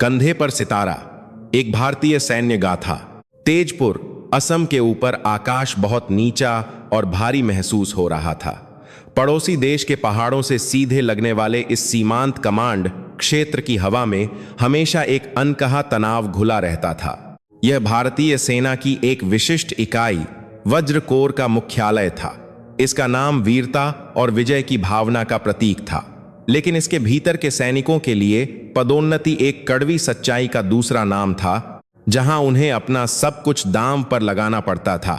कंधे पर सितारा, एक भारतीय सैन्य गाथा। तेजपुर, असम के ऊपर आकाश बहुत नीचा और भारी महसूस हो रहा था। पड़ोसी देश के पहाड़ों से सीधे लगने वाले इस सीमांत कमांड क्षेत्र की हवा में हमेशा एक अनकहा तनाव घुला रहता था। यह भारतीय सेना की एक विशिष्ट इकाई वज्र कोर का मुख्यालय था। इसका नाम वीरता और विजय की भावना का प्रतीक था, लेकिन इसके भीतर के सैनिकों के लिए पदोन्नति एक कड़वी सच्चाई का दूसरा नाम था, जहां उन्हें अपना सब कुछ दांव पर लगाना पड़ता था।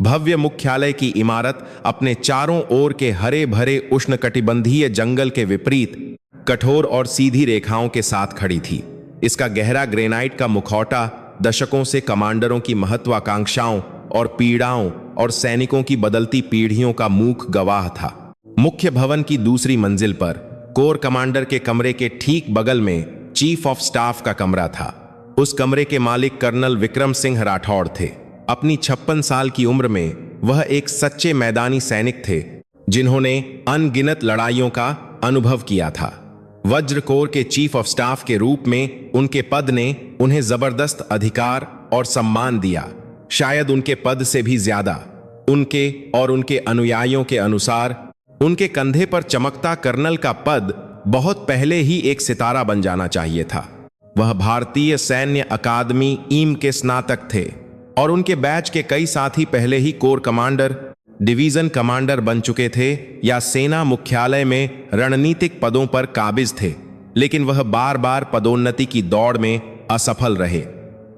भव्य मुख्यालय की इमारत अपने चारों ओर के हरे भरे उष्णकटिबंधीय जंगल के विपरीत कठोर और सीधी रेखाओं के साथ खड़ी थी। इसका गहरा ग्रेनाइट का मुखौटा दशकों से कमांडरों की महत्वाकांक्षाओं और पीड़ाओं और सैनिकों की बदलती पीढ़ियों का मूक गवाह था। मुख्य भवन की दूसरी मंजिल पर कोर कमांडर के कमरे के ठीक बगल में चीफ ऑफ स्टाफ का कमरा था। उस कमरे के मालिक कर्नल विक्रम सिंह राठौड़ थे। अपनी 56 साल की उम्र में वह एक सच्चे मैदानी सैनिक थे, जिन्होंने अनगिनत लड़ाइयों का अनुभव किया था। वज्र कोर के चीफ ऑफ स्टाफ के रूप में उनके पद ने उन्हें जबरदस्त अधिकार और सम्मान दिया, शायद उनके पद से भी ज्यादा। उनके और उनके अनुयायियों के अनुसार उनके कंधे पर चमकता कर्नल का पद बहुत पहले ही एक सितारा बन जाना चाहिए था। वह भारतीय सैन्य अकादमी ईम के स्नातक थे और उनके बैच के कई साथी पहले ही कोर कमांडर, डिवीजन कमांडर बन चुके थे या सेना मुख्यालय में रणनीतिक पदों पर काबिज थे, लेकिन वह बार बार पदोन्नति की दौड़ में असफल रहे।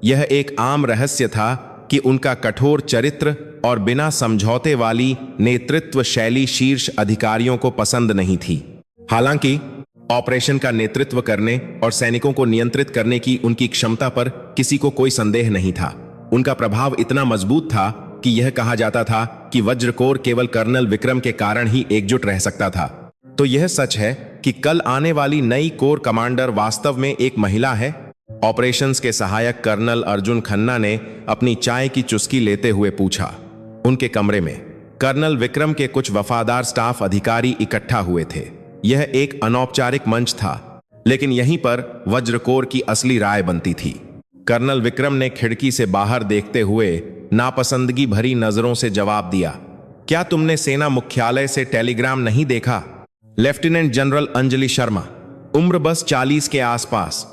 यह एक आम रहस्य था कि उनका कठोर चरित्र और बिना समझौते वाली नेतृत्व शैली शीर्ष अधिकारियों को पसंद नहीं थी। हालांकि ऑपरेशन का नेतृत्व करने और सैनिकों को नियंत्रित करने की उनकी क्षमता पर किसी को कोई संदेह नहीं था। उनका प्रभाव इतना मजबूत था कि यह कहा जाता था कि वज्र कोर केवल कर्नल विक्रम के कारण ही एकजुट रह सकता था। तो यह सच है कि कल आने वाली नई कोर कमांडर वास्तव में एक महिला है? ऑपरेशंस के सहायक कर्नल अर्जुन खन्ना ने अपनी चाय की चुस्की लेते हुए पूछा। उनके कमरे में कर्नल विक्रम के कुछ वफादार स्टाफ अधिकारी इकट्ठा हुए थे। यह एक अनौपचारिक मंच था, लेकिन यहीं पर वज्र कोर की असली राय बनती थी। कर्नल विक्रम ने खिड़की से बाहर देखते हुए नापसंदगी भरी नजरों से जवाब दिया, क्या तुमने सेना मुख्यालय से टेलीग्राम नहीं देखा? लेफ्टिनेंट जनरल अंजलि शर्मा, उम्र बस 40 के आसपास,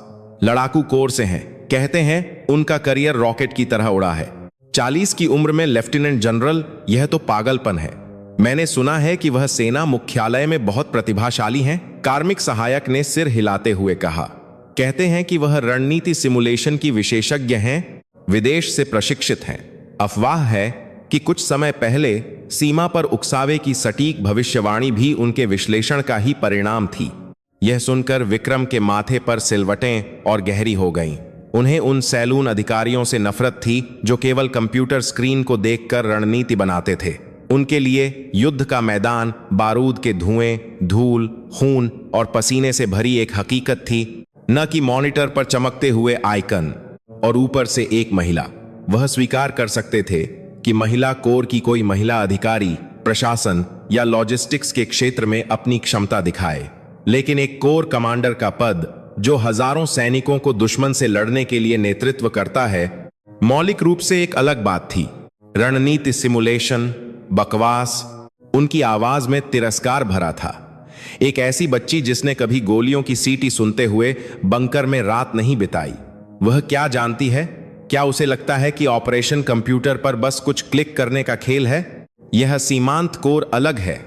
लड़ाकू कोर से हैं। कहते हैं उनका करियर रॉकेट की तरह उड़ा है। 40 की उम्र में लेफ्टिनेंट जनरल, यह तो पागलपन है। मैंने सुना है कि वह सेना मुख्यालय में बहुत प्रतिभाशाली हैं। कार्मिक सहायक ने सिर हिलाते हुए कहा। कहते हैं कि वह रणनीति सिमुलेशन की विशेषज्ञ हैं, विदेश से प्रशिक्षित हैं। अफवाह है कि कुछ समय पहले सीमा पर उकसावे की सटीक भविष्यवाणी भी उनके विश्लेषण का ही परिणाम थी। यह सुनकर विक्रम के माथे पर सिलवटें और गहरी हो गईं। उन्हें उन सैलून अधिकारियों से नफरत थी जो केवल कंप्यूटर स्क्रीन को देखकर रणनीति बनाते थे। उनके लिए युद्ध का मैदान बारूद के धुएं, धूल, खून और पसीने से भरी एक हकीकत थी, न कि मॉनिटर पर चमकते हुए आइकन। और ऊपर से एक महिला। वह स्वीकार कर सकते थे कि महिला कोर की कोई महिला अधिकारी प्रशासन या लॉजिस्टिक्स के क्षेत्र में अपनी क्षमता दिखाए, लेकिन एक कोर कमांडर का पद जो हजारों सैनिकों को दुश्मन से लड़ने के लिए नेतृत्व करता है, मौलिक रूप से एक अलग बात थी। रणनीति सिमुलेशन, बकवास। उनकी आवाज में तिरस्कार भरा था। एक ऐसी बच्ची जिसने कभी गोलियों की सीटी सुनते हुए बंकर में रात नहीं बिताई। वह क्या जानती है? क्या उसे लगता है कि ऑपरेशन कंप्यूटर पर बस कुछ क्लिक करने का खेल है? यह सीमांत कोर अलग है।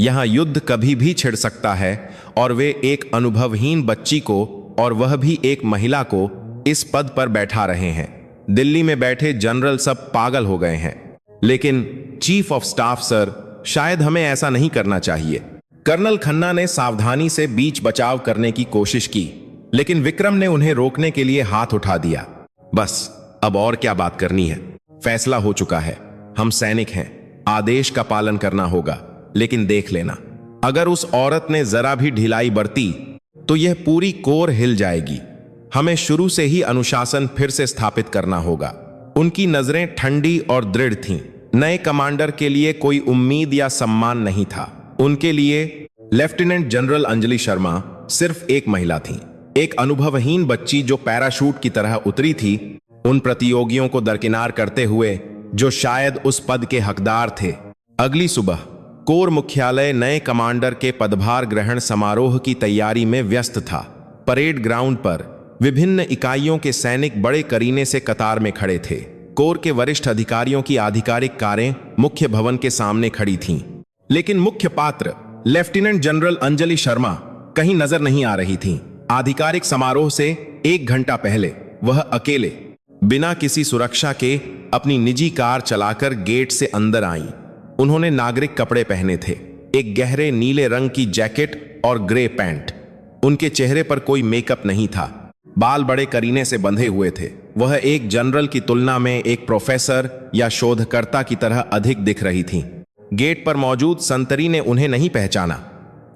यहां युद्ध कभी भी छिड़ सकता है और वे एक अनुभवहीन बच्ची को, और वह भी एक महिला को, इस पद पर बैठा रहे हैं। दिल्ली में बैठे जनरल सब पागल हो गए हैं। लेकिन चीफ ऑफ स्टाफ सर, शायद हमें ऐसा नहीं करना चाहिए। कर्नल खन्ना ने सावधानी से बीच बचाव करने की कोशिश की, लेकिन विक्रम ने उन्हें रोकने के लिए हाथ उठा दिया। बस, अब और क्या बात करनी है? फैसला हो चुका है। हम सैनिक हैं, आदेश का पालन करना होगा। लेकिन देख लेना, अगर उस औरत ने जरा भी ढिलाई बरती तो यह पूरी कोर हिल जाएगी। हमें शुरू से ही अनुशासन फिर से स्थापित करना होगा। उनकी नजरें ठंडी और दृढ़ थीं। नए कमांडर के लिए कोई उम्मीद या सम्मान नहीं था। उनके लिए लेफ्टिनेंट जनरल अंजलि शर्मा सिर्फ एक महिला थी। एक अनुभवहीन बच्ची जो पैराशूट की तरह उतरी थी, उन प्रतियोगियों को दरकिनार करते हुए जो शायद उस पद के हकदार थे। अगली सुबह कोर मुख्यालय नए कमांडर के पदभार ग्रहण समारोह की तैयारी में व्यस्त था। परेड ग्राउंड पर विभिन्न इकाइयों के सैनिक बड़े करीने से कतार में खड़े थे। कोर के वरिष्ठ अधिकारियों की आधिकारिक कारें मुख्य भवन के सामने खड़ी थीं, लेकिन मुख्य पात्र लेफ्टिनेंट जनरल अंजलि शर्मा कहीं नजर नहीं आ रही थीं। आधिकारिक समारोह से 1 घंटा पहले वह अकेले बिना किसी सुरक्षा के अपनी निजी कार चलाकर गेट से अंदर आईं। उन्होंने नागरिक कपड़े पहने थे, एक गहरे नीले रंग की जैकेट और ग्रे पैंट। उनके चेहरे पर कोई मेकअप नहीं था, बाल बड़े करीने से बंधे हुए थे। वह एक जनरल की तुलना में एक प्रोफेसर या शोधकर्ता की तरह अधिक दिख रही थीं। गेट पर मौजूद संतरी ने उन्हें नहीं पहचाना।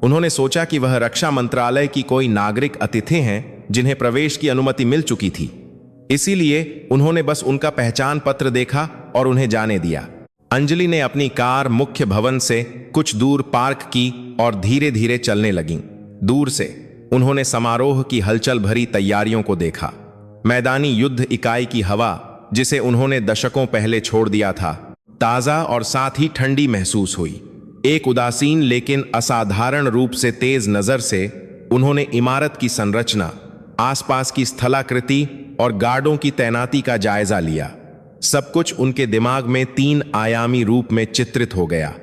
उन्होंने सोचा कि वह रक्षा मंत्रालय की कोई नागरिक अतिथि हैं जिन्हें प्रवेश की अनुमति मिल चुकी थी। इसीलिए उन्होंने बस उनका पहचान पत्र देखा और उन्हें जाने दिया। अंजलि ने अपनी कार मुख्य भवन से कुछ दूर पार्क की और धीरे धीरे चलने लगीं। दूर से उन्होंने समारोह की हलचल भरी तैयारियों को देखा। मैदानी युद्ध इकाई की हवा, जिसे उन्होंने दशकों पहले छोड़ दिया था, ताजा और साथ ही ठंडी महसूस हुई। एक उदासीन लेकिन असाधारण रूप से तेज नजर से उन्होंने इमारत की संरचना, आसपास की स्थलाकृति और गार्डों की तैनाती का जायजा लिया। सब कुछ उनके दिमाग में 3 आयामी रूप में चित्रित हो गया।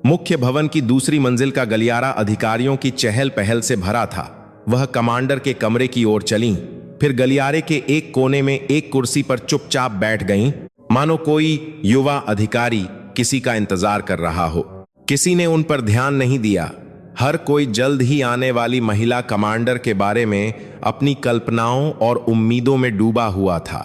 मुख्य भवन की दूसरी मंजिल का गलियारा अधिकारियों की चहल पहल से भरा था। वह कमांडर के कमरे की ओर चलीं, फिर गलियारे के एक कोने में एक कुर्सी पर चुपचाप बैठ गईं, मानो कोई युवा अधिकारी किसी का इंतजार कर रहा हो। किसी ने उन पर ध्यान नहीं दिया। हर कोई जल्द ही आने वाली महिला कमांडर के बारे में अपनी कल्पनाओं और उम्मीदों में डूबा हुआ था।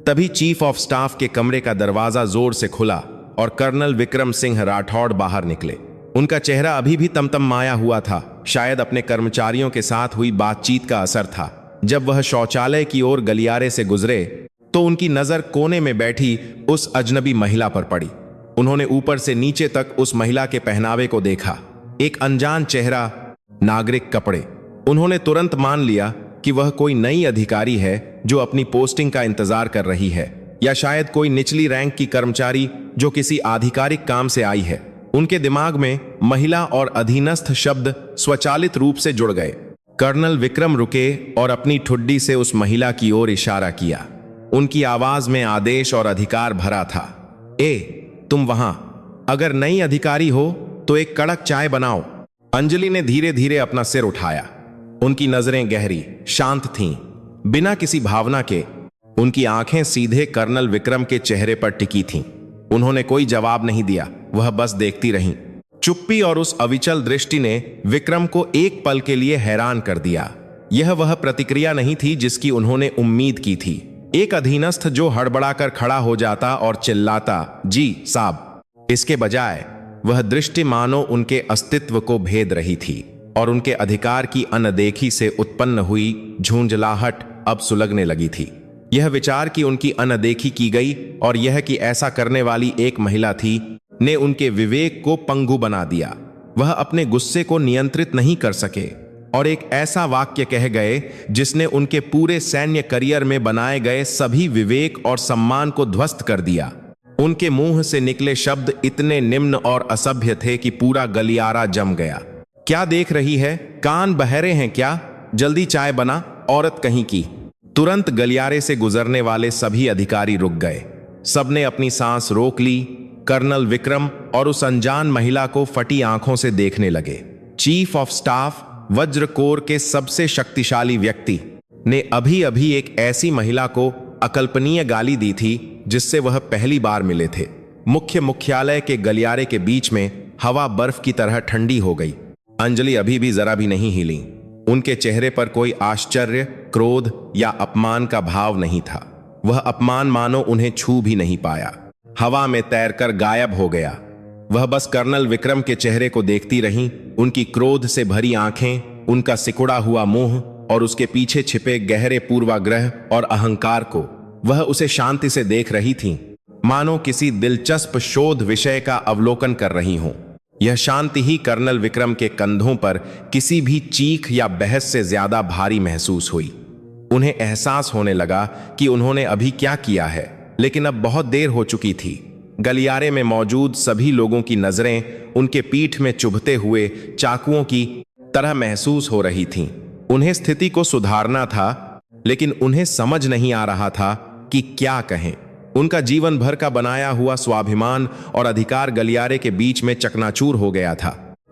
तभी चीफ ऑफ स्टाफ के कमरे का दरवाजा जोर से खुला और कर्नल विक्रम सिंह राठौड़ बाहर निकले। उनका चेहरा अभी भी तमतमाया हुआ था, शायद अपने कर्मचारियों के साथ हुई बातचीत का असर था। जब वह शौचालय की ओर गलियारे से गुजरे तो उनकी नजर कोने में बैठी उस अजनबी महिला पर पड़ी। उन्होंने ऊपर से नीचे तक उस महिला के पहनावे को देखा। एक अनजान चेहरा, नागरिक कपड़े। उन्होंने तुरंत मान लिया कि वह कोई नई अधिकारी है जो अपनी पोस्टिंग का इंतजार कर रही है, या शायद कोई निचली रैंक की कर्मचारी जो किसी आधिकारिक काम से आई है। उनके दिमाग में महिला और अधीनस्थ शब्द स्वचालित रूप से जुड़ गए। कर्नल विक्रम रुके और अपनी ठुड्डी से उस महिला की ओर इशारा किया। उनकी आवाज में आदेश और अधिकार भरा था। ए, तुम वहां, अगर नई अधिकारी हो तो एक कड़क चाय बनाओ। अंजलि ने धीरे धीरे अपना सिर उठाया। उनकी नजरें गहरी, शांत थीं, बिना किसी भावना के। उनकी आंखें सीधे कर्नल विक्रम के चेहरे पर टिकी थीं। उन्होंने कोई जवाब नहीं दिया, वह बस देखती रहीं। चुप्पी और उस अविचल दृष्टि ने विक्रम को एक पल के लिए हैरान कर दिया। यह वह प्रतिक्रिया नहीं थी जिसकी उन्होंने उम्मीद की थी। एक अधीनस्थ जो हड़बड़ाकर खड़ा हो जाता और चिल्लाता, जी साहब। इसके बजाय वह दृष्टि मानो उनके अस्तित्व को भेद रही थी और उनके अधिकार की अनदेखी से उत्पन्न हुई झुंझलाहट अब सुलगने लगी थी। यह विचार कि उनकी अनदेखी की गई और यह कि ऐसा करने वाली एक महिला थी, ने उनके विवेक को पंगु बना दिया। वह अपने गुस्से को नियंत्रित नहीं कर सके और एक ऐसा वाक्य कह गए जिसने उनके पूरे सैन्य करियर में बनाए गए सभी विवेक और सम्मान को ध्वस्त कर दिया। उनके मुंह से निकले शब्द इतने निम्न और असभ्य थे कि पूरा गलियारा जम गया। क्या देख रही है? कान बहरे हैं क्या? जल्दी चाय बना, औरत कहीं की। तुरंत गलियारे से गुजरने वाले सभी अधिकारी रुक गए। सबने अपनी सांस रोक ली। कर्नल विक्रम और उस अनजान महिला को फटी आंखों से देखने लगे। चीफ ऑफ स्टाफ, वज्र कोर के सबसे शक्तिशाली व्यक्ति, ने अभी अभी एक ऐसी महिला को अकल्पनीय गाली दी थी जिससे वह पहली बार मिले थे। मुख्य मुख्यालय के गलियारे के बीच में हवा बर्फ की तरह ठंडी हो गई। अंजलि अभी भी जरा भी नहीं हिली। उनके चेहरे पर कोई आश्चर्य, क्रोध या अपमान का भाव नहीं था। वह अपमान मानो उन्हें छू भी नहीं पाया, हवा में तैरकर गायब हो गया। वह बस कर्नल विक्रम के चेहरे को देखती रहीं, उनकी क्रोध से भरी आंखें, उनका सिकुड़ा हुआ मुंह और उसके पीछे छिपे गहरे पूर्वाग्रह और अहंकार को। वह उसे शांति से देख रही थीं, मानो किसी दिलचस्प शोध विषय का अवलोकन कर रही हों। यह शांति ही कर्नल विक्रम के कंधों पर किसी भी चीख या बहस से ज्यादा भारी महसूस हुई। उन्हें एहसास होने लगा कि उन्होंने अभी क्या किया है, लेकिन अब बहुत देर हो चुकी थी। गलियारे में मौजूद सभी लोगों की नजरें उनके पीठ में चुभते हुए चाकुओं की तरह महसूस हो रही थीं। उन्हें स्थिति को सुधारना था, लेकिन उन्हें समझ नहीं आ रहा था कि क्या कहें। उनका जीवन भर का बनाया हुआ स्वाभिमान और अधिकार गलियारे के बीच में चकनाचूर हो गया था।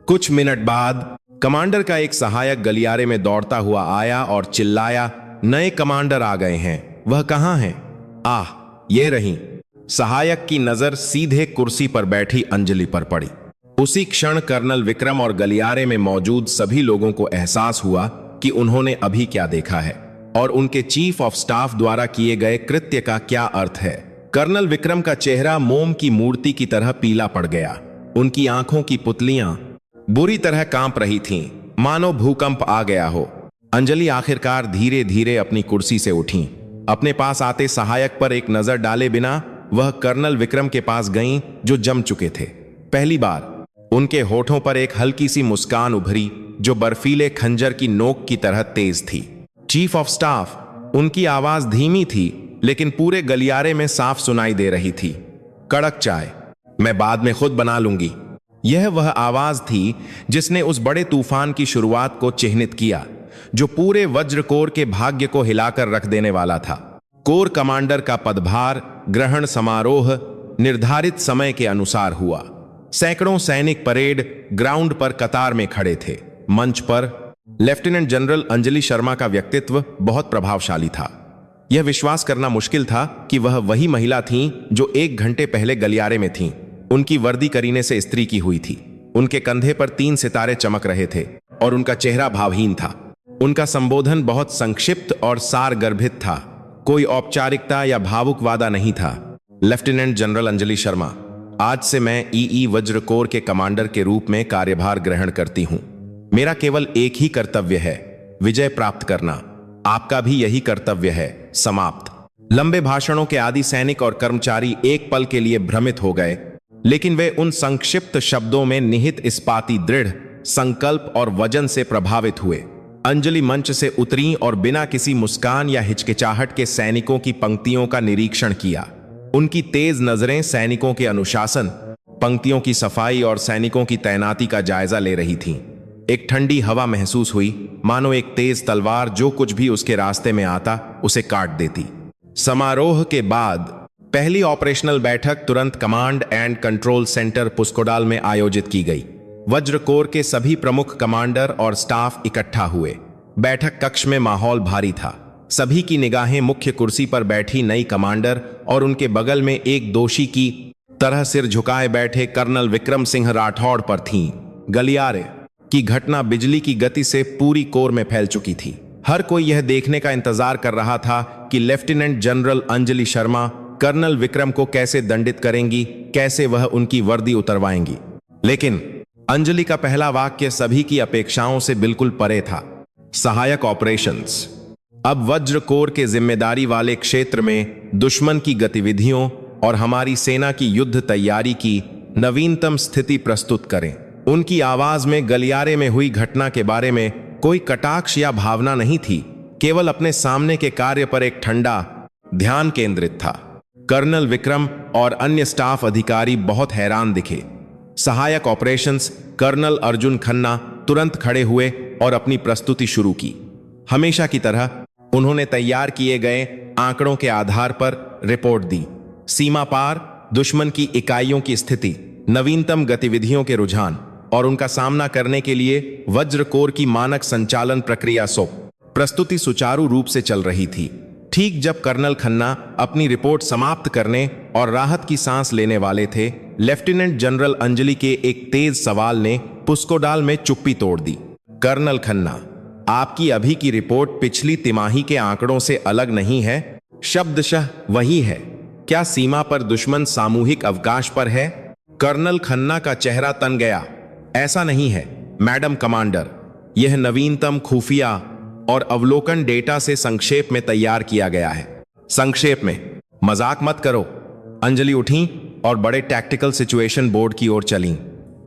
कुछ मिनट बाद कमांडर का एक सहायक गलियारे में दौड़ता हुआ आया और चिल्लाया, नए कमांडर आ गए हैं, वह कहां हैं? आह, ये रही। सहायक की नजर सीधे कुर्सी पर बैठी अंजलि पर पड़ी। उसी क्षण कर्नल विक्रम और गलियारे में मौजूद सभी लोगों को एहसास हुआ कि उन्होंने अभी क्या देखा है और उनके चीफ ऑफ स्टाफ द्वारा किए गए कृत्य का क्या अर्थ है। कर्नल विक्रम का चेहरा मोम की मूर्ति की तरह पीला पड़ गया। उनकी आंखों की पुतलियां बुरी तरह कांप रही थीं, मानो भूकंप आ गया हो। अंजलि आखिरकार धीरे धीरे अपनी कुर्सी से उठी। अपने पास आते सहायक पर एक नजर डाले बिना वह कर्नल विक्रम के पास गईं, जो जम चुके थे। पहली बार उनके होठों पर एक हल्की सी मुस्कान उभरी, जो बर्फीले खंजर की नोक की तरह तेज थी। चीफ ऑफ स्टाफ, उनकी आवाज धीमी थी, लेकिन पूरे गलियारे में साफ सुनाई दे रही थी। कड़क चाय मैं बाद में खुद बना लूंगी। यह वह आवाज थी जिसने उस बड़े तूफान की शुरुआत को चिह्नित किया, जो पूरे वज्र कोर के भाग्य को हिलाकर रख देने वाला था। कोर कमांडर का पदभार ग्रहण समारोह निर्धारित समय के अनुसार हुआ। सैकड़ों सैनिक परेड ग्राउंड पर कतार में खड़े थे। मंच पर लेफ्टिनेंट जनरल अंजलि शर्मा का व्यक्तित्व बहुत प्रभावशाली था। यह विश्वास करना मुश्किल था कि वह वही महिला थीं जो 1 घंटे पहले गलियारे में थीं। उनकी वर्दी करीने से इस्त्री की हुई थी। उनके कंधे पर 3 सितारे चमक रहे थे और उनका चेहरा भावहीन था। उनका संबोधन बहुत संक्षिप्त और सारगर्भित था। कोई औपचारिकता या भावुक वादा नहीं था। लेफ्टिनेंट जनरल अंजलि शर्मा, आज से मैं ई वज्र कोर के कमांडर के रूप में कार्यभार ग्रहण करती हूं। मेरा केवल एक ही कर्तव्य है, विजय प्राप्त करना। आपका भी यही कर्तव्य है। समाप्त। लंबे भाषणों के आदि सैनिक और कर्मचारी एक पल के लिए भ्रमित हो गए, लेकिन वे उन संक्षिप्त शब्दों में निहित इस्पाती दृढ़ संकल्प और वजन से प्रभावित हुए। अंजलि मंच से उतरी और बिना किसी मुस्कान या हिचकिचाहट के सैनिकों की पंक्तियों का निरीक्षण किया। उनकी तेज नजरें सैनिकों के अनुशासन, पंक्तियों की सफाई और सैनिकों की तैनाती का जायजा ले रही थीं। एक ठंडी हवा महसूस हुई, मानो एक तेज तलवार जो कुछ भी उसके रास्ते में आता उसे काट देती। समारोह के बाद पहली ऑपरेशनल बैठक तुरंत कमांड एंड कंट्रोल सेंटर पुस्कोडाल में आयोजित की गई। वज्र कोर के सभी प्रमुख कमांडर और स्टाफ इकट्ठा हुए। बैठक कक्ष में माहौल भारी था। सभी की निगाहें मुख्य कुर्सी पर बैठी नई कमांडर और उनके बगल में एक दोषी की तरह सिर झुकाए बैठे कर्नल विक्रम सिंह राठौड़ पर थीं। गलियारे की घटना बिजली की गति से पूरी कोर में फैल चुकी थी। हर कोई यह देखने का इंतजार कर रहा था कि lieutenant general Anjali Sharma colonel Vikram को कैसे दंडित करेंगी, कैसे वह उनकी वर्दी उतरवाएंगी। लेकिन अंजलि का पहला वाक्य सभी की अपेक्षाओं से बिल्कुल परे था। सहायक ऑपरेशंस। अब वज्र कोर के जिम्मेदारी वाले क्षेत्र में दुश्मन की गतिविधियों और हमारी सेना की युद्ध तैयारी की नवीनतम स्थिति प्रस्तुत करें। उनकी आवाज में गलियारे में हुई घटना के बारे में कोई कटाक्ष या भावना नहीं थी, केवल अपने सामने के कार्य पर एक ठंडा ध्यान केंद्रित था। कर्नल विक्रम और अन्य स्टाफ अधिकारी बहुत हैरान दिखे। सहायक ऑपरेशंस कर्नल अर्जुन खन्ना तुरंत खड़े हुए और अपनी प्रस्तुति शुरू की। हमेशा की तरह उन्होंने तैयार किए गए आंकड़ों के आधार पर रिपोर्ट दी। सीमा पार दुश्मन की इकाइयों की स्थिति, नवीनतम गतिविधियों के रुझान और उनका सामना करने के लिए वज्र कोर की मानक संचालन प्रक्रिया प्रस्तुति सुचारू रूप से चल रही थी। ठीक जब कर्नल खन्ना अपनी रिपोर्ट समाप्त करने और राहत की सांस लेने वाले थे, लेफ्टिनेंट जनरल अंजलि के एक तेज सवाल ने पुस्कोडाल में चुप्पी तोड़ दी। कर्नल खन्ना, आपकी अभी की रिपोर्ट पिछली तिमाही के आंकड़ों से अलग नहीं है, शब्दशः वही है। क्या सीमा पर दुश्मन सामूहिक अवकाश पर है? कर्नल खन्ना का चेहरा तन गया। ऐसा नहीं है मैडम कमांडर, यह नवीनतम खुफिया और अवलोकन डेटा से संक्षेप में तैयार किया गया है। संक्षेप में? मजाक मत करो। अंजलि उठी और बड़े टैक्टिकल सिचुएशन बोर्ड की ओर चलीं।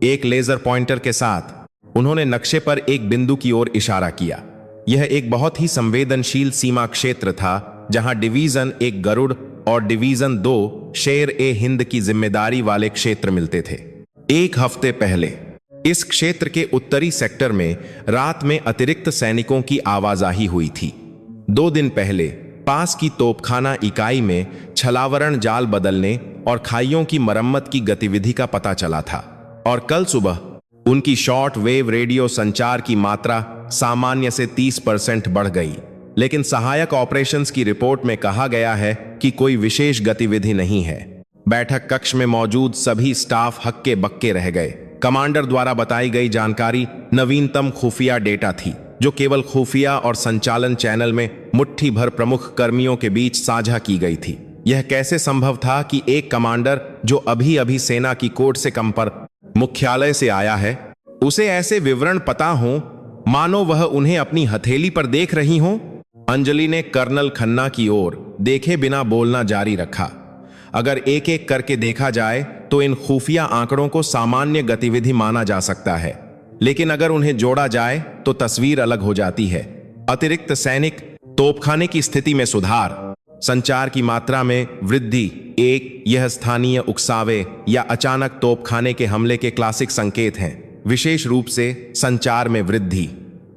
एक लेजर पॉइंटर के साथ उन्होंने नक्शे पर एक बिंदु की ओर इशारा किया। यह एक बहुत ही संवेदनशील सीमा क्षेत्र था, जहां डिवीजन 1 गरुड़ और डिवीजन 2 शेर ए हिंद की जिम्मेदारी वाले क्षेत्र मिलते थे। एक हफ्ते पहले इस क्षेत्र के उत्तरी सेक्टर में रात में अतिरिक्त सैनिकों की आवाजाही हुई थी। 2 दिन पहले पास की तोपखाना इकाई में छलावरण जाल बदलने और खाइयों की मरम्मत की गतिविधि का पता चला था, और कल सुबह उनकी शॉर्ट वेव रेडियो संचार की मात्रा सामान्य से 30% बढ़ गई। लेकिन सहायक ऑपरेशंस की रिपोर्ट में कहा गया है कि कोई विशेष गतिविधि नहीं है। बैठक कक्ष में मौजूद सभी स्टाफ हक्के बक्के रह गए। कमांडर द्वारा बताई गई जानकारी नवीनतम खुफिया डेटा थी, जो केवल खुफिया और संचालन चैनल में मुट्ठी भर प्रमुख कर्मियों के बीच साझा की गई थी। यह कैसे संभव था कि एक कमांडर जो अभी अभी सेना की कोर्ट से कम पर मुख्यालय से आया है, उसे ऐसे विवरण पता हो मानो वह उन्हें अपनी हथेली पर देख रही हो? अंजलि ने कर्नल खन्ना की ओर देखे बिना बोलना जारी रखा। अगर एक एक करके देखा जाए तो इन खुफिया आंकड़ों को सामान्य गतिविधि माना जा सकता है, लेकिन अगर उन्हें जोड़ा जाए तो तस्वीर अलग हो जाती है। अतिरिक्त सैनिक, तोपखाने की स्थिति में सुधार, संचार की मात्रा में वृद्धि, यह स्थानीय उकसावे या अचानक तोपखाने के हमले के क्लासिक संकेत हैं। विशेष रूप से संचार में वृद्धि।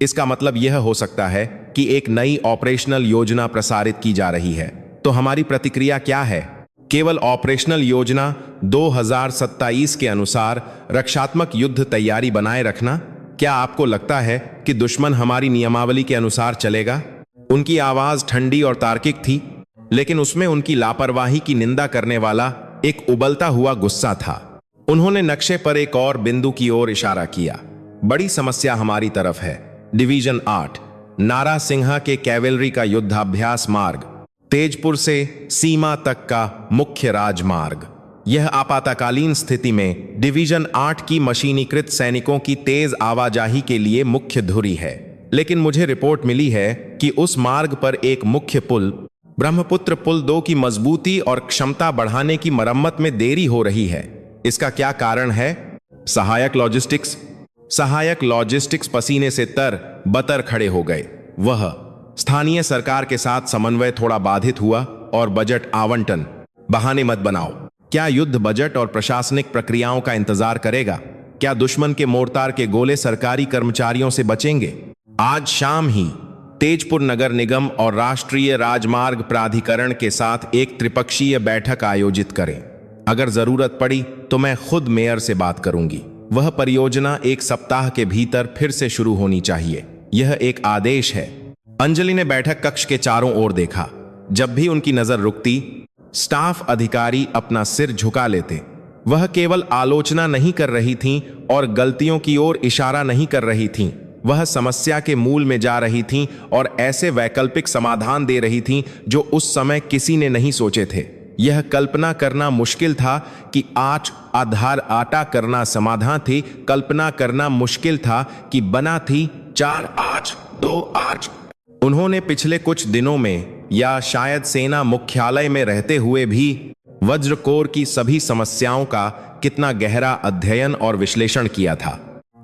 इसका मतलब यह हो सकता है कि एक नई ऑपरेशनल योजना प्रसारित की जा रही है। तो हमारी प्रतिक्रिया क्या है? केवल ऑपरेशनल योजना 2027 के अनुसार रक्षात्मक युद्ध तैयारी बनाए रखना। क्या आपको लगता है कि दुश्मन हमारी नियमावली के अनुसार चलेगा? उनकी आवाज ठंडी और तार्किक थी, लेकिन उसमें उनकी लापरवाही की निंदा करने वाला एक उबलता हुआ गुस्सा था। उन्होंने नक्शे पर एक और बिंदु की ओर इशारा किया। बड़ी समस्या हमारी तरफ है। डिवीजन 8 नारा सिंहा के कैवेलरी का युद्धाभ्यास मार्ग, तेजपुर से सीमा तक का मुख्य राजमार्ग। यह आपातकालीन स्थिति में डिवीजन 8 की मशीनीकृत सैनिकों की तेज आवाजाही के लिए मुख्य धुरी है। लेकिन मुझे रिपोर्ट मिली है कि उस मार्ग पर एक मुख्य पुल, ब्रह्मपुत्र पुल 2 की मजबूती और क्षमता बढ़ाने की मरम्मत में देरी हो रही है। इसका क्या कारण है? सहायक लॉजिस्टिक्स पसीने से तर बतर खड़े हो गए। वह स्थानीय सरकार के साथ समन्वय थोड़ा बाधित हुआ और बजट आवंटन। बहाने मत बनाओ। क्या युद्ध बजट और प्रशासनिक प्रक्रियाओं का इंतजार करेगा? क्या दुश्मन के मोर्टार के गोले सरकारी कर्मचारियों से बचेंगे? आज शाम ही तेजपुर नगर निगम और राष्ट्रीय राजमार्ग प्राधिकरण के साथ एक त्रिपक्षीय बैठक आयोजित करें। अगर जरूरत पड़ी तो मैं खुद मेयर से बात करूंगी। वह परियोजना 1 सप्ताह के भीतर फिर से शुरू होनी चाहिए। यह एक आदेश है। अंजलि ने बैठक कक्ष के चारों ओर देखा। जब भी उनकी नजर रुकती, स्टाफ अधिकारी अपना सिर झुका लेते। वह केवल आलोचना नहीं कर रही थीं और गलतियों की ओर इशारा नहीं कर रही थीं। वह समस्या के मूल में जा रही थीं और ऐसे वैकल्पिक समाधान दे रही थीं जो उस समय किसी ने नहीं सोचे थे। यह कल्पना करना मुश्किल था कि आज आधार आटा करना समाधान थी। कल्पना करना मुश्किल था कि बना थी 4 आज 2 आज। उन्होंने पिछले कुछ दिनों में या शायद सेना मुख्यालय में रहते हुए भी वज्र कोर की सभी समस्याओं का कितना गहरा अध्ययन और विश्लेषण किया था।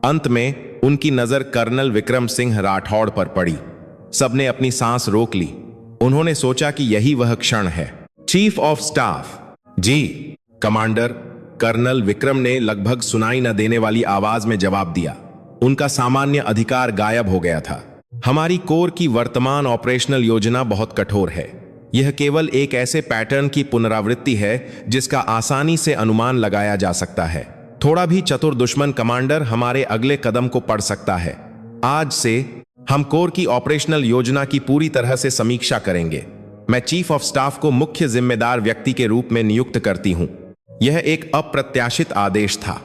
अंत में उनकी नजर कर्नल विक्रम सिंह राठौड़ पर पड़ी। सबने अपनी सांस रोक ली। उन्होंने सोचा कि यही वह क्षण है। Chief of staff. जी कमांडर, कर्नल विक्रम ने लगभग सुनाई न देने वाली आवाज में जवाब दिया। उनका सामान्य अधिकार गायब हो गया था। हमारी कोर की वर्तमान ऑपरेशनल योजना बहुत कठोर है। यह केवल एक ऐसे पैटर्न की पुनरावृत्ति है जिसका आसानी से अनुमान लगाया जा सकता है। थोड़ा भी चतुर दुश्मन कमांडर हमारे अगले कदम को पढ़ सकता है। आज से हम कोर की ऑपरेशनल योजना की पूरी तरह से समीक्षा करेंगे। मैं चीफ ऑफ स्टाफ को मुख्य जिम्मेदार व्यक्ति के रूप में नियुक्त करती हूं। यह एक अप्रत्याशित आदेश था।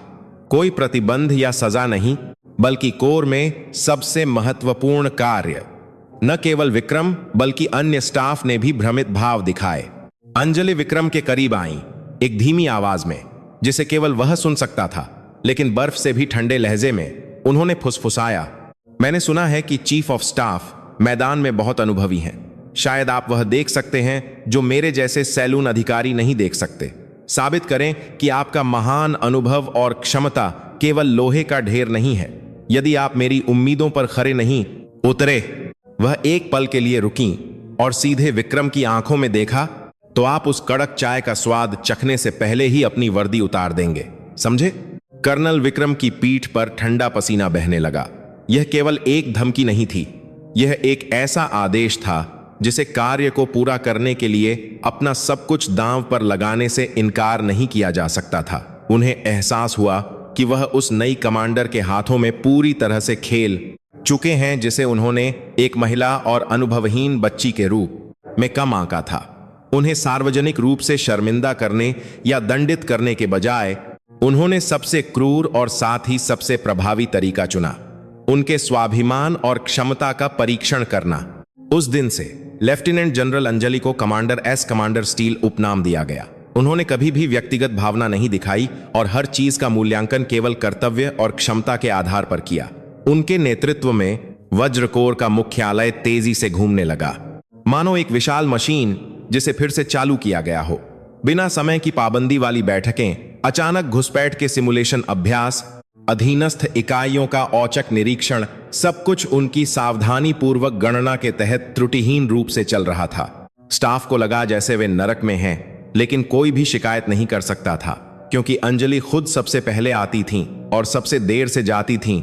कोई प्रतिबंध या सजा नहीं, बल्कि कोर में सबसे महत्वपूर्ण कार्य। न केवल विक्रम बल्कि अन्य स्टाफ ने भी भ्रमित भाव दिखाए। अंजलि विक्रम के करीब आई, एक धीमी आवाज में, जिसे केवल वह सुन सकता था, लेकिन बर्फ से भी ठंडे लहजे में उन्होंने फुसफुसाया, मैंने सुना है कि चीफ ऑफ स्टाफ मैदान में बहुत अनुभवी हैं। शायद आप वह देख सकते हैं जो मेरे जैसे सैलून अधिकारी नहीं देख सकते। साबित करें कि आपका महान अनुभव और क्षमता केवल लोहे का ढेर नहीं है। यदि आप मेरी उम्मीदों पर खरे नहीं उतरे। वह एक पल के लिए रुकी और सीधे विक्रम की आंखों में देखा तो आप उस कड़क चाय का स्वाद चखने से पहले ही अपनी वर्दी उतार देंगे, समझे? कर्नल विक्रम की पीठ पर ठंडा पसीना बहने लगा। यह केवल एक धमकी नहीं थी, यह एक ऐसा आदेश था जिसे कार्य को पूरा करने के लिए अपना सब कुछ दांव पर लगाने से इनकार नहीं किया जा सकता था। उन्हें एहसास हुआ कि वह उस नई कमांडर के हाथों में पूरी तरह से खेल चुके हैं जिसे उन्होंने एक महिला और अनुभवहीन बच्ची के रूप में कम आंका था। उन्हें सार्वजनिक रूप से शर्मिंदा करने या दंडित करने के बजाय उन्होंने सबसे क्रूर और साथ ही सबसे प्रभावी तरीका चुना, उनके स्वाभिमान और क्षमता का परीक्षण करना। उस दिन से लेफ्टिनेंट जनरल अंजलि को कमांडर स्टील उपनाम दिया गया। उन्होंने कभी भी व्यक्तिगत भावना नहीं दिखाई और हर चीज का मूल्यांकन केवल कर्तव्य और क्षमता के आधार पर किया। उनके नेतृत्व में वज्र कोर का मुख्यालय तेजी से घूमने लगा, मानो एक विशाल मशीन जिसे फिर से चालू किया गया हो। बिना समय की पाबंदी वाली बैठकें, अचानक घुसपैठ के सिमुलेशन अभ्यास, अधीनस्थ इकाइयों का औचक निरीक्षण, सब कुछ उनकी सावधानी पूर्वक गणना के तहत त्रुटिहीन रूप से चल रहा था। स्टाफ को लगा जैसे वे नरक में हैं, लेकिन कोई भी शिकायत नहीं कर सकता था क्योंकि अंजलि खुद सबसे पहले आती थीं और सबसे देर से जाती थीं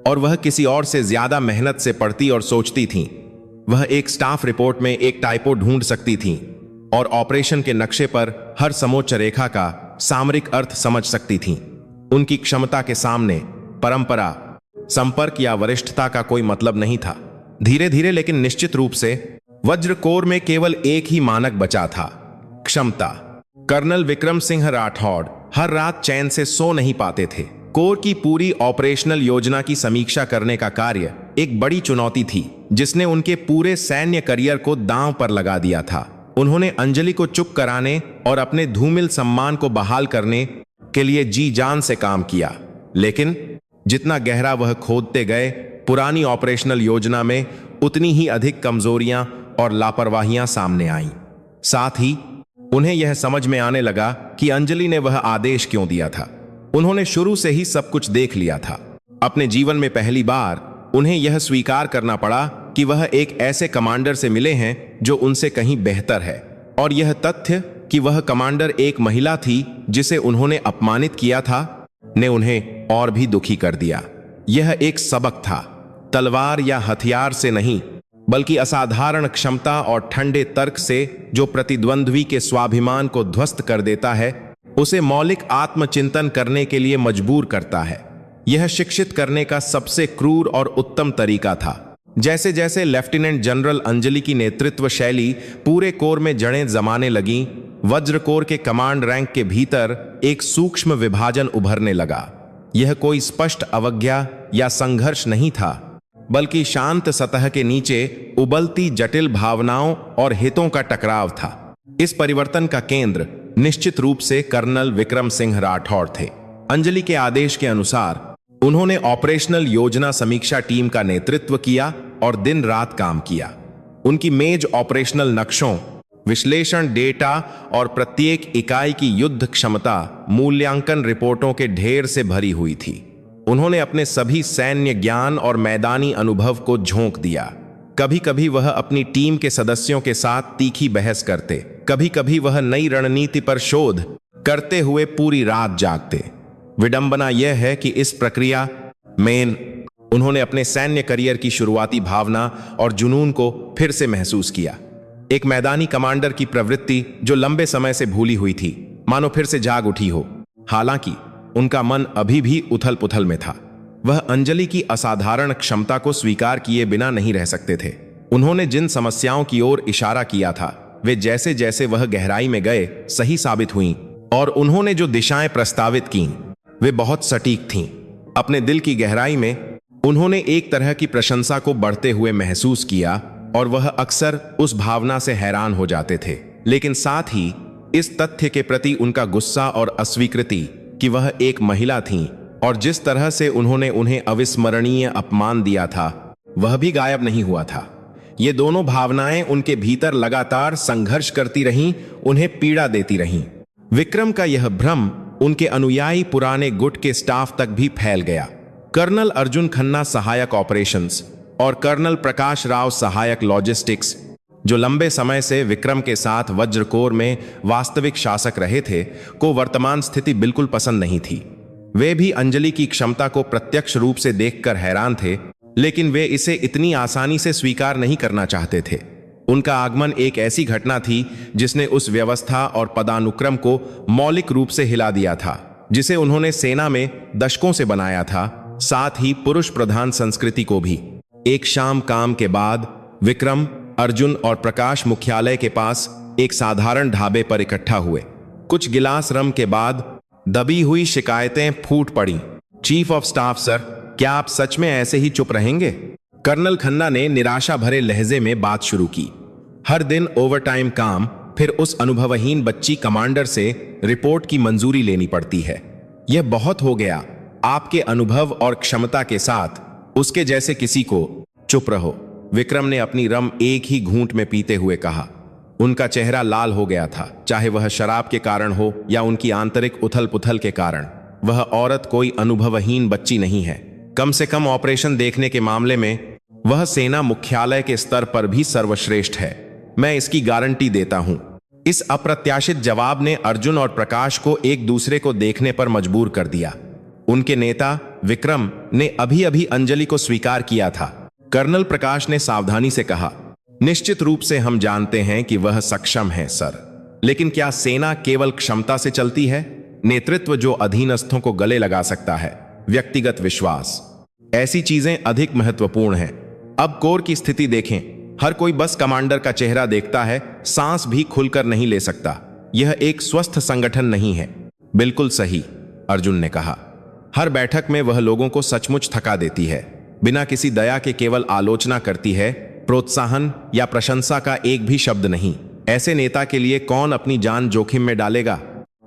और वह किसी और से ज्यादा मेहनत से पढ़ती और सोचती थीं। वह एक स्टाफ रिपोर्ट में एक टाइपो ढूंढ सकती थीं और ऑपरेशन के नक्शे पर हर समोच्च रेखा का सामरिक अर्थ समझ सकती थीं। उनकी क्षमता के सामने परंपरा, संपर्क या वरिष्ठता का कोई मतलब नहीं था। धीरे धीरे लेकिन निश्चित रूप से वज्र कोर में केवल एक ही मानक बचा था, क्षमता। कर्नल विक्रम सिंह राठौड़ हर रात चैन से सो नहीं पाते थे। कोर की पूरी ऑपरेशनल योजना की समीक्षा करने का कार्य एक बड़ी चुनौती थी जिसने उनके पूरे सैन्य करियर को दांव पर लगा दिया था। उन्होंने अंजलि को चुप कराने और अपने धूमिल सम्मान को बहाल करने के लिए जी जान से काम किया, लेकिन जितना गहरा वह खोदते गए, पुरानी ऑपरेशनल योजना में उतनी ही अधिक कमजोरियां और लापरवाहियां सामने आईं। साथ ही उन्हें यह समझ में आने लगा कि अंजलि ने वह आदेश क्यों दिया था। उन्होंने शुरू से ही सब कुछ देख लिया था। अपने जीवन में पहली बार उन्हें यह स्वीकार करना पड़ा कि वह एक ऐसे कमांडर से मिले हैं जो उनसे कहीं बेहतर है, और यह तथ्य कि वह कमांडर एक महिला थी जिसे उन्होंने अपमानित किया था ने उन्हें और भी दुखी कर दिया। यह एक सबक था, तलवार या हथियार से नहीं बल्कि असाधारण क्षमता और ठंडे तर्क से, जो प्रतिद्वंद्वी के स्वाभिमान को ध्वस्त कर देता है, उसे मौलिक आत्मचिंतन करने के लिए मजबूर करता है। यह शिक्षित करने का सबसे क्रूर और उत्तम तरीका था। जैसे जैसे लेफ्टिनेंट जनरल अंजलि की नेतृत्व शैली पूरे कोर में जड़ें जमाने लगी, वज्र कोर के कमांड रैंक के भीतर एक सूक्ष्म विभाजन उभरने लगा। यह कोई स्पष्ट अवज्ञा या संघर्ष नहीं था, बल्कि शांत सतह के नीचे उबलती जटिल भावनाओं और हितों का टकराव था। इस परिवर्तन का केंद्र निश्चित रूप से कर्नल विक्रम सिंह राठौड़ थे। अंजलि के आदेश के अनुसार उन्होंने ऑपरेशनल योजना समीक्षा टीम का नेतृत्व किया और दिन रात काम किया। उनकी मेज ऑपरेशनल नक्शों, विश्लेषण डेटा और प्रत्येक इकाई की युद्ध क्षमता मूल्यांकन रिपोर्टों के ढेर से भरी हुई थी। उन्होंने अपने सभी सैन्य ज्ञान और मैदानी अनुभव को झोंक दिया। कभी कभी वह अपनी टीम के सदस्यों के साथ तीखी बहस करते, कभी कभी वह नई रणनीति पर शोध करते हुए पूरी रात जागते। विडंबना यह है कि इस प्रक्रिया में उन्होंने अपने सैन्य करियर की शुरुआती भावना और जुनून को फिर से महसूस किया। एक मैदानी कमांडर की प्रवृत्ति जो लंबे समय से भूली हुई थी, मानो फिर से जाग उठी हो। हालांकि उनका मन अभी भी उथल पुथल में था। वह अंजलि की असाधारण क्षमता को स्वीकार किए बिना नहीं रह सकते थे। उन्होंने जिन समस्याओं की ओर इशारा किया था, वे जैसे जैसे वह गहराई में गए सही साबित हुईं, और उन्होंने जो दिशाएं प्रस्तावित कीं वे बहुत सटीक थीं। अपने दिल की गहराई में उन्होंने एक तरह की प्रशंसा को बढ़ते हुए महसूस किया, और वह अक्सर उस भावना से हैरान हो जाते थे, लेकिन साथ ही इस तथ्य के प्रति उनका गुस्सा और अस्वीकृति कि वह एक महिला थीं और जिस तरह से उन्होंने उन्हें अविस्मरणीय अपमान दिया था, वह भी गायब नहीं हुआ था। ये दोनों भावनाएं उनके भीतर लगातार संघर्ष करती रहीं, उन्हें पीड़ा देती रहीं। विक्रम का यह भ्रम उनके अनुयायी पुराने गुट के स्टाफ तक भी फैल गया। कर्नल अर्जुन खन्ना सहायक ऑपरेशंस और कर्नल प्रकाश राव सहायक लॉजिस्टिक्स, जो लंबे समय से विक्रम के साथ वज्रकोर में वास्तविक शासक रहे थे, को वर्तमान स्थिति बिल्कुल पसंद नहीं थी। वे भी अंजलि की क्षमता को प्रत्यक्ष रूप से देखकर हैरान थे, लेकिन वे इसे इतनी आसानी से स्वीकार नहीं करना चाहते थे। उनका आगमन एक ऐसी घटना थी जिसने उस व्यवस्था और पदानुक्रम को मौलिक रूप से हिला दिया था, जिसे उन्होंने सेना में दशकों से बनाया था, साथ ही पुरुष प्रधान संस्कृति को भी। एक शाम काम के बाद विक्रम, अर्जुन और प्रकाश मुख्यालय के पास एक साधारण ढाबे पर इकट्ठा हुए। कुछ गिलास रम के बाद दबी हुई शिकायतें फूट पड़ी। चीफ ऑफ स्टाफ सर, क्या आप सच में ऐसे ही चुप रहेंगे? कर्नल खन्ना ने निराशा भरे लहजे में बात शुरू की। हर दिन ओवरटाइम काम, फिर उस अनुभवहीन बच्ची कमांडर से रिपोर्ट की मंजूरी लेनी पड़ती है। यह बहुत हो गया। आपके अनुभव और क्षमता के साथ उसके जैसे किसी को। चुप रहो, विक्रम ने अपनी रम एक ही घूंट में पीते हुए कहा। उनका चेहरा लाल हो गया था, चाहे वह शराब के कारण हो या उनकी आंतरिक उथल पुथल के कारण। वह औरत कोई अनुभवहीन बच्ची नहीं है। कम से कम ऑपरेशन देखने के मामले में वह सेना मुख्यालय के स्तर पर भी सर्वश्रेष्ठ है। मैं इसकी गारंटी देता हूं। इस अप्रत्याशित जवाब ने अर्जुन और प्रकाश को एक दूसरे को देखने पर मजबूर कर दिया। उनके नेता विक्रम ने अभी अभी अंजलि को स्वीकार किया था। कर्नल प्रकाश ने सावधानी से कहा, निश्चित रूप से हम जानते हैं कि वह सक्षम है सर, लेकिन क्या सेना केवल क्षमता से चलती है? नेतृत्व जो अधीनस्थों को गले लगा सकता है, व्यक्तिगत विश्वास, ऐसी चीजें अधिक महत्वपूर्ण हैं। अब कोर की स्थिति देखें। हर कोई बस कमांडर का चेहरा देखता है, सांस भी खुलकर नहीं ले सकता। यह एक स्वस्थ संगठन नहीं है। बिल्कुल सही, अर्जुन ने कहा। हर बैठक में वह लोगों को सचमुच थका देती है। बिना किसी दया के केवल आलोचना करती है, प्रोत्साहन या प्रशंसा का एक भी शब्द नहीं। ऐसे नेता के लिए कौन अपनी जान जोखिम में डालेगा?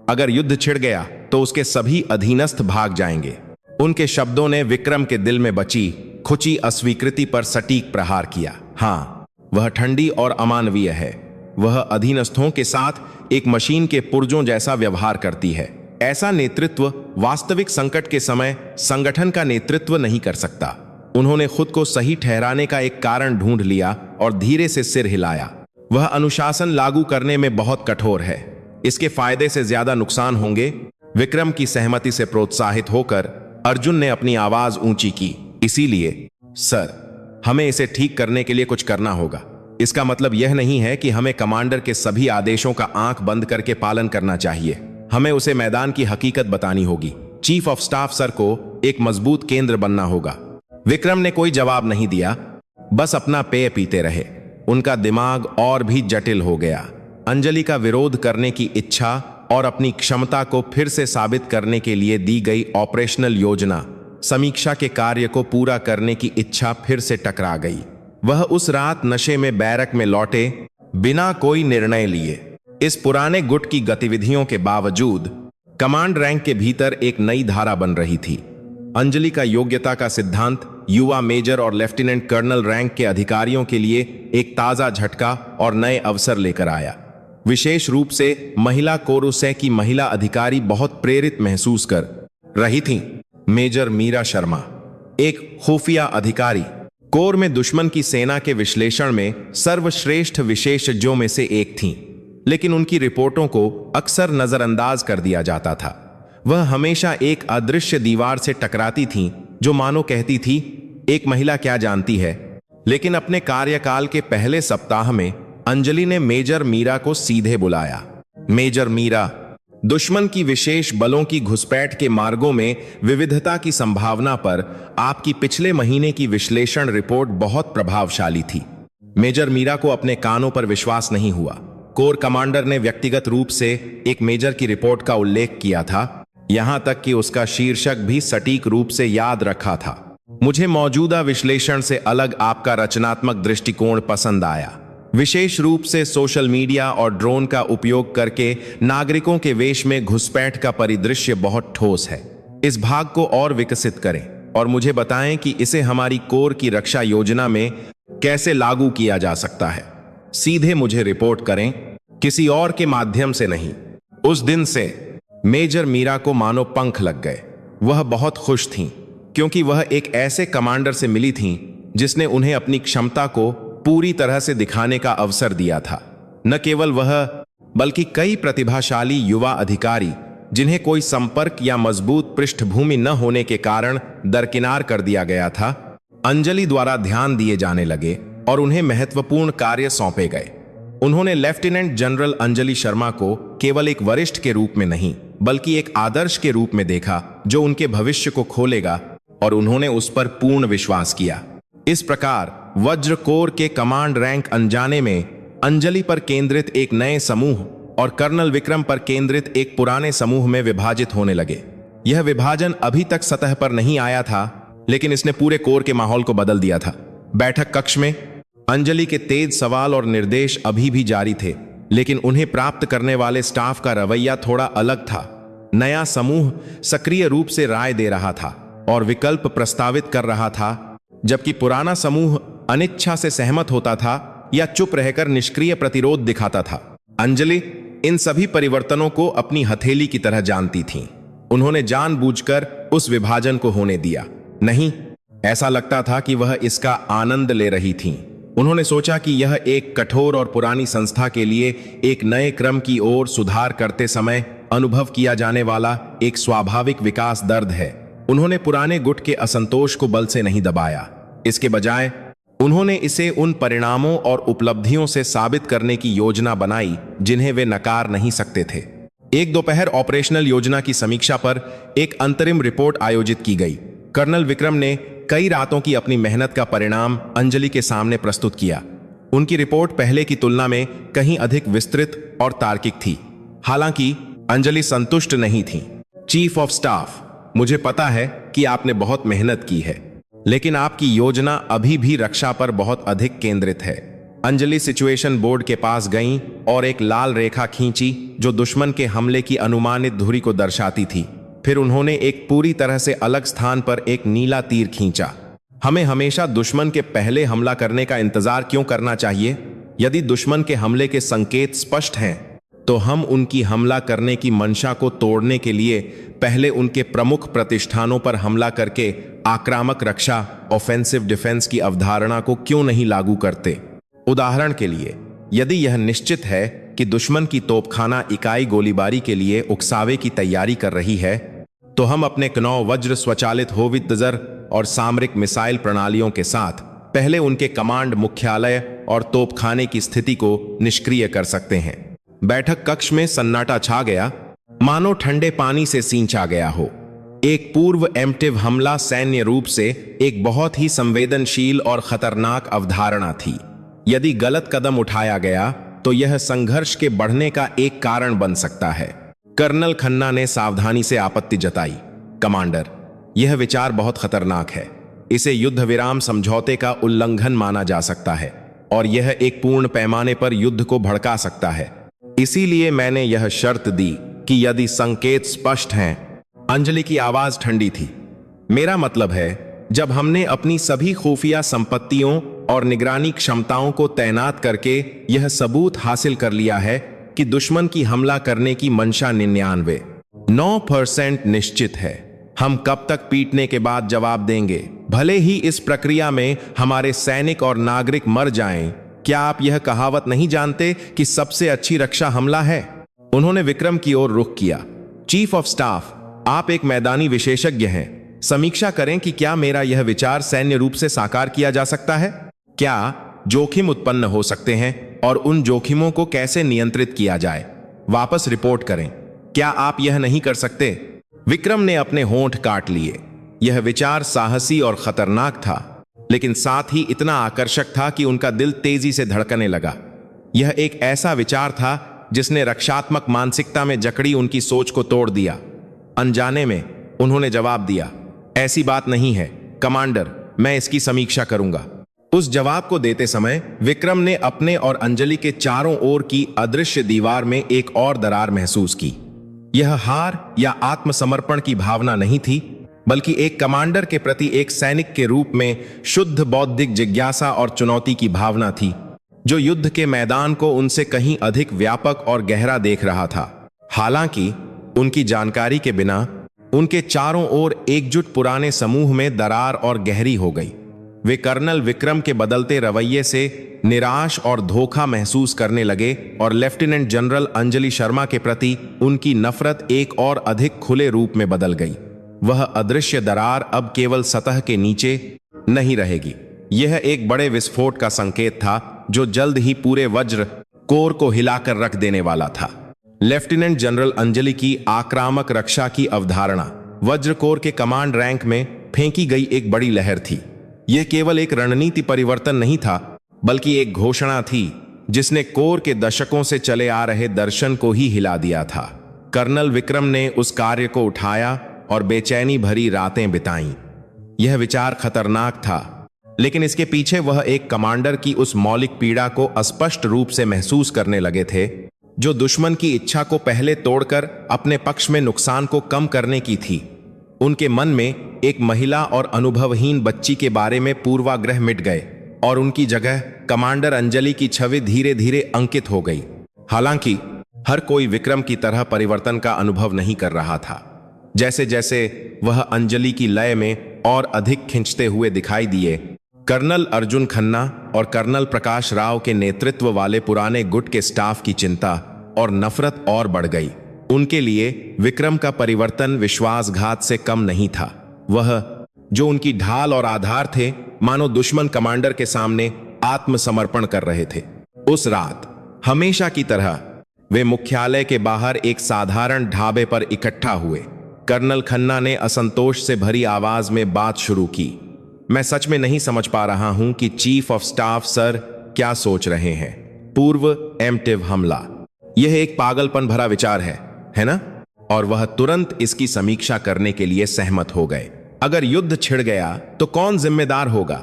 अगर युद्ध छिड़ गया तो उसके सभी अधीनस्थ भाग जाएंगे। उनके शब्दों ने विक्रम के दिल में बची खुची अस्वीकृति पर सटीक प्रहार किया। हाँ, वह ठंडी और अमानवीय है। वह अधीनस्थों के साथ एक मशीन के पुर्जों जैसा व्यवहार करती है। ऐसा नेतृत्व वास्तविक संकट के समय संगठन का नेतृत्व नहीं कर सकता। उन्होंने खुद को सही ठहराने का एक कारण ढूंढ लिया और धीरे से सिर हिलाया। वह अनुशासन लागू करने में बहुत कठोर है। इसके फायदे से ज्यादा नुकसान होंगे। विक्रम की सहमति से प्रोत्साहित होकर अर्जुन ने अपनी आवाज ऊंची की। इसीलिए सर, हमें इसे ठीक करने के लिए कुछ करना होगा। इसका मतलब यह नहीं है कि हमें कमांडर के सभी आदेशों का आंख बंद करके पालन करना चाहिए। हमें उसे मैदान की हकीकत बतानी होगी। चीफ ऑफ स्टाफ सर को एक मजबूत केंद्र बनना होगा। विक्रम ने कोई जवाब नहीं दिया, बस अपना पेय पीते रहे। उनका दिमाग और भी जटिल हो गया। अंजलि का विरोध करने की इच्छा और अपनी क्षमता को फिर से साबित करने के लिए दी गई ऑपरेशनल योजना, समीक्षा के कार्य को पूरा करने की इच्छा फिर से टकरा गई। वह उस रात नशे में बैरक में लौटे बिना कोई निर्णय लिए। इस पुराने गुट की गतिविधियों के बावजूद कमांड रैंक के भीतर एक नई धारा बन रही थी। अंजलि का योग्यता का सिद्धांत युवा मेजर और लेफ्टिनेंट कर्नल रैंक के अधिकारियों के लिए एक ताजा झटका और नए अवसर लेकर आया। विशेष रूप से महिला कोरोसे की महिला अधिकारी बहुत प्रेरित महसूस कर रही थीं। मेजर मीरा शर्मा, एक खुफिया अधिकारी, कोर में दुश्मन की सेना के विश्लेषण में सर्वश्रेष्ठ विशेषज्ञों में से एक थीं, लेकिन उनकी रिपोर्टों को अक्सर नजरअंदाज कर दिया जाता था। वह हमेशा एक अदृश्य दीवार से टकराती थीं, जो मानो कहती थी, एक महिला क्या जानती है। लेकिन अपने कार्यकाल के पहले सप्ताह में अंजलि ने मेजर मीरा को सीधे बुलाया। मेजर मीरा, दुश्मन की विशेष बलों की घुसपैठ के मार्गों में विविधता की संभावना पर आपकी पिछले महीने की विश्लेषण रिपोर्ट बहुत प्रभावशाली थी। मेजर मीरा को अपने कानों पर विश्वास नहीं हुआ। कोर कमांडर ने व्यक्तिगत रूप से एक मेजर की रिपोर्ट का उल्लेख किया था, यहां तक कि उसका शीर्षक भी सटीक रूप से याद रखा था। मुझे मौजूदा विश्लेषण से अलग आपका रचनात्मक दृष्टिकोण पसंद आया। विशेष रूप से सोशल मीडिया और ड्रोन का उपयोग करके नागरिकों के वेश में घुसपैठ का परिदृश्य बहुत ठोस है। इस भाग को और विकसित करें और मुझे बताएं कि इसे हमारी कोर की रक्षा योजना में कैसे लागू किया जा सकता है। सीधे मुझे रिपोर्ट करें, किसी और के माध्यम से नहीं। उस दिन से मेजर मीरा को मानो पंख लग गए। वह बहुत खुश थीं, क्योंकि वह एक ऐसे कमांडर से मिली थीं जिसने उन्हें अपनी क्षमता को पूरी तरह से दिखाने का अवसर दिया था। न केवल वह, बल्कि कई प्रतिभाशाली युवा अधिकारी जिन्हें कोई संपर्क या मजबूत पृष्ठभूमि न होने के कारण दरकिनार कर दिया गया था, अंजलि द्वारा ध्यान दिए जाने लगे और उन्हें महत्वपूर्ण कार्य सौंपे गए। उन्होंने लेफ्टिनेंट जनरल अंजलि शर्मा को केवल एक वरिष्ठ के रूप में नहीं, बल्कि एक आदर्श के रूप में देखा जो उनके भविष्य को खोलेगा, और उन्होंने उस पर पूर्ण विश्वास किया। इस प्रकार वज्र कोर के कमांड रैंक अनजाने में अंजलि पर केंद्रित एक नए समूह और कर्नल विक्रम पर केंद्रित एक पुराने समूह में विभाजित होने लगे। यह विभाजन अभी तक सतह पर नहीं आया था, लेकिन इसने पूरे कोर के माहौल को बदल दिया था। बैठक कक्ष में अंजलि के तेज सवाल और निर्देश अभी भी जारी थे, लेकिन उन्हें प्राप्त करने वाले स्टाफ का रवैया थोड़ा अलग था। नया समूह सक्रिय रूप से राय दे रहा था और विकल्प प्रस्तावित कर रहा था, जबकि पुराना समूह अनिच्छा से सहमत होता था या चुप रहकर निष्क्रिय प्रतिरोध दिखाता था। अंजलि इन सभी परिवर्तनों को अपनी हथेली की तरह जानती थीं। उन्होंने जानबूझकर उस विभाजन को होने दिया नहीं, ऐसा लगता था कि वह इसका आनंद ले रही थीं। उन्होंने सोचा कि यह एक कठोर और पुरानी संस्था के लिए एक नए क्रम की ओर सुधार करते समय अनुभव किया जाने वाला एक स्वाभाविक विकास दर्द है। उन्होंने पुराने गुट के असंतोष को बल से नहीं दबाया। इसके बजाय उन्होंने इसे उन परिणामों और उपलब्धियों से साबित करने की योजना बनाई जिन्हें वे नकार नहीं सकते थे। एक दोपहर ऑपरेशनल योजना की समीक्षा पर एक अंतरिम रिपोर्ट आयोजित की गई। कर्नल विक्रम ने कई रातों की अपनी मेहनत का परिणाम अंजलि के सामने प्रस्तुत किया। उनकी रिपोर्ट पहले की तुलना में कहीं अधिक विस्तृत और तार्किक थी। हालांकि अंजलि संतुष्ट नहीं थी। चीफ ऑफ स्टाफ, मुझे पता है कि आपने बहुत मेहनत की है, लेकिन आपकी योजना अभी भी रक्षा पर बहुत अधिक केंद्रित है। अंजलि सिचुएशन बोर्ड के पास गईं और एक लाल रेखा खींची जो दुश्मन के हमले की अनुमानित धुरी को दर्शाती थी। फिर उन्होंने एक पूरी तरह से अलग स्थान पर एक नीला तीर खींचा। हमें हमेशा दुश्मन के पहले हमला करने का इंतजार क्यों करना चाहिए? यदि दुश्मन के हमले के संकेत स्पष्ट हैं, तो हम उनकी हमला करने की मंशा को तोड़ने के लिए पहले उनके प्रमुख प्रतिष्ठानों पर हमला करके आक्रामक रक्षा, ऑफेंसिव डिफेंस की अवधारणा को क्यों नहीं लागू करते? उदाहरण के लिए, यदि यह निश्चित है कि दुश्मन की तोपखाना इकाई गोलीबारी के लिए उकसावे की तैयारी कर रही है, तो हम अपने कनौ वज्र स्वचालित होवित्ज़र और सामरिक मिसाइल प्रणालियों के साथ पहले उनके कमांड मुख्यालय और तोपखाने की स्थिति को निष्क्रिय कर सकते हैं। बैठक कक्ष में सन्नाटा छा गया, मानो ठंडे पानी से सींचा गया हो। एक पूर्व एम्प्टिव हमला सैन्य रूप से एक बहुत ही संवेदनशील और खतरनाक अवधारणा थी। यदि गलत कदम उठाया गया तो यह संघर्ष के बढ़ने का एक कारण बन सकता है। कर्नल खन्ना ने सावधानी से आपत्ति जताई। कमांडर, यह विचार बहुत खतरनाक है। इसे युद्ध विराम समझौते का उल्लंघन माना जा सकता है और यह एक पूर्ण पैमाने पर युद्ध को भड़का सकता है। इसीलिए मैंने यह शर्त दी कि यदि संकेत स्पष्ट हैं। अंजलि की आवाज ठंडी थी। मेरा मतलब है, जब हमने अपनी सभी खुफिया संपत्तियों और निगरानी क्षमताओं को तैनात करके यह सबूत हासिल कर लिया है कि दुश्मन की हमला करने की मंशा 99% निश्चित है, हम कब तक पीटने के बाद जवाब देंगे, भले ही इस प्रक्रिया में हमारे सैनिक और नागरिक मर जाएं। क्या आप यह कहावत नहीं जानते कि सबसे अच्छी रक्षा हमला है? उन्होंने विक्रम की ओर रुख किया। चीफ ऑफ स्टाफ, आप एक मैदानी विशेषज्ञ हैं। समीक्षा करें कि क्या मेरा यह विचार सैन्य रूप से साकार किया जा सकता है? क्या जोखिम उत्पन्न हो सकते हैं और उन जोखिमों को कैसे नियंत्रित किया जाए? वापस रिपोर्ट करें। क्या आप यह नहीं कर सकते? विक्रम ने अपने होंठ काट लिए। यह विचार साहसी और खतरनाक था, लेकिन साथ ही इतना आकर्षक था कि उनका दिल तेजी से धड़कने लगा। यह एक ऐसा विचार था जिसने रक्षात्मक मानसिकता में जकड़ी उनकी सोच को तोड़ दिया। अनजाने में उन्होंने जवाब दिया, ऐसी बात नहीं है कमांडर, मैं इसकी समीक्षा करूंगा। उस जवाब को देते समय विक्रम ने अपने और अंजलि के चारों ओर की अदृश्य दीवार में एक और दरार महसूस की। यह हार या आत्मसमर्पण की भावना नहीं थी, बल्कि एक कमांडर के प्रति एक सैनिक के रूप में शुद्ध बौद्धिक जिज्ञासा और चुनौती की भावना थी, जो युद्ध के मैदान को उनसे कहीं अधिक व्यापक और गहरा देख रहा था। हालांकि उनकी जानकारी के बिना उनके चारों ओर एकजुट पुराने समूह में दरार और गहरी हो गई। वे कर्नल विक्रम के बदलते रवैये से निराश और धोखा महसूस करने लगे और लेफ्टिनेंट जनरल अंजलि शर्मा के प्रति उनकी नफरत एक और अधिक खुले रूप में बदल गई। वह अदृश्य दरार अब केवल सतह के नीचे नहीं रहेगी। यह एक बड़े विस्फोट का संकेत था जो जल्द ही पूरे वज्र कोर को हिलाकर रख देने वाला था। लेफ्टिनेंट जनरल अंजलि की आक्रामक रक्षा की अवधारणा वज्र कोर के कमांड रैंक में फेंकी गई एक बड़ी लहर थी। यह केवल एक रणनीति परिवर्तन नहीं था, बल्कि एक घोषणा थी जिसने कोर के दशकों से चले आ रहे दर्शन को ही हिला दिया था। कर्नल विक्रम ने उस कार्य को उठाया और बेचैनी भरी रातें बिताईं। यह विचार खतरनाक था, लेकिन इसके पीछे वह एक कमांडर की उस मौलिक पीड़ा को स्पष्ट रूप से महसूस करने लगे थे, जो दुश्मन की इच्छा को पहले तोड़कर अपने पक्ष में नुकसान को कम करने की थी। उनके मन में एक महिला और अनुभवहीन बच्ची के बारे में पूर्वाग्रह मिट गए और उनकी जगह कमांडर अंजलि की छवि धीरे धीरे अंकित हो गई। हालांकि हर कोई विक्रम की तरह परिवर्तन का अनुभव नहीं कर रहा था। जैसे जैसे वह अंजलि की लय में और अधिक खिंचते हुए दिखाई दिए, कर्नल अर्जुन खन्ना और कर्नल प्रकाश राव के नेतृत्व वाले पुराने गुट के स्टाफ की चिंता और नफरत और बढ़ गई। उनके लिए विक्रम का परिवर्तन विश्वासघात से कम नहीं था। वह जो उनकी ढाल और आधार थे, मानो दुश्मन कमांडर के सामने आत्मसमर्पण कर रहे थे। उस रात हमेशा की तरह वे मुख्यालय के बाहर एक साधारण ढाबे पर इकट्ठा हुए। कर्नल खन्ना ने असंतोष से भरी आवाज में बात शुरू की। मैं सच में नहीं समझ पा रहा हूं कि चीफ ऑफ स्टाफ सर क्या सोच रहे हैं। पूर्व एम्प्टिव हमला, यह एक पागलपन भरा विचार है ना? और वह तुरंत इसकी समीक्षा करने के लिए सहमत हो गए। अगर युद्ध छिड़ गया तो कौन जिम्मेदार होगा?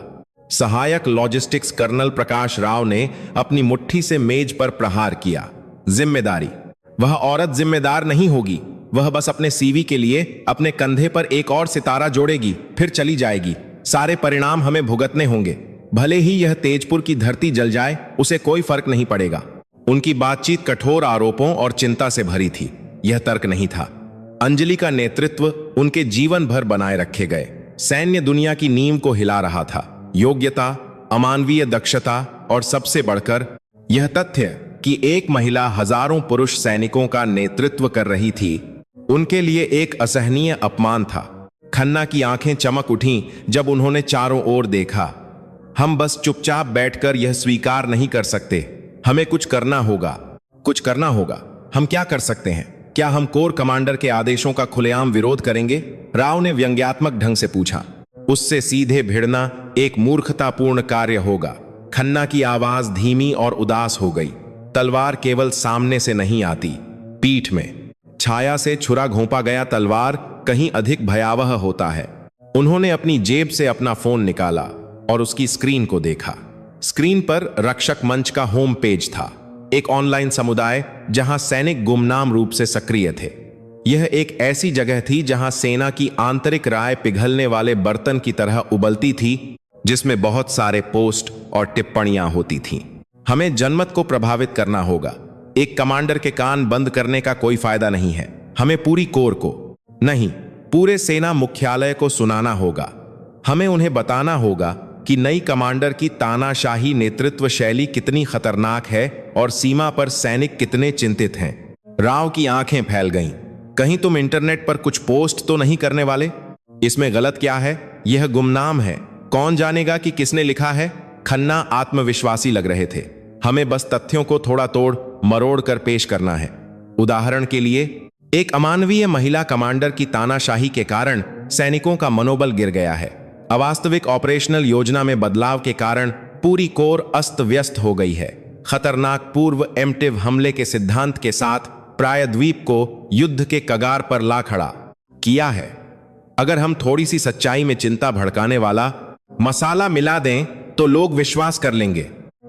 सहायक लॉजिस्टिक्स कर्नल प्रकाश राव ने अपनी मुट्ठी से मेज पर प्रहार किया। जिम्मेदारी? वह औरत जिम्मेदार नहीं होगी। वह बस अपने सीवी के लिए अपने कंधे पर एक और सितारा जोड़ेगी, फिर चली जाएगी। सारे परिणाम हमें भुगतने होंगे। भले ही यह तेजपुर की धरती जल जाए, उसे कोई फर्क नहीं पड़ेगा। उनकी बातचीत कठोर आरोपों और चिंता से भरी थी। यह तर्क नहीं था। अंजलि का नेतृत्व उनके जीवन भर बनाए रखे गए सैन्य दुनिया की नींव को हिला रहा था। योग्यता, अमानवीय दक्षता और सबसे बढ़कर यह तथ्य कि एक महिला हजारों पुरुष सैनिकों का नेतृत्व कर रही थी, उनके लिए एक असहनीय अपमान था। खन्ना की आंखें चमक उठीं जब उन्होंने चारों ओर देखा। हम बस चुपचाप बैठकर यह स्वीकार नहीं कर सकते। हमें कुछ करना होगा, कुछ करना होगा। हम क्या कर सकते हैं? क्या हम कोर कमांडर के आदेशों का खुलेआम विरोध करेंगे? राव ने व्यंग्यात्मक ढंग से पूछा। उससे सीधे भिड़ना एक मूर्खतापूर्ण कार्य होगा। खन्ना की आवाज धीमी और उदास हो गई। तलवार केवल सामने से नहीं आती, पीठ में छाया से छुरा घोंपा गया तलवार कहीं अधिक भयावह होता है। उन्होंने अपनी जेब से अपना फोन निकाला और उसकी स्क्रीन को देखा। स्क्रीन पर रक्षक मंच का होम पेज था, एक ऑनलाइन समुदाय जहां सैनिक गुमनाम रूप से सक्रिय थे। यह एक ऐसी जगह थी जहां सेना की आंतरिक राय पिघलने वाले बर्तन की तरह उबलती थी, जिसमें बहुत सारे पोस्ट और टिप्पणियां होती थीं। हमें जनमत को प्रभावित करना होगा। एक कमांडर के कान बंद करने का कोई फायदा नहीं है। हमें पूरी कोर को नहीं, पूरे सेना मुख्यालय को सुनाना होगा। हमें उन्हें बताना होगा कि नई कमांडर की तानाशाही नेतृत्व शैली कितनी खतरनाक है और सीमा पर सैनिक कितने चिंतित हैं। राव की आंखें फैल गईं। कहीं तुम इंटरनेट पर कुछ पोस्ट तो नहीं करने वाले? इसमें गलत क्या है? यह गुमनाम है। कौन जानेगा कि किसने लिखा है? खन्ना आत्मविश्वासी लग रहे थे। हमें बस तथ्यों को थोड़ा तोड़ मरोड़ कर पेश करना है। उदाहरण के लिए, एक अमानवीय महिला कमांडर की तानाशाही के कारण सैनिकों का मनोबल गिर गया है। अवास्तविक ऑपरेशनल योजना में बदलाव के कारण पूरी कोर अस्त व्यस्त हो गई है। खतरनाक पूर्व एम्प्टिव हमले के सिद्धांत के साथ प्रायद्वीप को युद्ध के कगार पर ला खड़ा किया है। अगर हम थोड़ी सी सच्चाई में चिंता भड़काने वाला मसाला मिला दें तो लोग विश्वास कर लेंगे।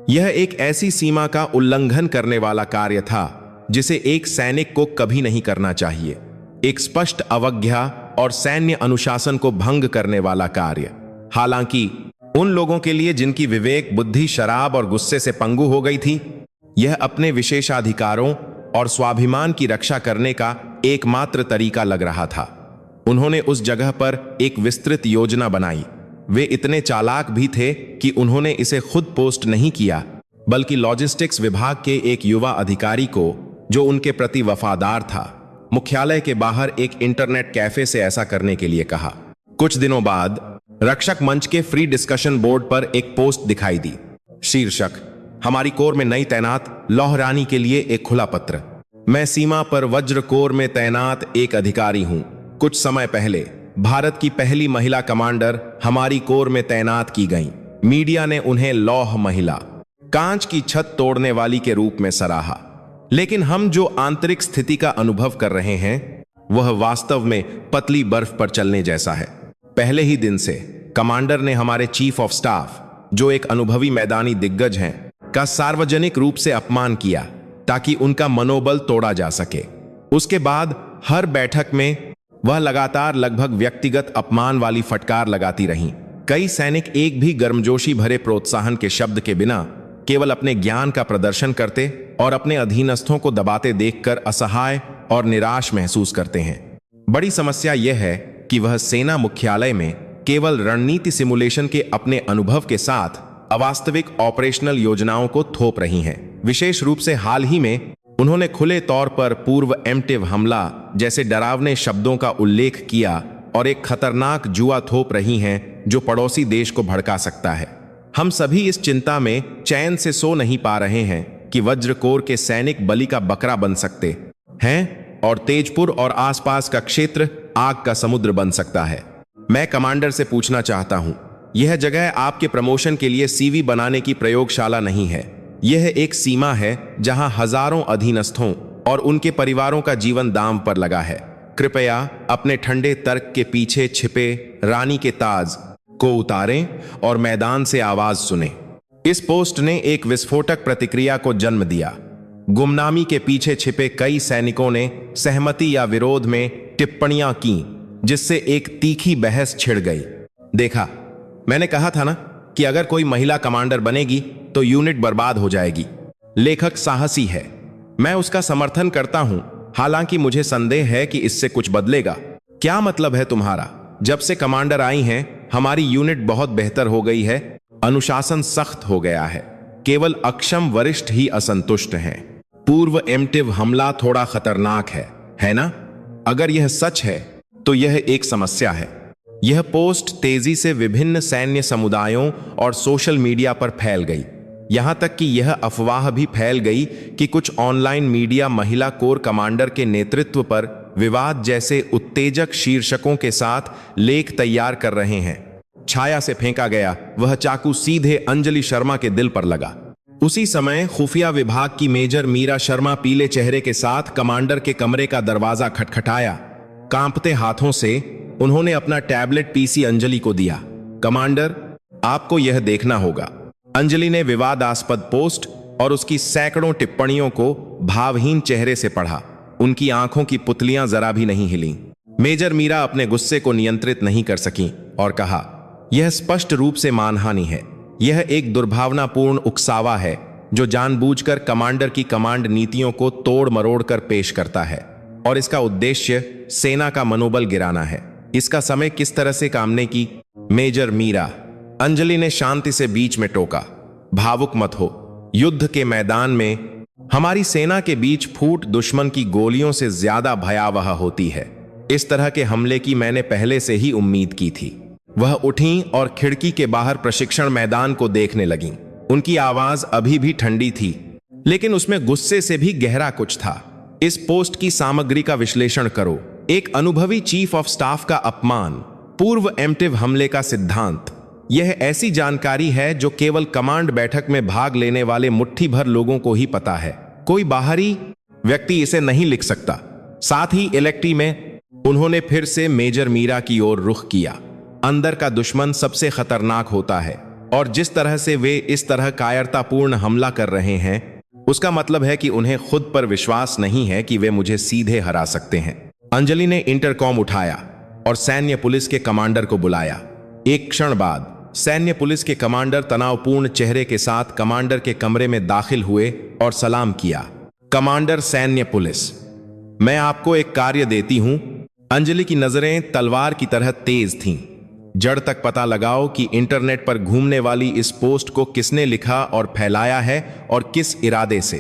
यह एक ऐसी सीमा का उल्लंघन करने वाला कार्य था जिसे एक सैनिक को कभी नहीं करना चाहिए। एक स्पष्ट अवज्ञा और सैन्य अनुशासन को भंग करने वाला कार्य। हालांकि उन लोगों के लिए जिनकी विवेक बुद्धि शराब और गुस्से से पंगु हो गई थी, यह अपने विशेषाधिकारों और स्वाभिमान की रक्षा करने का एकमात्र तरीका लग रहा था। उन्होंने उस जगह पर एक विस्तृत योजना बनाई। वे इतने चालाक भी थे कि उन्होंने इसे खुद पोस्ट नहीं किया, बल्कि लॉजिस्टिक्स विभाग के एक युवा अधिकारी को, जो उनके प्रति वफादार था, मुख्यालय के बाहर एक इंटरनेट कैफे से ऐसा करने के लिए कहा। कुछ दिनों बाद रक्षक मंच के फ्री डिस्कशन बोर्ड पर एक पोस्ट दिखाई दी। शीर्षक: हमारी कोर में नई तैनात लौह रानी के लिए एक खुला पत्र। मैं सीमा पर वज्र कोर में तैनात एक अधिकारी हूं। कुछ समय पहले भारत की पहली महिला कमांडर हमारी कोर में तैनात की गईं। मीडिया ने उन्हें लौह महिला, कांच की छत तोड़ने वाली के रूप में सराहा, लेकिन हम जो आंतरिक स्थिति का अनुभव कर रहे हैं वह वास्तव में पतली बर्फ पर चलने जैसा है। पहले ही दिन से कमांडर ने हमारे चीफ ऑफ स्टाफ, जो एक अनुभवी मैदानी दिग्गज हैं, का सार्वजनिक रूप से अपमान किया ताकि उनका मनोबल तोड़ा जा सके। उसके बाद हर बैठक में वह लगातार लगभग व्यक्तिगत अपमान वाली फटकार लगाती रहीं। कई सैनिक एक भी गर्मजोशी भरे प्रोत्साहन के शब्द के बिना केवल अपने ज्ञान का प्रदर्शन करते और अपने अधीनस्थों को दबाते देखकर असहाय और निराश महसूस करते हैं। बड़ी समस्या यह है कि वह सेना मुख्यालय में केवल रणनीति सिमुलेशन के अपने अनुभव के साथ अवास्तविक ऑपरेशनल योजनाओं को थोप रही हैं। विशेष रूप से हाल ही में उन्होंने खुले तौर पर पूर्व एम्प्टिव हमला जैसे डरावने शब्दों का उल्लेख किया और एक खतरनाक जुआ थोप रही हैं जो पड़ोसी देश को भड़का सकता है। हम सभी इस चिंता में चैन से सो नहीं पा रहे हैं कि वज्र कोर के सैनिक बलि का बकरा बन सकते हैं और तेजपुर और आसपास का क्षेत्र आग का समुद्र बन सकता है। मैं कमांडर से पूछना चाहता हूं, यह जगह आपके प्रमोशन के लिए सीवी बनाने की प्रयोगशाला नहीं है। यह एक सीमा है जहां हजारों अधीनस्थों और उनके परिवारों का जीवन दांव पर लगा है। कृपया अपने ठंडे तर्क के पीछे छिपे रानी के ताज को उतारें और मैदान से आवाज सुने। इस पोस्ट ने एक विस्फोटक प्रतिक्रिया को जन्म दिया। गुमनामी के पीछे छिपे कई सैनिकों ने सहमति या विरोध में टिप्पणियां की, जिससे एक तीखी बहस छिड़ गई। देखा, मैंने कहा था ना कि अगर कोई महिला कमांडर बनेगी तो यूनिट बर्बाद हो जाएगी। लेखक साहसी है, मैं उसका समर्थन करता हूं, हालांकि मुझे संदेह है कि इससे कुछ बदलेगा। क्या मतलब है तुम्हारा? जब से कमांडर आई हैं, हमारी यूनिट बहुत बेहतर हो गई है। अनुशासन सख्त हो गया है। केवल अक्षम वरिष्ठ ही असंतुष्ट हैं। पूर्व एम्प्टिव हमला थोड़ा खतरनाक है ना? अगर यह सच है तो यह एक समस्या है। यह पोस्ट तेजी से विभिन्न सैन्य समुदायों और सोशल मीडिया पर फैल गई। यहां तक कि यह अफवाह भी फैल गई कि कुछ ऑनलाइन मीडिया महिला कोर कमांडर के नेतृत्व पर विवाद जैसे उत्तेजक शीर्षकों के साथ लेख तैयार कर रहे हैं। छाया से फेंका गया वह चाकू सीधे अंजलि शर्मा के दिल पर लगा। उसी समय खुफिया विभाग की मेजर मीरा शर्मा पीले चेहरे के साथ कमांडर के कमरे का दरवाजा खटखटाया। कांपते हाथों से उन्होंने अपना टैबलेट पीसी अंजलि को दिया। कमांडर, आपको यह देखना होगा। अंजलि ने विवादास्पद पोस्ट और उसकी सैकड़ों टिप्पणियों को भावहीन चेहरे से पढ़ा। उनकी आंखों की पुतलियां जरा भी नहीं हिलीं। मेजर मीरा अपने गुस्से को नियंत्रित नहीं कर सकीं और कहा, यह स्पष्ट रूप से मानहानि है। यह एक दुर्भावनापूर्ण उकसावा है जो जानबूझकर कमांडर की कमांड नीतियों को तोड़ मरोड़ कर पेश करता है, और इसका उद्देश्य सेना का मनोबल गिराना है। इसका समय किस तरह से कामने की? मेजर मीरा, अंजलि ने शांति से बीच में टोका, भावुक मत हो। युद्ध के मैदान में हमारी सेना के बीच फूट दुश्मन की गोलियों से ज्यादा भयावह होती है। इस तरह के हमले की मैंने पहले से ही उम्मीद की थी। वह उठीं और खिड़की के बाहर प्रशिक्षण मैदान को देखने लगीं। उनकी आवाज अभी भी ठंडी थी, लेकिन उसमें गुस्से से भी गहरा कुछ था। इस पोस्ट की सामग्री का विश्लेषण करो। एक अनुभवी चीफ ऑफ स्टाफ का अपमान, पूर्व एम्प्टिव हमले का सिद्धांत। यह ऐसी जानकारी है जो केवल कमांड बैठक में भाग लेने वाले मुट्ठी भर लोगों को ही पता है। कोई बाहरी व्यक्ति इसे नहीं लिख सकता। साथ ही इलेक्ट्री में उन्होंने फिर से मेजर मीरा की ओर रुख किया। अंदर का दुश्मन सबसे खतरनाक होता है, और जिस तरह से वे इस तरह कायरतापूर्ण हमला कर रहे हैं, उसका मतलब है कि उन्हें खुद पर विश्वास नहीं है कि वे मुझे सीधे हरा सकते हैं। अंजलि ने इंटरकॉम उठाया और सैन्य पुलिस के कमांडर को बुलाया। एक क्षण बाद सैन्य पुलिस के कमांडर तनावपूर्ण चेहरे के साथ कमांडर के कमरे में दाखिल हुए और सलाम किया। कमांडर सैन्य पुलिस, मैं आपको एक कार्य देती हूं। अंजलि की नजरें तलवार की तरह तेज थीं। जड़ तक पता लगाओ कि इंटरनेट पर घूमने वाली इस पोस्ट को किसने लिखा और फैलाया है और किस इरादे से।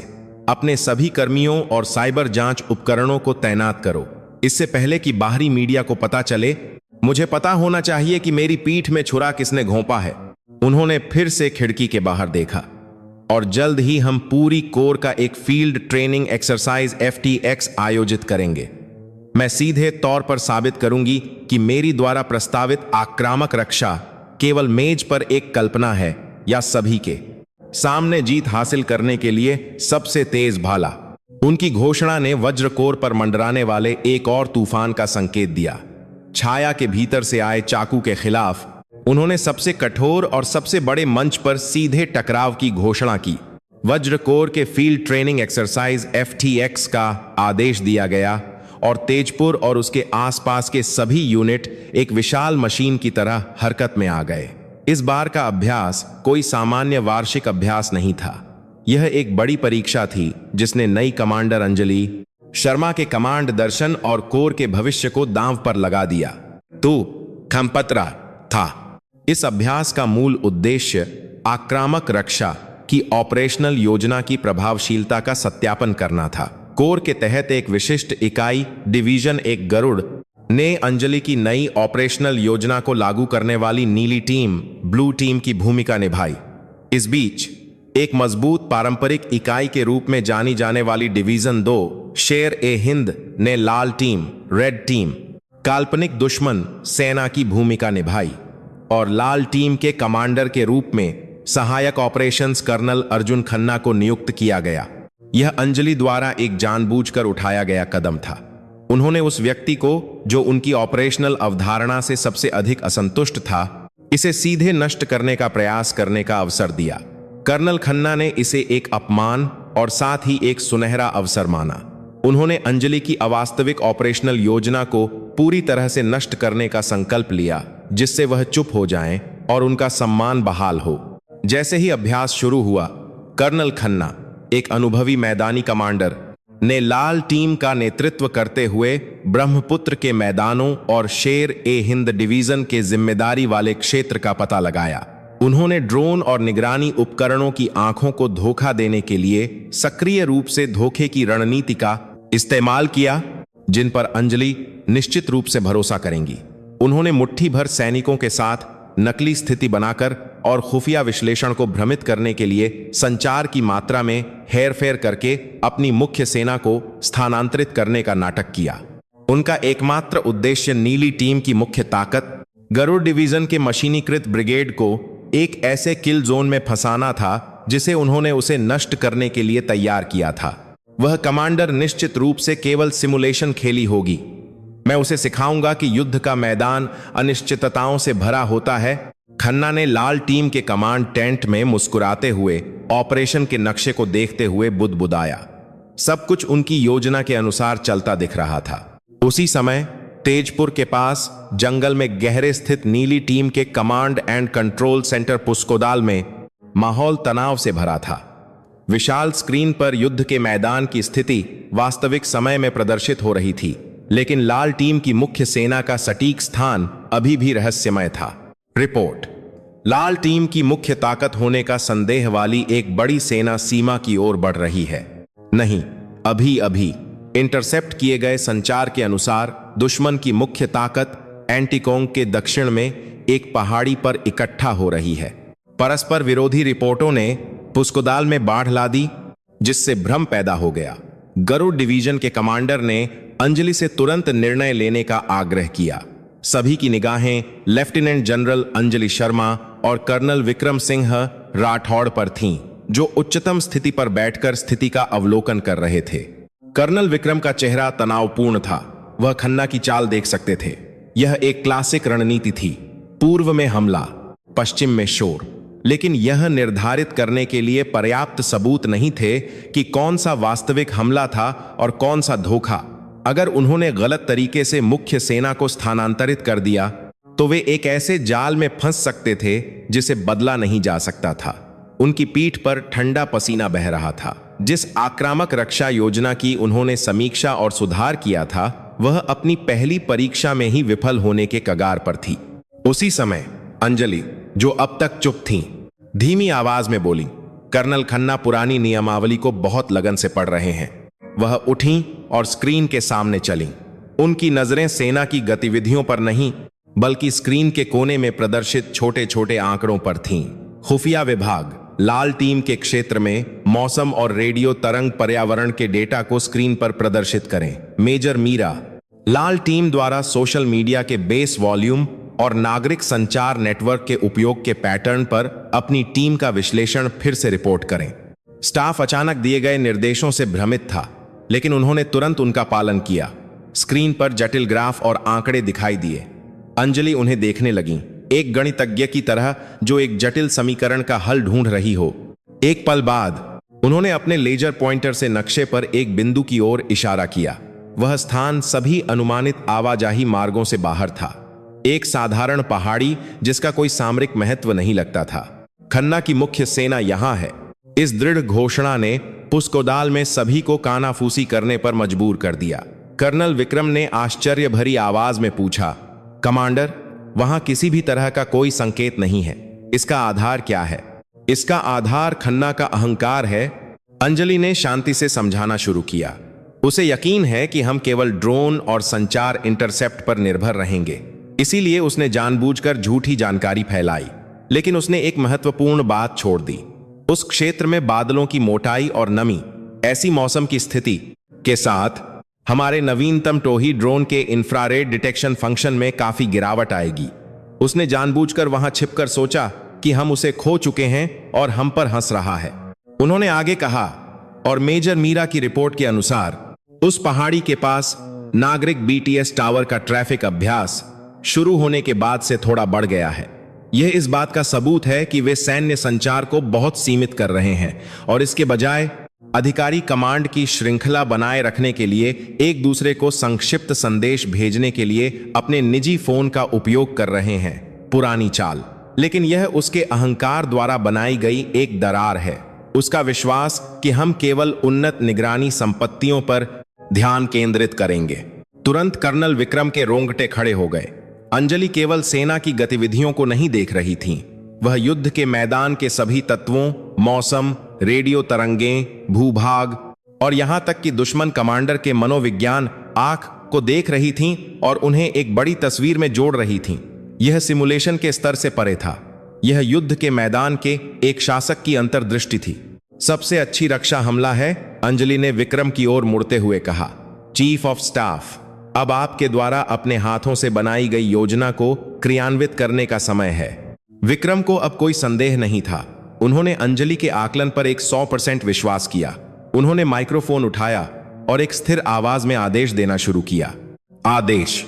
अपने सभी कर्मियों और साइबर जांच उपकरणों को तैनात करो। इससे पहले कि बाहरी मीडिया को पता चले, मुझे पता होना चाहिए कि मेरी पीठ में छुरा किसने घोंपा है। उन्होंने फिर से खिड़की के बाहर देखा। और जल्द ही हम पूरी कोर का एक फील्ड ट्रेनिंग एक्सरसाइज FTX आयोजित करेंगे। मैं सीधे तौर पर साबित करूंगी कि मेरी द्वारा प्रस्तावित आक्रामक रक्षा केवल मेज पर एक कल्पना है या सभी के सामने जीत हासिल करने के लिए सबसे तेज भाला। उनकी घोषणा ने वज्रकोर पर मंडराने वाले एक और तूफान का संकेत दिया। छाया के भीतर से आए चाकू के खिलाफ उन्होंने सबसे कठोर और सबसे बड़े मंच पर सीधे टकराव की घोषणा की। वज्रकोर के फील्ड ट्रेनिंग एक्सरसाइज FTX का आदेश दिया गया और तेजपुर और उसके आसपास के सभी यूनिट एक विशाल मशीन की तरह हरकत में आ गए। इस बार का अभ्यास कोई सामान्य वार्षिक अभ्यास नहीं था। यह एक बड़ी परीक्षा थी जिसने नई कमांडर अंजलि शर्मा के कमांड दर्शन और कोर के भविष्य को दांव पर लगा दिया। तो खमपतरा था। इस अभ्यास का मूल उद्देश्य आक्रामक रक्षा की ऑपरेशनल योजना की प्रभावशीलता का सत्यापन करना था। कोर के तहत एक विशिष्ट इकाई डिवीजन एक गरुड़ ने अंजलि की नई ऑपरेशनल योजना को लागू करने वाली नीली टीम ब्लू टीम की भूमिका निभाई। इस बीच एक मजबूत पारंपरिक इकाई के रूप में जानी जाने वाली डिवीजन 2 शेर-ए-हिंद ने लाल टीम रेड टीम काल्पनिक दुश्मन सेना की भूमिका निभाई और लाल टीम के कमांडर के रूप में सहायक ऑपरेशंस कर्नल अर्जुन खन्ना को नियुक्त किया गया। यह अंजलि द्वारा एक जानबूझकर उठाया गया कदम था। उन्होंने उस व्यक्ति को जो उनकी ऑपरेशनल अवधारणा से सबसे अधिक असंतुष्ट था, इसे सीधे नष्ट करने का प्रयास करने का अवसर दिया। कर्नल खन्ना ने इसे एक अपमान और साथ ही एक सुनहरा अवसर माना। उन्होंने अंजलि की अवास्तविक ऑपरेशनल योजना को पूरी तरह से नष्ट करने का संकल्प लिया, जिससे वह चुप हो जाएं और उनका सम्मान बहाल हो। जैसे ही अभ्यास शुरू हुआ, कर्नल खन्ना, एक अनुभवी मैदानी कमांडर, ने लाल टीम का नेतृत्व करते हुए ब्रह्मपुत्र के मैदानों और शेर-ए-हिंद डिवीजन के जिम्मेदारी वाले क्षेत्र का पता लगाया। उन्होंने ड्रोन और निगरानी उपकरणों की आंखों को धोखा देने के लिए सक्रिय रूप से धोखे की रणनीति का इस्तेमाल किया, जिन पर अंजलि निश्चित रूप से भरोसा करेंगी। उन्होंने मुट्ठी भर सैनिकों के साथ नकली स्थिति बनाकर और खुफिया विश्लेषण को भ्रमित करने के लिए संचार की मात्रा में हेरफेर करके अपनी मुख्य सेना को स्थानांतरित करने का नाटक किया। उनका एकमात्र उद्देश्य नीली टीम की मुख्य ताकत गरुड़ डिवीजन के मशीनीकृत ब्रिगेड को एक ऐसे किल जोन में फंसाना था जिसे उन्होंने उसे नष्ट करने के लिए तैयार किया था। वह कमांडर निश्चित रूप से केवल सिमुलेशन खेली होगी। मैं उसे सिखाऊंगा कि युद्ध का मैदान अनिश्चितताओं से भरा होता है। खन्ना ने लाल टीम के कमांड टेंट में मुस्कुराते हुए ऑपरेशन के नक्शे को देखते हुए बुदबुदाया। सब कुछ उनकी योजना के अनुसार चलता दिख रहा था। उसी समय तेजपुर के पास जंगल में गहरे स्थित नीली टीम के कमांड एंड कंट्रोल सेंटर पुस्कोदाल में माहौल तनाव से भरा था। विशाल स्क्रीन पर युद्ध के मैदान की स्थिति वास्तविक समय में प्रदर्शित हो रही थी, लेकिन लाल टीम की मुख्य सेना का सटीक स्थान अभी भी रहस्यमय था। रिपोर्ट: लाल टीम की मुख्य ताकत होने का संदेह वाली एक बड़ी सेना सीमा की ओर बढ़ रही है। नहीं, अभी इंटरसेप्ट किए गए संचार के अनुसार दुश्मन की मुख्य ताकत एंटीकोंग के दक्षिण में एक पहाड़ी पर इकट्ठा हो रही है। परस्पर विरोधी रिपोर्टों ने पुस्कोदाल में बाढ़ ला दी, जिससे भ्रम पैदा हो गया। गरुड़ डिवीजन के कमांडर ने अंजलि से तुरंत निर्णय लेने का आग्रह किया। सभी की निगाहें लेफ्टिनेंट जनरल अंजलि शर्मा और कर्नल विक्रम सिंह राठौड़ पर थीं, जो उच्चतम स्थिति पर बैठकर स्थिति का अवलोकन कर रहे थे। कर्नल विक्रम का चेहरा तनावपूर्ण था। वह खन्ना की चाल देख सकते थे। यह एक क्लासिक रणनीति थी। पूर्व में हमला, पश्चिम में शोर। लेकिन यह निर्धारित करने के लिए पर्याप्त सबूत नहीं थे कि कौन सा वास्तविक हमला था और कौन सा धोखा। अगर उन्होंने गलत तरीके से मुख्य सेना को स्थानांतरित कर दिया तो वे एक ऐसे जाल में फंस सकते थे जिसे बदला नहीं जा सकता था। उनकी पीठ पर ठंडा पसीना बह रहा था। जिस आक्रामक रक्षा योजना की उन्होंने समीक्षा और सुधार किया था, वह अपनी पहली परीक्षा में ही विफल होने के कगार पर थी। उसी समय अंजलि, जो अब तक चुप थीं, धीमी आवाज में बोली, कर्नल खन्ना पुरानी नियमावली को बहुत लगन से पढ़ रहे हैं। वह उठीं और स्क्रीन के सामने चलीं। उनकी नजरें सेना की गतिविधियों पर नहीं, बल्कि स्क्रीन के कोने में प्रदर्शित छोटे छोटे आंकड़ों पर थीं। खुफिया विभाग लाल टीम के क्षेत्र में मौसम और रेडियो तरंग पर्यावरण के डेटा को स्क्रीन पर प्रदर्शित करें। मेजर मीरा लाल टीम द्वारा सोशल मीडिया के बेस वॉल्यूम और नागरिक संचार नेटवर्क के उपयोग के पैटर्न पर अपनी टीम का विश्लेषण फिर से रिपोर्ट करें। स्टाफ अचानक दिए गए निर्देशों से भ्रमित था, लेकिन उन्होंने तुरंत उनका पालन किया। स्क्रीन पर जटिल ग्राफ और आंकड़े दिखाई दिए। अंजलि उन्हें देखने लगीं, एक गणितज्ञ की तरह जो एक जटिल समीकरण का हल ढूंढ रही हो। एक पल बाद उन्होंने अपने लेजर पॉइंटर से नक्शे पर एक बिंदु की ओर इशारा किया। वह स्थान सभी अनुमानित आवाजाही मार्गों से बाहर था, एक साधारण पहाड़ी जिसका कोई सामरिक महत्व नहीं लगता था। खन्ना की मुख्य सेना यहां है। इस दृढ़ घोषणा ने पुस्कोदाल में सभी को कानाफूसी करने पर मजबूर कर दिया। कर्नल विक्रम ने आश्चर्य भरी आवाज में पूछा, कमांडर, वहां किसी भी तरह का कोई संकेत नहीं है। इसका आधार क्या है? इसका आधार खन्ना का अहंकार है। अंजलि ने शांति से समझाना शुरू किया। उसे यकीन है कि हम केवल ड्रोन और संचार इंटरसेप्ट पर निर्भर रहेंगे, इसीलिए उसने जानबूझकर झूठी जानकारी फैलाई। लेकिन उसने एक महत्वपूर्ण बात छोड़ दी। उस क्षेत्र में बादलों की मोटाई और नमी, ऐसी मौसम की स्थिति के साथ हमारे नवीनतम टोही ड्रोन के इंफ्रारेड डिटेक्शन फंक्शन में काफी गिरावट आएगी। उसने जानबूझकर वहां छिपकर सोचा कि हम उसे खो चुके हैं और हम पर हंस रहा है। उन्होंने आगे कहा, और मेजर मीरा की रिपोर्ट के अनुसार उस पहाड़ी के पास नागरिक बीटीएस टावर का ट्रैफिक अभ्यास शुरू होने के बाद से थोड़ा बढ़ गया है। यह इस बात का सबूत है कि वे सैन्य संचार को बहुत सीमित कर रहे हैं और इसके बजाय अधिकारी कमांड की श्रृंखला बनाए रखने के लिए एक दूसरे को संक्षिप्त संदेश भेजने के लिए अपने निजी फोन का उपयोग कर रहे हैं। पुरानी चाल, लेकिन यह उसके अहंकार द्वारा बनाई गई एक दरार है। उसका विश्वास कि हम केवल उन्नत निगरानी संपत्तियों पर ध्यान केंद्रित करेंगे। तुरंत कर्नल विक्रम के रोंगटे खड़े हो गए। अंजलि केवल सेना की गतिविधियों को नहीं देख रही थी, वह युद्ध के मैदान के सभी तत्वों, मौसम, रेडियो तरंगें, भूभाग और यहां तक कि दुश्मन कमांडर के मनोविज्ञान आंख को देख रही थीं और उन्हें एक बड़ी तस्वीर में जोड़ रही थीं। यह सिमुलेशन के स्तर से परे था। यह युद्ध के मैदान के एक शासक की अंतर्दृष्टि थी। सबसे अच्छी रक्षा हमला है, अंजलि ने विक्रम की ओर मुड़ते हुए कहा। चीफ ऑफ स्टाफ, अब आपके द्वारा अपने हाथों से बनाई गई योजना को क्रियान्वित करने का समय है। विक्रम को अब कोई संदेह नहीं था। उन्होंने अंजलि के आकलन पर एक 100% विश्वास किया। उन्होंने माइक्रोफोन उठाया और एक स्थिर आवाज में आदेश देना शुरू किया। आदेश,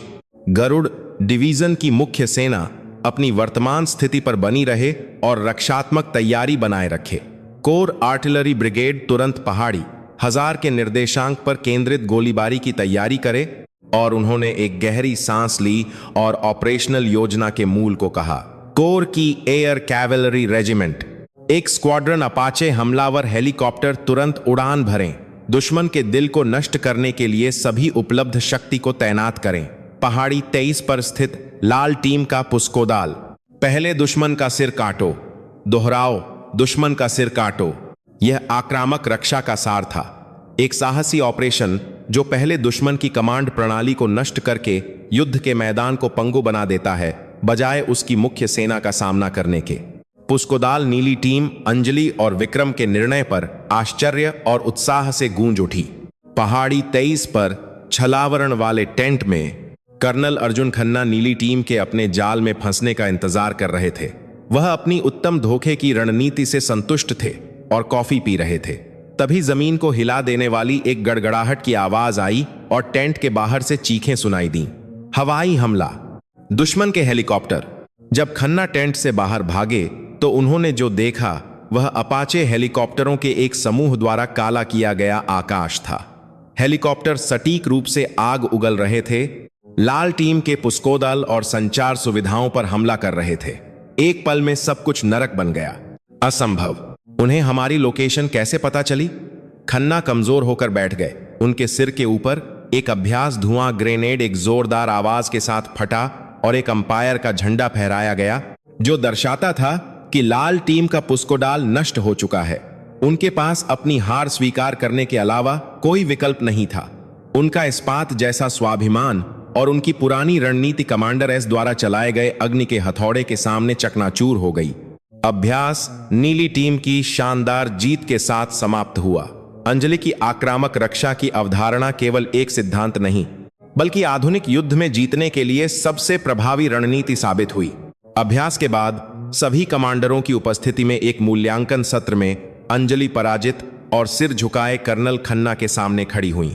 गरुड़ डिवीजन की मुख्य सेना अपनी वर्तमान स्थिति पर बनी रहे और रक्षात्मक तैयारी बनाए रखे। कोर आर्टिलरी ब्रिगेड तुरंत पहाड़ी 1000 के निर्देशांक पर केंद्रित गोलीबारी की तैयारी करे। और उन्होंने एक गहरी सांस ली और ऑपरेशनल योजना के मूल को कहा। कोर की एयर कैवेलरी रेजिमेंट, एक स्क्वाड्रन अपाचे हमलावर हेलीकॉप्टर तुरंत उड़ान भरें। दुश्मन के दिल को नष्ट करने के लिए सभी उपलब्ध शक्ति को तैनात करें। पहाड़ी 23 पर स्थित लाल टीम का पुस्कोदाल, पहले दुश्मन का सिर काटो, दोहराओ, दुश्मन का सिर काटो। यह आक्रामक रक्षा का सार था, एक साहसी ऑपरेशन जो पहले दुश्मन की कमांड प्रणाली को नष्ट करके युद्ध के मैदान को पंगु बना देता है, बजाय उसकी मुख्य सेना का सामना करने के। पुस्कोदाल नीली टीम अंजलि और विक्रम के निर्णय पर आश्चर्य और उत्साह से गूंज उठी। पहाड़ी 23 पर छलावरण वाले टेंट में कर्नल अर्जुन खन्ना नीली टीम के अपने जाल में फंसने का इंतजार कर रहे थे। वह अपनी उत्तम धोखे की रणनीति से संतुष्ट थे और कॉफी पी रहे थे। तभी जमीन को हिला देने वाली एक गड़गड़ाहट की आवाज आई और टेंट के बाहर से चीखें सुनाई दी। हवाई हमला, दुश्मन के हेलीकॉप्टर। जब खन्ना टेंट से बाहर भागे तो उन्होंने जो देखा वह अपाचे हेलीकॉप्टरों के एक समूह द्वारा काला किया गया आकाश था। हेलीकॉप्टर सटीक रूप से आग उगल रहे थे, लाल टीम के पुस्कोदल और संचार सुविधाओं पर हमला कर रहे थे। एक पल में सब कुछ नरक बन गया। असंभव, उन्हें हमारी लोकेशन कैसे पता चली? खन्ना कमजोर होकर बैठ गए। उनके सिर के ऊपर एक अभ्यास धुआं ग्रेनेड एक जोरदार आवाज के साथ फटा और एक अंपायर का झंडा फहराया गया, जो दर्शाता था कि लाल टीम का पुस्कोडाल नष्ट हो चुका है। उनके पास अपनी हार स्वीकार करने के अलावा कोई विकल्प नहीं था। उनका इस्पात जैसा स्वाभिमान और उनकी पुरानी रणनीति कमांडर एस द्वारा चलाए गए अग्नि के हथौड़े के सामने चकनाचूर हो गई। अभ्यास नीली टीम की शानदार जीत के साथ समाप्त हुआ। अंजलि की आक्रामक रक्षा की अवधारणा केवल एक सिद्धांत नहीं, बल्कि आधुनिक युद्ध में जीतने के लिए सबसे प्रभावी रणनीति साबित हुई। अभ्यास के बाद सभी कमांडरों की उपस्थिति में एक मूल्यांकन सत्र में अंजलि पराजित और सिर झुकाए कर्नल खन्ना के सामने खड़ी हुई।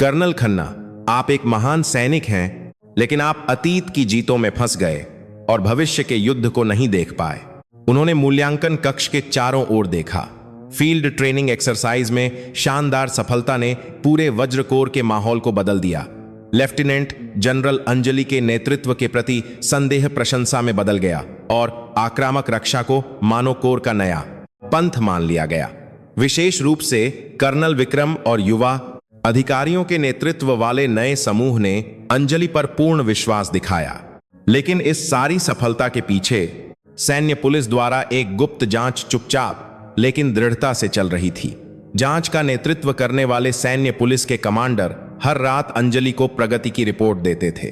कर्नल खन्ना, आप एक महान सैनिक हैं, लेकिन आप अतीत की जीतों में फंस गए और भविष्य के युद्ध को नहीं देख पाए। उन्होंने मूल्यांकन कक्ष के चारों ओर देखा। फील्ड ट्रेनिंग एक्सरसाइज में शानदार सफलता ने पूरे वज्र कोर के माहौल को बदल दिया। लेफ्टिनेंट जनरल अंजलि के नेतृत्व के प्रति संदेह प्रशंसा में बदल गया और आक्रामक रक्षा को मानव कोर का नया पंथ मान लिया गया। विशेष रूप से कर्नल विक्रम और युवा अधिकारियों के नेतृत्व वाले नए समूह ने अंजलि पर पूर्ण विश्वास दिखाया। लेकिन इस सारी सफलता के पीछे सैन्य पुलिस द्वारा एक गुप्त जांच चुपचाप लेकिन दृढ़ता से चल रही थी। जांच का नेतृत्व करने वाले सैन्य पुलिस के कमांडर हर रात अंजलि को प्रगति की रिपोर्ट देते थे।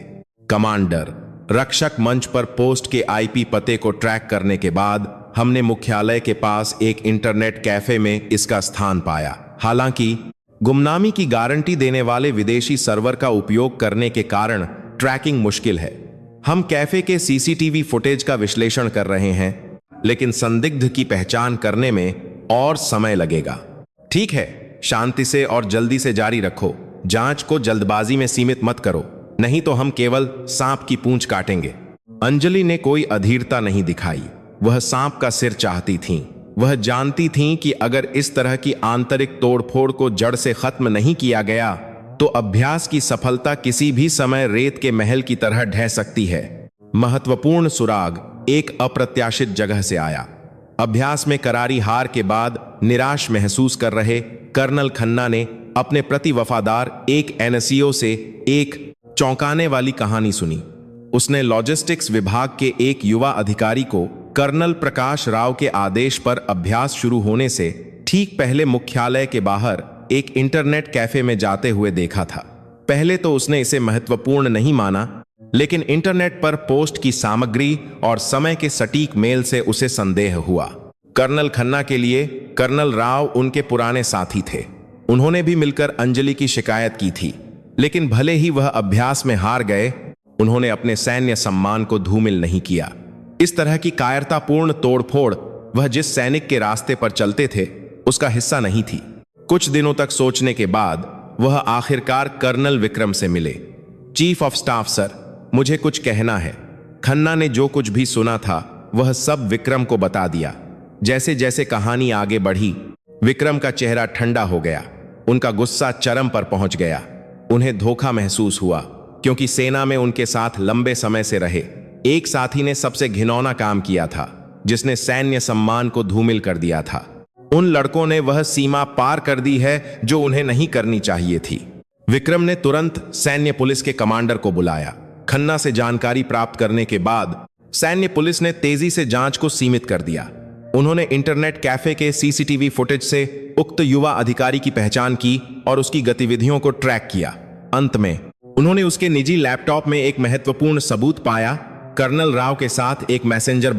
कमांडर, रक्षक मंच पर पोस्ट के आईपी पते को ट्रैक करने के बाद हमने मुख्यालय के पास एक इंटरनेट कैफे में इसका स्थान पाया। हालांकि गुमनामी की गारंटी देने वाले विदेशी सर्वर का उपयोग करने के कारण ट्रैकिंग मुश्किल है। हम कैफे के सीसीटीवी फुटेज का विश्लेषण कर रहे हैं, लेकिन संदिग्ध की पहचान करने में और समय लगेगा। ठीक है, शांति से और जल्दी से जारी रखो। जांच को जल्दबाजी में सीमित मत करो, नहीं तो हम केवल सांप की पूंछ काटेंगे। अंजलि ने कोई अधीरता नहीं दिखाई। वह सांप का सिर चाहती थीं। वह जानती थीं कि अगर इस तरह की आंतरिक तोड़फोड़ को जड़ से खत्म नहीं किया गया तो अभ्यास की सफलता किसी भी समय रेत के महल की तरह ढह सकती है। महत्वपूर्ण सुराग एक अप्रत्याशित जगह से आया। अभ्यास में करारी हार के बाद निराश महसूस कर रहे कर्नल खन्ना ने अपने प्रति वफादार एक एनएसईओ से एक चौंकाने वाली कहानी सुनी। उसने लॉजिस्टिक्स विभाग के एक युवा अधिकारी को कर्नल प्रकाश राव के आदेश पर अभ्यास शुरू होने से ठीक पहले मुख्यालय के बाहर एक इंटरनेट कैफे में जाते हुए देखा था। पहले तो उसने इसे महत्वपूर्ण नहीं माना, लेकिन इंटरनेट पर पोस्ट की सामग्री और समय के सटीक मेल से उसे संदेह हुआ। कर्नल खन्ना के लिए कर्नल राव उनके पुराने साथी थे। उन्होंने भी मिलकर अंजलि की शिकायत की थी, लेकिन भले ही वह अभ्यास में हार गए, उन्होंने अपने सैन्य सम्मान को धूमिल नहीं किया। इस तरह की कायरतापूर्ण तोड़फोड़ वह जिस सैनिक के रास्ते पर चलते थे उसका हिस्सा नहीं थी। कुछ दिनों तक सोचने के बाद वह आखिरकार कर्नल विक्रम से मिले। चीफ ऑफ स्टाफ सर, मुझे कुछ कहना है। खन्ना ने जो कुछ भी सुना था वह सब विक्रम को बता दिया। जैसे जैसे कहानी आगे बढ़ी, विक्रम का चेहरा ठंडा हो गया। उनका गुस्सा चरम पर पहुंच गया। उन्हें धोखा महसूस हुआ, क्योंकि सेना में उनके साथ लंबे समय से रहे एक साथी ने सबसे घिनौना काम किया था, जिसने सैन्य सम्मान को धूमिल कर दिया था। उन लड़कों ने वह सीमा पार कर दी है जो उन्हें नहीं करनी चाहिए थी। विक्रम ने तुरंत सैन्य पुलिस के कमांडर को बुलाया। खन्ना से जानकारी प्राप्त करने के बाद सैन्य पुलिस ने तेजी से जांच को सीमित कर दिया। उन्होंने इंटरनेट कैफे के सीसीटीवी फुटेज से उक्त युवा अधिकारी की पहचान की और उसकी गतिविधियों को ट्रैक किया। अंत में उन्होंने उसके निजी लैपटॉप में एक महत्वपूर्ण सबूत पाया, कर्नल राव के साथ एक मैसेंजर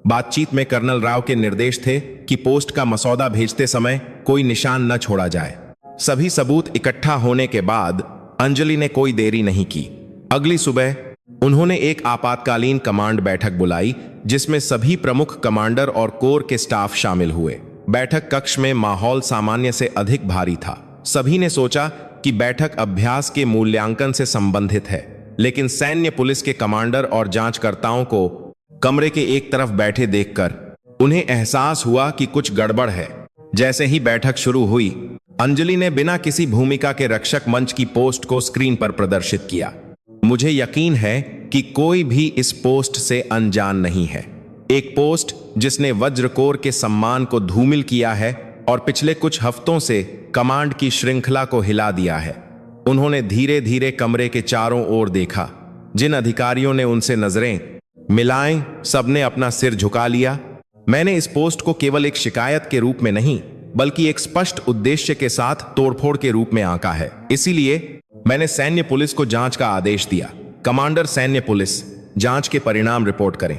बातचीत में कर्नल राव के निर्देश थे कि पोस्ट का मसौदा भेजते समय कोई निशान न छोड़ा जाए। सभी सबूत इकट्ठा होने के बाद अंजलि ने कोई देरी नहीं की। अगली सुबह उन्होंने एक आपातकालीन कमांड बैठक बुलाई, जिसमें सभी प्रमुख कमांडर और कोर के स्टाफ शामिल हुए। बैठक कक्ष में माहौल सामान्य से अधिक भारी था। सभी ने सोचा कि बैठक अभ्यास के मूल्यांकन से संबंधित है, लेकिन सैन्य पुलिस के कमांडर और जांचकर्ताओं को कमरे के एक तरफ बैठे देखकर उन्हें एहसास हुआ कि कुछ गड़बड़ है। जैसे ही बैठक शुरू हुई, अंजलि ने बिना किसी भूमिका के रक्षक मंच की पोस्ट को स्क्रीन पर प्रदर्शित किया। मुझे यकीन है कि कोई भी इस पोस्ट से अनजान नहीं है। एक पोस्ट जिसने वज्र कोर के सम्मान को धूमिल किया है और पिछले कुछ हफ्तों से कमांड की श्रृंखला को हिला दिया है। उन्होंने धीरे धीरे कमरे के चारों ओर देखा। जिन अधिकारियों ने उनसे नजरें मिलाएं, सबने अपना सिर झुका लिया। मैंने इस पोस्ट को केवल एक शिकायत के रूप में नहीं, बल्कि एक स्पष्ट उद्देश्य के साथ तोड़फोड़ के रूप में आंका है। इसीलिए मैंने सैन्य पुलिस को जांच का आदेश दिया। कमांडर सैन्य पुलिस, जांच के परिणाम रिपोर्ट करें।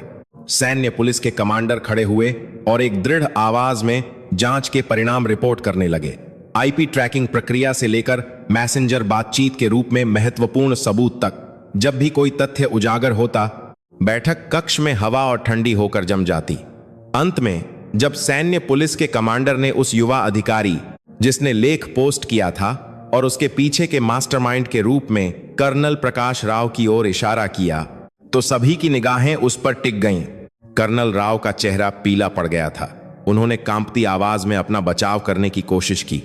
सैन्य पुलिस के कमांडर खड़े हुए और एक दृढ़ आवाज में जांच के परिणाम रिपोर्ट करने लगे। आईपी ट्रैकिंग प्रक्रिया से लेकर मैसेंजर बातचीत के रूप में महत्वपूर्ण सबूत तक, जब भी कोई तथ्य उजागर होता, बैठक कक्ष में हवा और ठंडी होकर जम जाती। अंत में जब सैन्य पुलिस के कमांडर ने उस युवा अधिकारी जिसने लेख पोस्ट किया था और उसके पीछे के मास्टरमाइंड के रूप में कर्नल प्रकाश राव की ओर इशारा किया, तो सभी की निगाहें उस पर टिक गईं। कर्नल राव का चेहरा पीला पड़ गया था। उन्होंने कांपती आवाज में अपना बचाव करने की कोशिश की।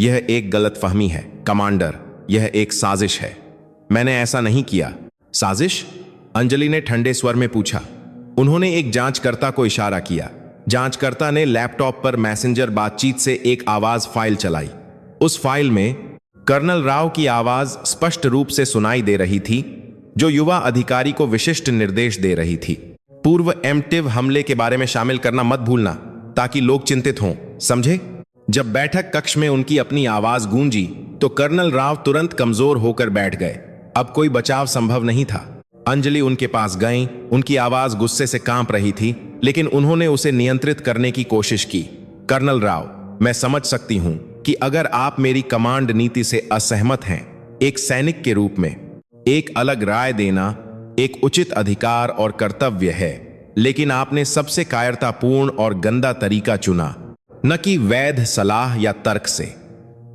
यह एक गलतफहमी है कमांडर, यह एक साजिश है। मैंने ऐसा नहीं किया। साजिश? अंजलि ने ठंडे स्वर में पूछा। उन्होंने एक जांचकर्ता को इशारा किया। जांचकर्ता ने लैपटॉप पर मैसेंजर बातचीत से एक आवाज फाइल चलाई। उस फाइल में कर्नल राव की आवाज स्पष्ट रूप से सुनाई दे रही थी, जो युवा अधिकारी को विशिष्ट निर्देश दे रही थी। पूर्व एम्प्टिव हमले के बारे में शामिल करना मत भूलना, ताकि लोग चिंतित हों, समझे? जब बैठक कक्ष में उनकी अपनी आवाज गूंजी तो कर्नल राव तुरंत कमजोर होकर बैठ गए। अब कोई बचाव संभव नहीं था। अंजलि उनके पास गईं। उनकी आवाज गुस्से से कांप रही थी, लेकिन उन्होंने उसे नियंत्रित करने की कोशिश की। कर्नल राव, मैं समझ सकती हूं कि अगर आप मेरी कमांड नीति से असहमत हैं, एक सैनिक के रूप में एक अलग राय देना एक उचित अधिकार और कर्तव्य है, लेकिन आपने सबसे कायरतापूर्ण और गंदा तरीका चुना, न कि वैध सलाह या तर्क से।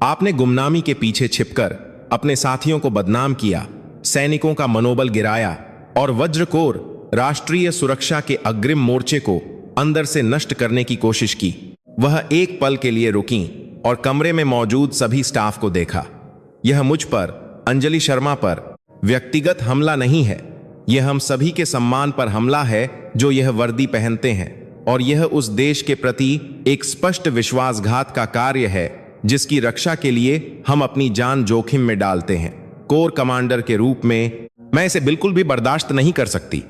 आपने गुमनामी के पीछे छिपकर अपने साथियों को बदनाम किया, सैनिकों का मनोबल गिराया और वज्रकोर राष्ट्रीय सुरक्षा के अग्रिम मोर्चे को अंदर से नष्ट करने की कोशिश की। वह एक पल के लिए रुकी और कमरे में मौजूद सभी स्टाफ को देखा। यह मुझ पर, अंजलि शर्मा पर व्यक्तिगत हमला नहीं है। यह हम सभी के सम्मान पर हमला है जो यह वर्दी पहनते हैं, और यह उस देश के प्रति एक स्पष्ट विश्वासघात का कार्य है जिसकी रक्षा के लिए हम अपनी जान जोखिम में डालते हैं। कोर कमांडर के रूप में मैं इसे बिल्कुल भी बर्दाश्त नहीं कर सकती।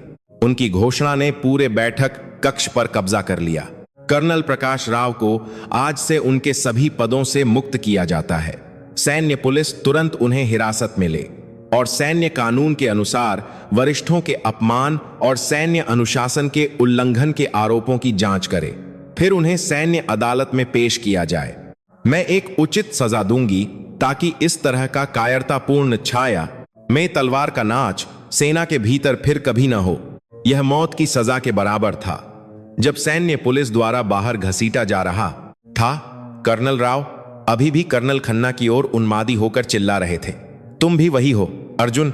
उनकी घोषणा ने पूरे बैठक कक्ष पर कब्जा कर लिया। कर्नल प्रकाश राव को आज से उनके सभी पदों से मुक्त किया जाता है। सैन्य पुलिस तुरंत उन्हें हिरासत में ले और सैन्य कानून के अनुसार वरिष्ठों के अपमान और सैन्य अनुशासन के उल्लंघन के आरोपों की जांच करे। फिर उन्हें सैन्य अदालत में पेश किया जाए। मैं एक उचित सजा दूंगी ताकि इस तरह का कायरतापूर्ण छाया में तलवार का नाच सेना के भीतर फिर कभी न हो। यह मौत की सजा के बराबर था। जब सैन्य पुलिस द्वारा बाहर घसीटा जा रहा था, कर्नल राव अभी भी कर्नल खन्ना की ओर उन्मादी होकर चिल्ला रहे थे। तुम भी वही हो अर्जुन,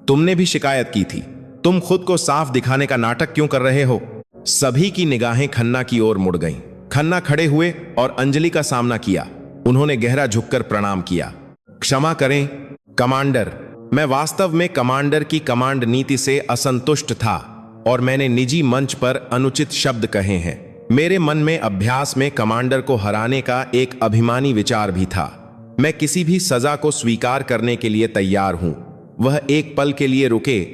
तुमने भी शिकायत की थी। तुम खुद को साफ दिखाने का नाटक क्यों कर रहे हो? सभी की निगाहें खन्ना की ओर मुड़ गईं। खन्ना खड़े हुए और अंजलि का सामना किया। उन्होंने गहरा झुककर प्रणाम किया। क्षमा करें कमांडर, मैं वास्तव में कमांडर की कमांड नीति से असंतुष्ट था और मैंने निजी मंच पर अनुचित शब्द कहे हैं। मेरे मन में अभ्यास में कमांडर को हराने का एक अभिमानी विचार भी था। मैं किसी भी सजा को स्वीकार करने के लिए तैयार हूं। वह एक पल के लिए रुके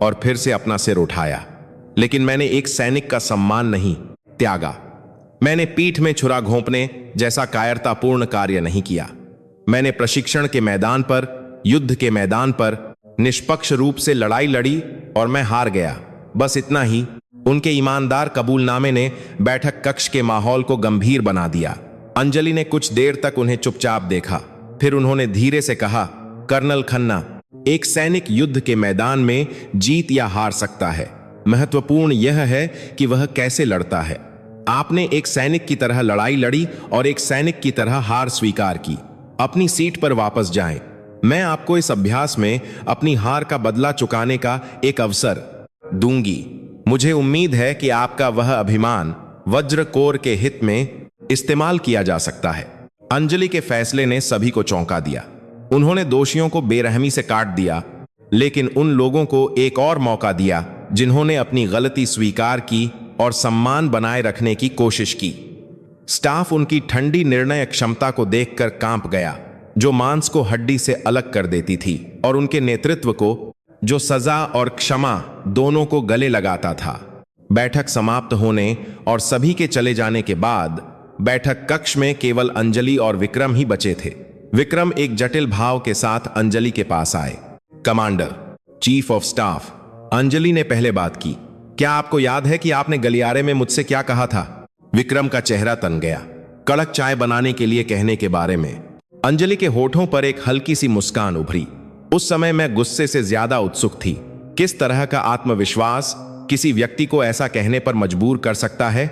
और फिर से अपना सिर उठाया। लेकिन मैंने एक सैनिक का सम्मान नहीं त्यागा। मैंने पीठ में छुरा घोंपने जैसा कायरतापूर्ण कार्य नहीं किया। मैंने प्रशिक्षण के मैदान पर, युद्ध के मैदान पर निष्पक्ष रूप से लड़ाई लड़ी और मैं हार गया। बस इतना ही। उनके ईमानदार कबूलनामे ने बैठक कक्ष के माहौल को गंभीर बना दिया। अंजलि ने कुछ देर तक उन्हें चुपचाप देखा। फिर उन्होंने धीरे से कहा, कर्नल खन्ना, एक सैनिक युद्ध के मैदान में जीत या हार सकता है। महत्वपूर्ण यह है कि वह कैसे लड़ता है। आपने एक सैनिक की तरह लड़ाई लड़ी और एक सैनिक की तरह हार स्वीकार की। अपनी सीट पर वापस जाएं। मैं आपको इस अभ्यास में अपनी हार का बदला चुकाने का एक अवसर दूंगी। मुझे उम्मीद है कि आपका वह अभिमान वज्र कोर के हित में इस्तेमाल किया जा सकता है। अंजलि के फैसले ने सभी को चौंका दिया। उन्होंने दोषियों को बेरहमी से काट दिया, लेकिन उन लोगों को एक और मौका दिया जिन्होंने अपनी गलती स्वीकार की और सम्मान बनाए रखने की कोशिश की। स्टाफ उनकी ठंडी निर्णय क्षमता को देखकर कांप गया, जो मांस को हड्डी से अलग कर देती थी, और उनके नेतृत्व को, जो सजा और क्षमा दोनों को गले लगाता था। बैठक समाप्त होने और सभी के चले जाने के बाद बैठक कक्ष में केवल अंजलि और विक्रम ही बचे थे। विक्रम एक जटिल भाव के साथ अंजलि के पास आए। Commander, chief of staff, Anjali ने पहले बात की। क्या आपको याद है कि आपने गलियारे में मुझसे क्या कहा था? विक्रम का चेहरा तन गया। कड़क चाय बनाने के लिए कहने के बारे में। अंजलि के होठों पर एक हल्की सी मुस्कान उभरी। उस समय मैं गुस्से से ज्यादा उत्सुक थी। किस तरह का आत्मविश्वास किसी व्यक्ति को ऐसा कहने पर मजबूर कर सकता है?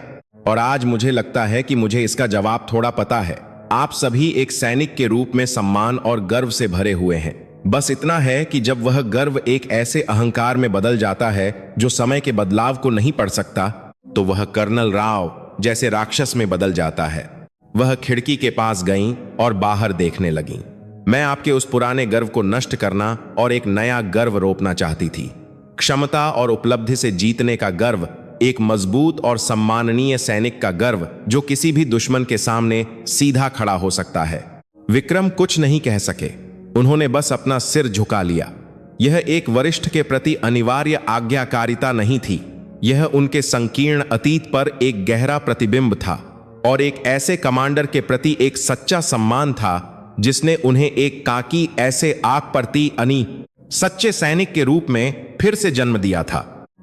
और आज मुझे लगता है कि मुझे इसका जवाब थोड़ा पता है। आप सभी एक सैनिक के रूप में सम्मान और गर्व से भरे हुए हैं। बस इतना है कि जब वह गर्व एक ऐसे अहंकार में बदल जाता है जो समय के बदलाव को नहीं पढ़ सकता, तो वह कर्नल राव जैसे राक्षस में बदल जाता है। वह खिड़की के पास गईं और बाहर देखने लगीं। मैं आपके उस पुराने गर्व को नष्ट करना और एक नया गर्व रोपना चाहती थी। क्षमता और उपलब्धि से जीतने का गर्व, एक मजबूत और सम्माननीय सैनिक का गर्व जो किसी भी दुश्मन के सामने सीधा खड़ा हो सकता है। विक्रम कुछ नहीं कह सके। उन्होंने बस अपना सिर झुका लिया। यह एक वरिष्ठ के प्रति अनिवार्य आज्ञाकारिता नहीं थी। यह उनके संकीर्ण अतीत पर एक गहरा प्रतिबिंब था और एक ऐसे कमांडर के प्रति एक सच्चा सम्मान था जिसने उन्हें एक काकी ऐसे आग परती अनी सच्चे सैनिक के रूप में फिर से जन्म दिया था।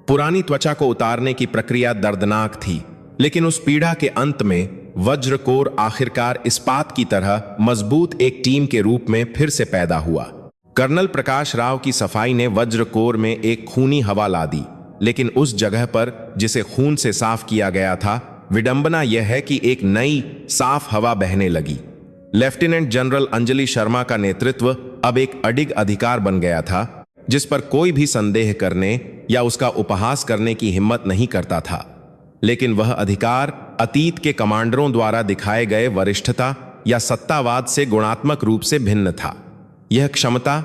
पुरानी त्वचा को उतारने की प्रक्रिया दर्दनाक थी, लेकिन उस पीड़ा के अंत में वज्रकोर आखिरकार इस्पात की तरह मजबूत एक टीम के रूप में फिर से पैदा हुआ। कर्नल प्रकाश राव की सफाई ने वज्रकोर में एक खूनी हवा ला दी, लेकिन उस जगह पर जिसे खून से साफ किया गया था, विडंबना यह है कि एक नई साफ हवा बहने लगी। लेफ्टिनेंट जनरल अंजलि शर्मा का नेतृत्व अब एक अडिग अधिकार बन गया था, जिस पर कोई भी संदेह करने या उसका उपहास करने की हिम्मत नहीं करता था। लेकिन वह अधिकार अतीत के कमांडरों द्वारा दिखाए गए वरिष्ठता या सत्तावाद से गुणात्मक रूप से भिन्न था। यह क्षमता,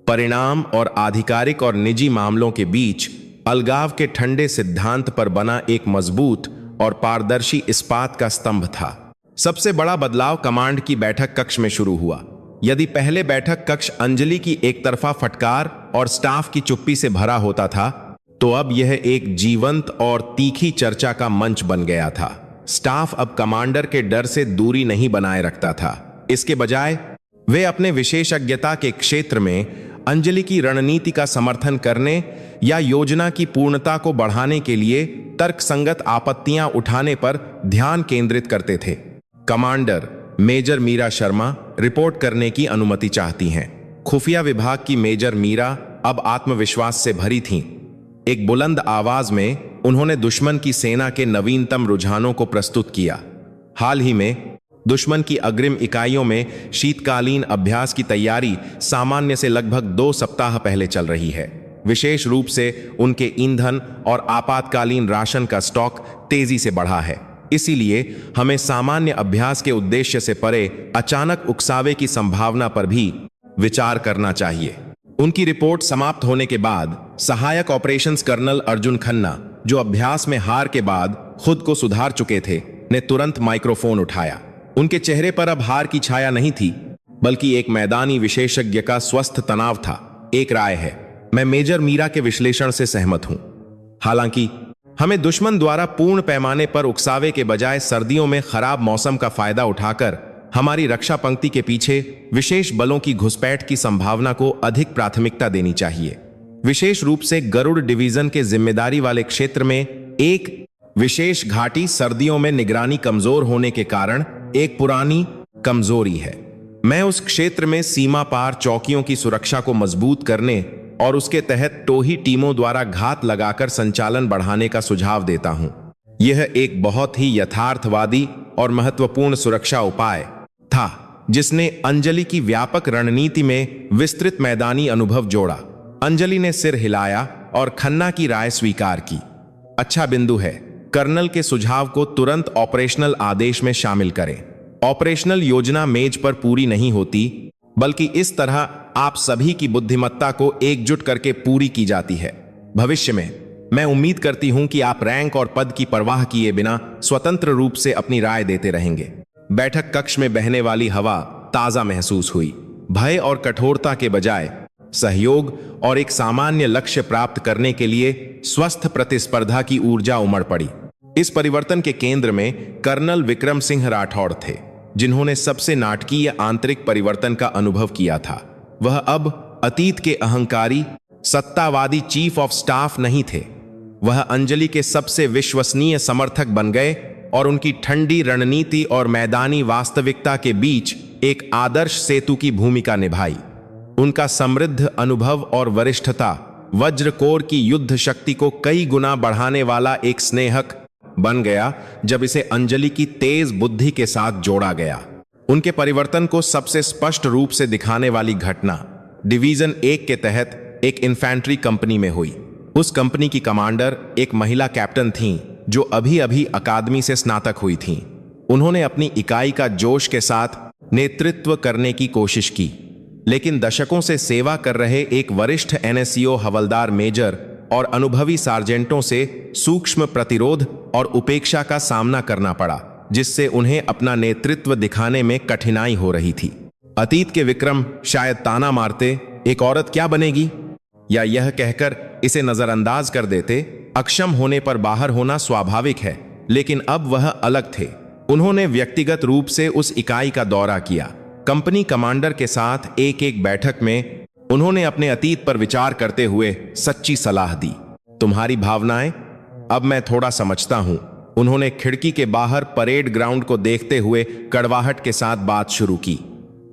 परिणाम और आधिकारिक और निजी मामलों के बीच अलगाव के ठंडे सिद्धांत पर बना एक मजबूत और पारदर्शी इस्पात का स्तंभ था। सबसे बड़ा बदलाव कमांड की बैठक कक्ष में शुरू हुआ। यदि पहले बैठक कक्ष अंजलि की एक तरफा फटकार और स्टाफ की चुप्पी से भरा होता था, तो अब यह एक जीवंत और तीखी चर्चा का मंच बन गया था। स्टाफ अब कमांडर के डर से दूरी नहीं बनाए रखता था। इसके बजाय वे अपने विशेषज्ञता के क्षेत्र में अंजलि की रणनीति का समर्थन करने या योजना की पूर्णता को बढ़ाने के लिए तर्कसंगत आपत्तियां उठाने पर ध्यान केंद्रित करते थे। Commander major Meera Sharma report करने की अनुमति चाहती हैं। खुफिया विभाग की मेजर मीरा अब आत्मविश्वास से भरी थीं। एक बुलंद आवाज में उन्होंने दुश्मन की सेना के नवीनतम रुझानों को प्रस्तुत किया। हाल ही में दुश्मन की अग्रिम इकाइयों में शीतकालीन अभ्यास की तैयारी सामान्य से लगभग 2 सप्ताह पहले चल रही है। विशेष रूप से उनके ईंधन और आपातकालीन राशन का स्टॉक तेजी से बढ़ा है। इसीलिए हमें सामान्य अभ्यास के उद्देश्य से परे अचानक उकसावे की संभावना पर भी विचार करना चाहिए। उनकी रिपोर्ट समाप्त होने के बाद सहायक ऑपरेशंस कर्नल अर्जुन खन्ना, जो अभ्यास में हार के बाद खुद को सुधार चुके थे, ने तुरंत माइक्रोफोन उठाया। उनके चेहरे पर अब हार की छाया नहीं थी, बल्कि एक मैदानी विशेषज्ञ का स्वस्थ तनाव था। एक राय है, मैं मेजर मीरा के विश्लेषण से सहमत हूं। हालांकि हमें दुश्मन द्वारा पूर्ण पैमाने पर उकसावे के बजाय सर्दियों में खराब मौसम का फायदा उठाकर हमारी रक्षा पंक्ति के पीछे विशेष बलों की घुसपैठ की संभावना को अधिक प्राथमिकता देनी चाहिए। विशेष रूप से गरुड़ डिवीजन के जिम्मेदारी वाले क्षेत्र में एक विशेष घाटी सर्दियों में निगरानी कमजोर होने के कारण एक पुरानी कमजोरी है। मैं उस क्षेत्र में सीमा पार चौकियों की सुरक्षा को मजबूत करने और उसके तहत टोही टीमों द्वारा घात लगाकर संचालन बढ़ाने का सुझाव देता हूं। यह एक बहुत ही यथार्थवादी और महत्वपूर्ण सुरक्षा उपाय था, जिसने अंजलि की व्यापक रणनीति में विस्तृत मैदानी अनुभव जोड़ा। अंजलि ने सिर हिलाया और खन्ना की राय स्वीकार की। अच्छा बिंदु है। कर्नल के सुझाव को तुरंत ऑपरेशनल आदेश में शामिल करें। ऑपरेशनल योजना मेज पर पूरी नहीं होती, बल्कि इस तरह आप सभी की बुद्धिमत्ता को एकजुट करके पूरी की जाती है। भविष्य में मैं उम्मीद करती हूं कि आप रैंक और पद की परवाह किए बिना स्वतंत्र रूप से अपनी राय देते रहेंगे। बैठक कक्ष में बहने वाली हवा ताजा महसूस हुई। भय और कठोरता के बजाय सहयोग और एक सामान्य लक्ष्य प्राप्त करने के लिए स्वस्थ प्रतिस्पर्धा की ऊर्जा उमड़ पड़ी। इस परिवर्तन के केंद्र में कर्नल विक्रम सिंह राठौड़ थे, जिन्होंने सबसे नाटकीय आंतरिक परिवर्तन का अनुभव किया था। वह अब अतीत के अहंकारी सत्तावादी चीफ ऑफ स्टाफ नहीं थे। वह अंजलि के सबसे विश्वसनीय समर्थक बन गए और उनकी ठंडी रणनीति और मैदानी वास्तविकता के बीच एक आदर्श सेतु की भूमिका निभाई। उनका समृद्ध अनुभव और वरिष्ठता वज्रकोर की युद्ध शक्ति को कई गुना बढ़ाने वाला एक स्नेहक बन गया जब इसे अंजलि की तेज बुद्धि के साथ जोड़ा गया। उनके परिवर्तन को सबसे स्पष्ट रूप से दिखाने वाली घटना डिवीजन 1 के तहत एक इन्फैंट्री कंपनी में हुई। उस कंपनी की कमांडर एक महिला कैप्टन थीं जो अभी अभी अकादमी से स्नातक हुई थीं। उन्होंने अपनी इकाई का जोश के साथ नेतृत्व करने की कोशिश की, लेकिन दशकों से सेवा कर रहे एक वरिष्ठ एनएससीओ हवलदार मेजर और अनुभवी सार्जेंटों से सूक्ष्म प्रतिरोध और उपेक्षा का सामना करना पड़ा, जिससे उन्हें अपना नेतृत्व दिखाने में कठिनाई हो रही थी। अतीत के विक्रम शायद ताना मारते, एक औरत क्या बनेगी, या यह कहकर इसे नजरअंदाज कर देते, अक्षम होने पर बाहर होना स्वाभाविक है। लेकिन अब वह अलग थे। उन्होंने व्यक्तिगत रूप से उस इकाई का दौरा किया। कंपनी कमांडर के साथ एक एक बैठक में उन्होंने अपने अतीत पर विचार करते हुए सच्ची सलाह दी। तुम्हारी भावनाएं अब मैं थोड़ा समझता हूं। उन्होंने खिड़की के बाहर परेड ग्राउंड को देखते हुए कड़वाहट के साथ बात शुरू की।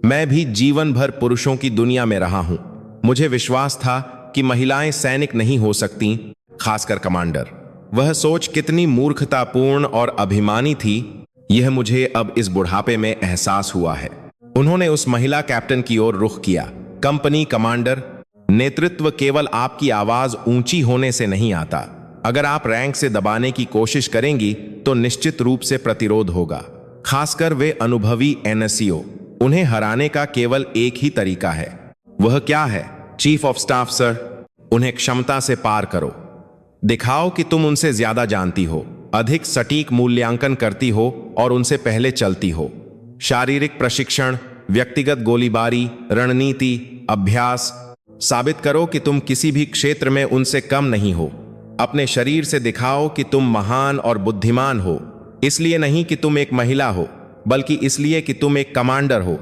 मैं भी जीवन भर पुरुषों की दुनिया में रहा हूं। मुझे विश्वास था कि महिलाएं सैनिक नहीं हो सकती, खासकर कमांडर। वह सोच कितनी मूर्खतापूर्ण और अभिमानी थी, यह मुझे अब इस बुढ़ापे में एहसास हुआ है। उन्होंने उस महिला कैप्टन की ओर रुख किया। कंपनी कमांडर, नेतृत्व केवल आपकी आवाज ऊंची होने से नहीं आता। अगर आप रैंक से दबाने की कोशिश करेंगी तो निश्चित रूप से प्रतिरोध होगा, खासकर वे अनुभवी एनएससीओ। उन्हें हराने का केवल एक ही तरीका है। वह क्या है? चीफ ऑफ स्टाफ सर, उन्हें क्षमता से पार करो। दिखाओ कि तुम उनसे ज्यादा जानती हो, अधिक सटीक मूल्यांकन करती हो और उनसे पहले चलती हो। शारीरिक प्रशिक्षण, व्यक्तिगत गोलीबारी, रणनीति, अभ्यास। साबित करो कि तुम किसी भी क्षेत्र में उनसे कम नहीं हो। अपने शरीर से दिखाओ कि तुम महान और बुद्धिमान हो, इसलिए नहीं कि तुम एक महिला हो, बल्कि इसलिए कि तुम एक कमांडर हो।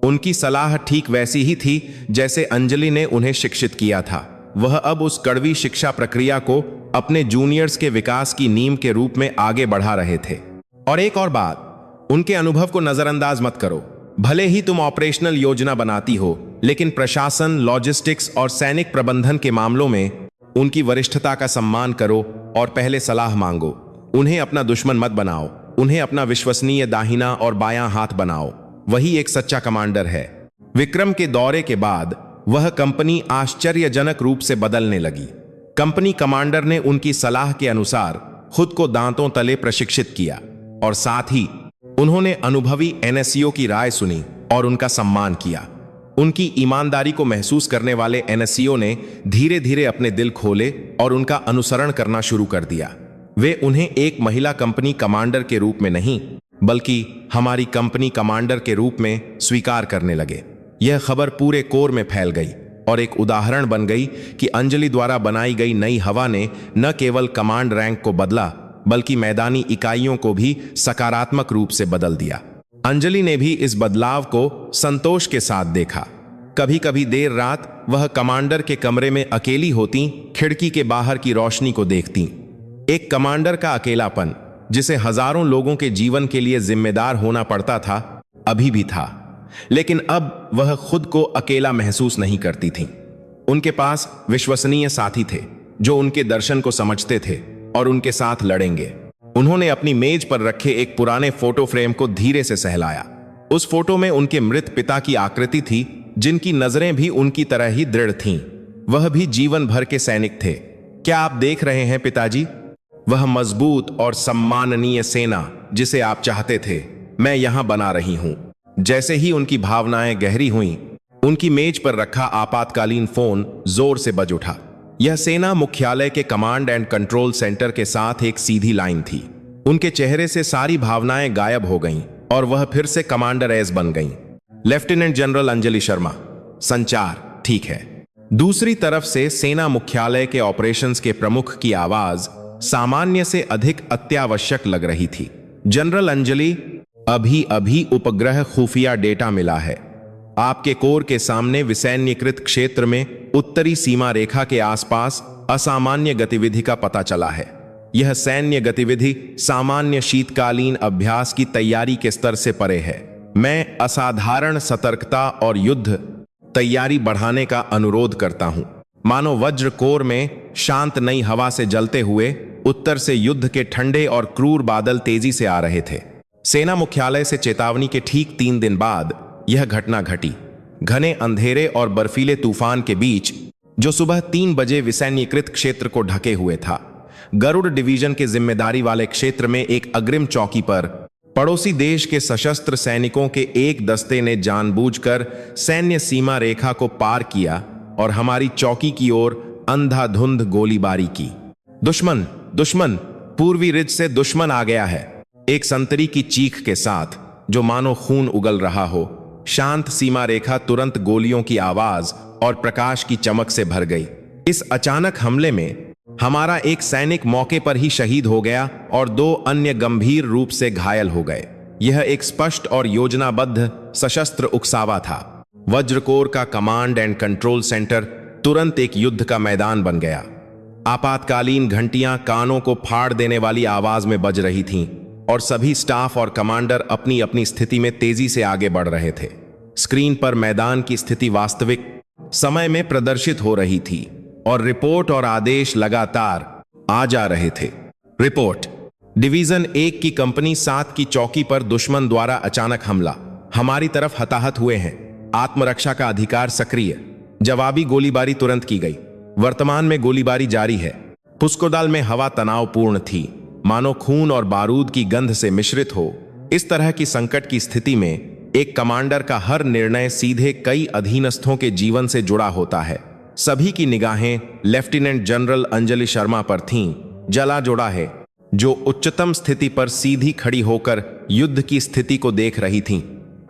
उनकी सलाह ठीक वैसी ही थी जैसे अंजलि ने उन्हें शिक्षित किया था। वह अब उस कड़वी शिक्षा प्रक्रिया को अपने जूनियर्स के विकास की नींव के रूप में आगे बढ़ा रहे थे। और एक और बात, उनके अनुभव को नजरअंदाज मत करो। भले ही तुम ऑपरेशनल योजना बनाती हो, लेकिन प्रशासन, लॉजिस्टिक्स और सैनिक प्रबंधन के मामलों में उनकी वरिष्ठता का सम्मान करो और पहले सलाह मांगो। उन्हें अपना दुश्मन मत बनाओ, उन्हें अपना विश्वसनीय दाहिना और बायां हाथ बनाओ। वही एक सच्चा कमांडर है। विक्रम के दौरे के बाद वह कंपनी आश्चर्यजनक रूप से बदलने लगी। कंपनी कमांडर ने उनकी सलाह के अनुसार खुद को दांतों तले प्रशिक्षित किया और साथ ही उन्होंने अनुभवी एनएससीओ की राय सुनी और उनका सम्मान किया। उनकी ईमानदारी को महसूस करने वाले एनएससीओ ने धीरे धीरे अपने दिल खोले और उनका अनुसरण करना शुरू कर दिया। वे उन्हें एक महिला कंपनी कमांडर के रूप में नहीं, बल्कि हमारी कंपनी कमांडर के रूप में स्वीकार करने लगे। यह खबर पूरे कोर में फैल गई और एक उदाहरण बन गई कि अंजलि द्वारा बनाई गई नई हवा ने न केवल कमांड रैंक को बदला, बल्कि मैदानी इकाइयों को भी सकारात्मक रूप से बदल दिया। अंजलि ने भी इस बदलाव को संतोष के साथ देखा। कभी कभी देर रात वह कमांडर के कमरे में अकेली होती, खिड़की के बाहर की रोशनी को देखती। एक कमांडर का अकेलापन, जिसे हजारों लोगों के जीवन के लिए जिम्मेदार होना पड़ता था, अभी भी था। लेकिन अब वह खुद को अकेला महसूस नहीं करती थीं। उनके पास विश्वसनीय साथी थे जो उनके दर्शन को समझते थे और उनके साथ लड़ेंगे। उन्होंने अपनी मेज पर रखे एक पुराने फोटो फ्रेम को धीरे से सहलाया। उस फोटो में उनके मृत पिता की आकृति थी, जिनकी नजरें भी उनकी तरह ही दृढ़ थीं। वह भी जीवन भर के सैनिक थे। क्या आप देख रहे हैं पिताजी? वह मजबूत और सम्माननीय सेना जिसे आप चाहते थे, मैं यहां बना रही हूं। जैसे ही उनकी भावनाएं गहरी हुईं, उनकी मेज पर रखा आपातकालीन फोन जोर से बज उठा। यह सेना मुख्यालय के कमांड एंड कंट्रोल सेंटर के साथ एक सीधी लाइन थी। उनके चेहरे से सारी भावनाएं गायब हो गईं और वह फिर से कमांडर एस बन गईं। लेफ्टिनेंट जनरल अंजलि शर्मा, संचार ठीक है। दूसरी तरफ से सेना मुख्यालय के ऑपरेशंस के प्रमुख की आवाज सामान्य से अधिक अत्यावश्यक लग रही थी। जनरल अंजलि, अभी अभी उपग्रह खुफिया डेटा मिला है। आपके कोर के सामने विसैन्यकृत क्षेत्र में उत्तरी सीमा रेखा के आसपास असामान्य गतिविधि का पता चला है। यह सैन्य गतिविधि सामान्य शीतकालीन अभ्यास की तैयारी के स्तर से परे है। मैं असाधारण सतर्कता और युद्ध तैयारी बढ़ाने का अनुरोध करता हूं। मानो वज्र कोर में शांत नई हवा से जलते हुए उत्तर से युद्ध के ठंडे और क्रूर बादल तेजी से आ रहे थे। सेना मुख्यालय से चेतावनी के ठीक 3 दिन बाद यह घटना घटी। घने अंधेरे और बर्फीले तूफान के बीच, जो सुबह 3 बजे विसैन्यकृत क्षेत्र को ढके हुए था, गरुड़ डिवीजन के जिम्मेदारी वाले क्षेत्र में एक अग्रिम चौकी पर पड़ोसी देश के सशस्त्र सैनिकों के एक दस्ते ने जानबूझकर सैन्य सीमा रेखा को पार किया और हमारी चौकी की ओर अंधाधुंध गोलीबारी की। दुश्मन, दुश्मन, पूर्वी रिज से दुश्मन आ गया है। एक संतरी की चीख के साथ, जो मानो खून उगल रहा हो, शांत सीमा रेखा तुरंत गोलियों की आवाज और प्रकाश की चमक से भर गई। इस अचानक हमले में हमारा एक सैनिक मौके पर ही शहीद हो गया और 2 अन्य गंभीर रूप से घायल हो गए। यह एक स्पष्ट और योजनाबद्ध सशस्त्र उकसावा था। वज्र कोर का कमांड एंड कंट्रोल सेंटर तुरंत एक युद्ध का मैदान बन गया। आपातकालीन घंटियां कानों को फाड़ देने वाली आवाज में बज रही थीं और सभी स्टाफ और कमांडर अपनी अपनी स्थिति में तेजी से आगे बढ़ रहे थे। स्क्रीन पर मैदान की स्थिति वास्तविक समय में प्रदर्शित हो रही थी और रिपोर्ट और आदेश लगातार आ जा रहे थे। रिपोर्ट, डिवीजन 1 की कंपनी 7 की चौकी पर दुश्मन द्वारा अचानक हमला। हमारी तरफ हताहत हुए हैं। आत्मरक्षा का अधिकार सक्रिय। जवाबी गोलीबारी तुरंत की गई। वर्तमान में गोलीबारी जारी है। पुस्कोदाल में हवा तनावपूर्ण थी, मानो खून और बारूद की गंध से मिश्रित हो। इस तरह की संकट की स्थिति में एक कमांडर का हर निर्णय सीधे कई अधीनस्थों के जीवन से जुड़ा होता है। सभी की निगाहें लेफ्टिनेंट जनरल अंजलि शर्मा पर थीं, जला जोड़ा है, जो उच्चतम स्थिति पर सीधी खड़ी होकर युद्ध की स्थिति को देख रही थीं।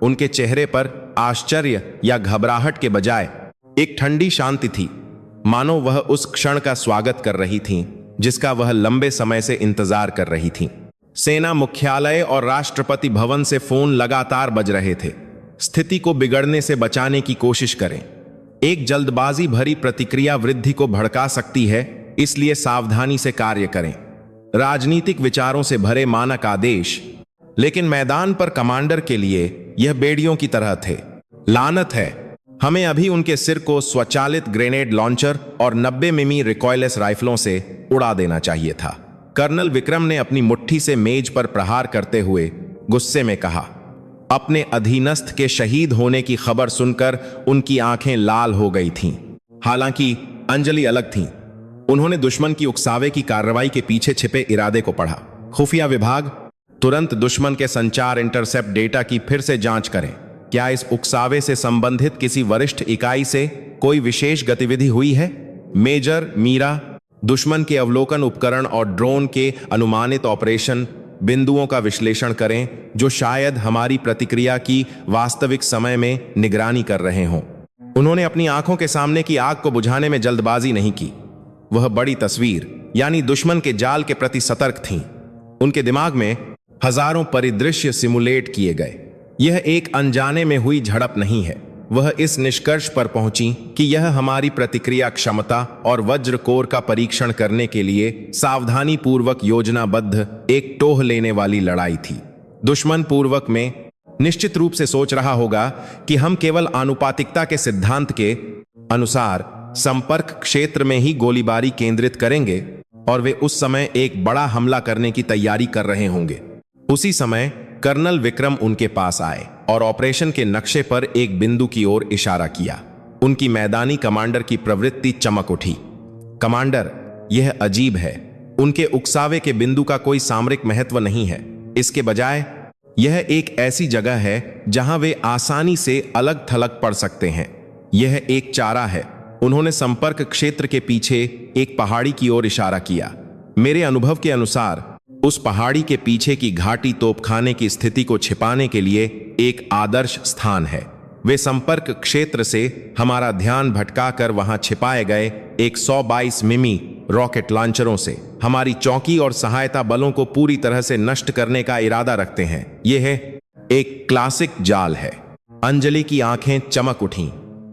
उनके चेहरे पर आश्चर्य या घबराहट के बजाय एक ठंडी शांति थी, मानो वह उस क्षण का स्वागत कर रही थीं जिसका वह लंबे समय से इंतजार कर रही थीं। सेना मुख्यालय और राष्ट्रपति भवन से फोन लगातार बज रहे थे। स्थिति को बिगड़ने से बचाने की कोशिश करें। एक जल्दबाजी भरी प्रतिक्रिया वृद्धि को भड़का सकती है, इसलिए सावधानी से कार्य करें। राजनीतिक विचारों से भरे मानक आदेश, लेकिन मैदान पर कमांडर के लिए यह बेड़ियों की तरह थे। लानत है, हमें अभी उनके सिर को स्वचालित ग्रेनेड लॉन्चर और 90 मिमी रिकॉयलेस राइफलों से उड़ा देना चाहिए था। कर्नल विक्रम ने अपनी मुट्ठी से मेज पर प्रहार करते हुए गुस्से में कहा। अपने अधीनस्थ के शहीद होने की खबर सुनकर उनकी आंखें लाल हो गई थीं। हालांकि अंजलि अलग थीं। उन्होंने दुश्मन की उकसावे की कार्रवाई के पीछे छिपे इरादे को पढ़ा। खुफिया विभाग, तुरंत दुश्मन के संचार इंटरसेप्ट डेटा की फिर से जांच करें। क्या इस उकसावे से संबंधित किसी वरिष्ठ इकाई से कोई विशेष गतिविधि हुई है? मेजर मीरा, दुश्मन के अवलोकन उपकरण और ड्रोन के अनुमानित ऑपरेशन बिंदुओं का विश्लेषण करें, जो शायद हमारी प्रतिक्रिया की वास्तविक समय में निगरानी कर रहे हों। उन्होंने अपनी आंखों के सामने की आग को बुझाने में जल्दबाजी नहीं की। वह बड़ी तस्वीर, यानी दुश्मन के जाल के प्रति सतर्क थीं। उनके दिमाग में हजारों परिदृश्य सिमुलेट किए गए। यह एक अनजाने में हुई झड़प नहीं है। वह इस निष्कर्ष पर पहुंची कि यह हमारी प्रतिक्रिया क्षमता और वज्र कोर का परीक्षण करने के लिए सावधानी पूर्वक योजनाबद्ध एक टोह लेने वाली लड़ाई थी। दुश्मन पूर्वक में निश्चित रूप से सोच रहा होगा कि हम केवल आनुपातिकता के सिद्धांत के अनुसार संपर्क क्षेत्र में ही गोलीबारी केंद्रित करेंगे और वे उस समय एक बड़ा हमला करने की तैयारी कर रहे होंगे। उसी समय कर्नल विक्रम उनके पास आए और ऑपरेशन के नक्शे पर एक बिंदु की ओर इशारा किया। उनकी मैदानी कमांडर की प्रवृत्ति चमक उठी। कमांडर, यह अजीब है। उनके उकसावे के बिंदु का कोई सामरिक महत्व नहीं है। इसके बजाय यह एक ऐसी जगह है जहां वे आसानी से अलग थलग पड़ सकते हैं। यह एक चारा है। उन्होंने संपर्क क्षेत्र के पीछे एक पहाड़ी की ओर इशारा किया। मेरे अनुभव के अनुसार उस पहाड़ी के पीछे की घाटी तोपखाने की स्थिति को छिपाने के लिए एक आदर्श स्थान है। वे संपर्क क्षेत्र से हमारा ध्यान भटकाकर वहां छिपाए गए एक 122 मिमी रॉकेट लॉन्चरों से हमारी चौकी और सहायता बलों को पूरी तरह से नष्ट करने का इरादा रखते हैं। यह एक क्लासिक जाल है। अंजलि की आंखें चमक उठीं।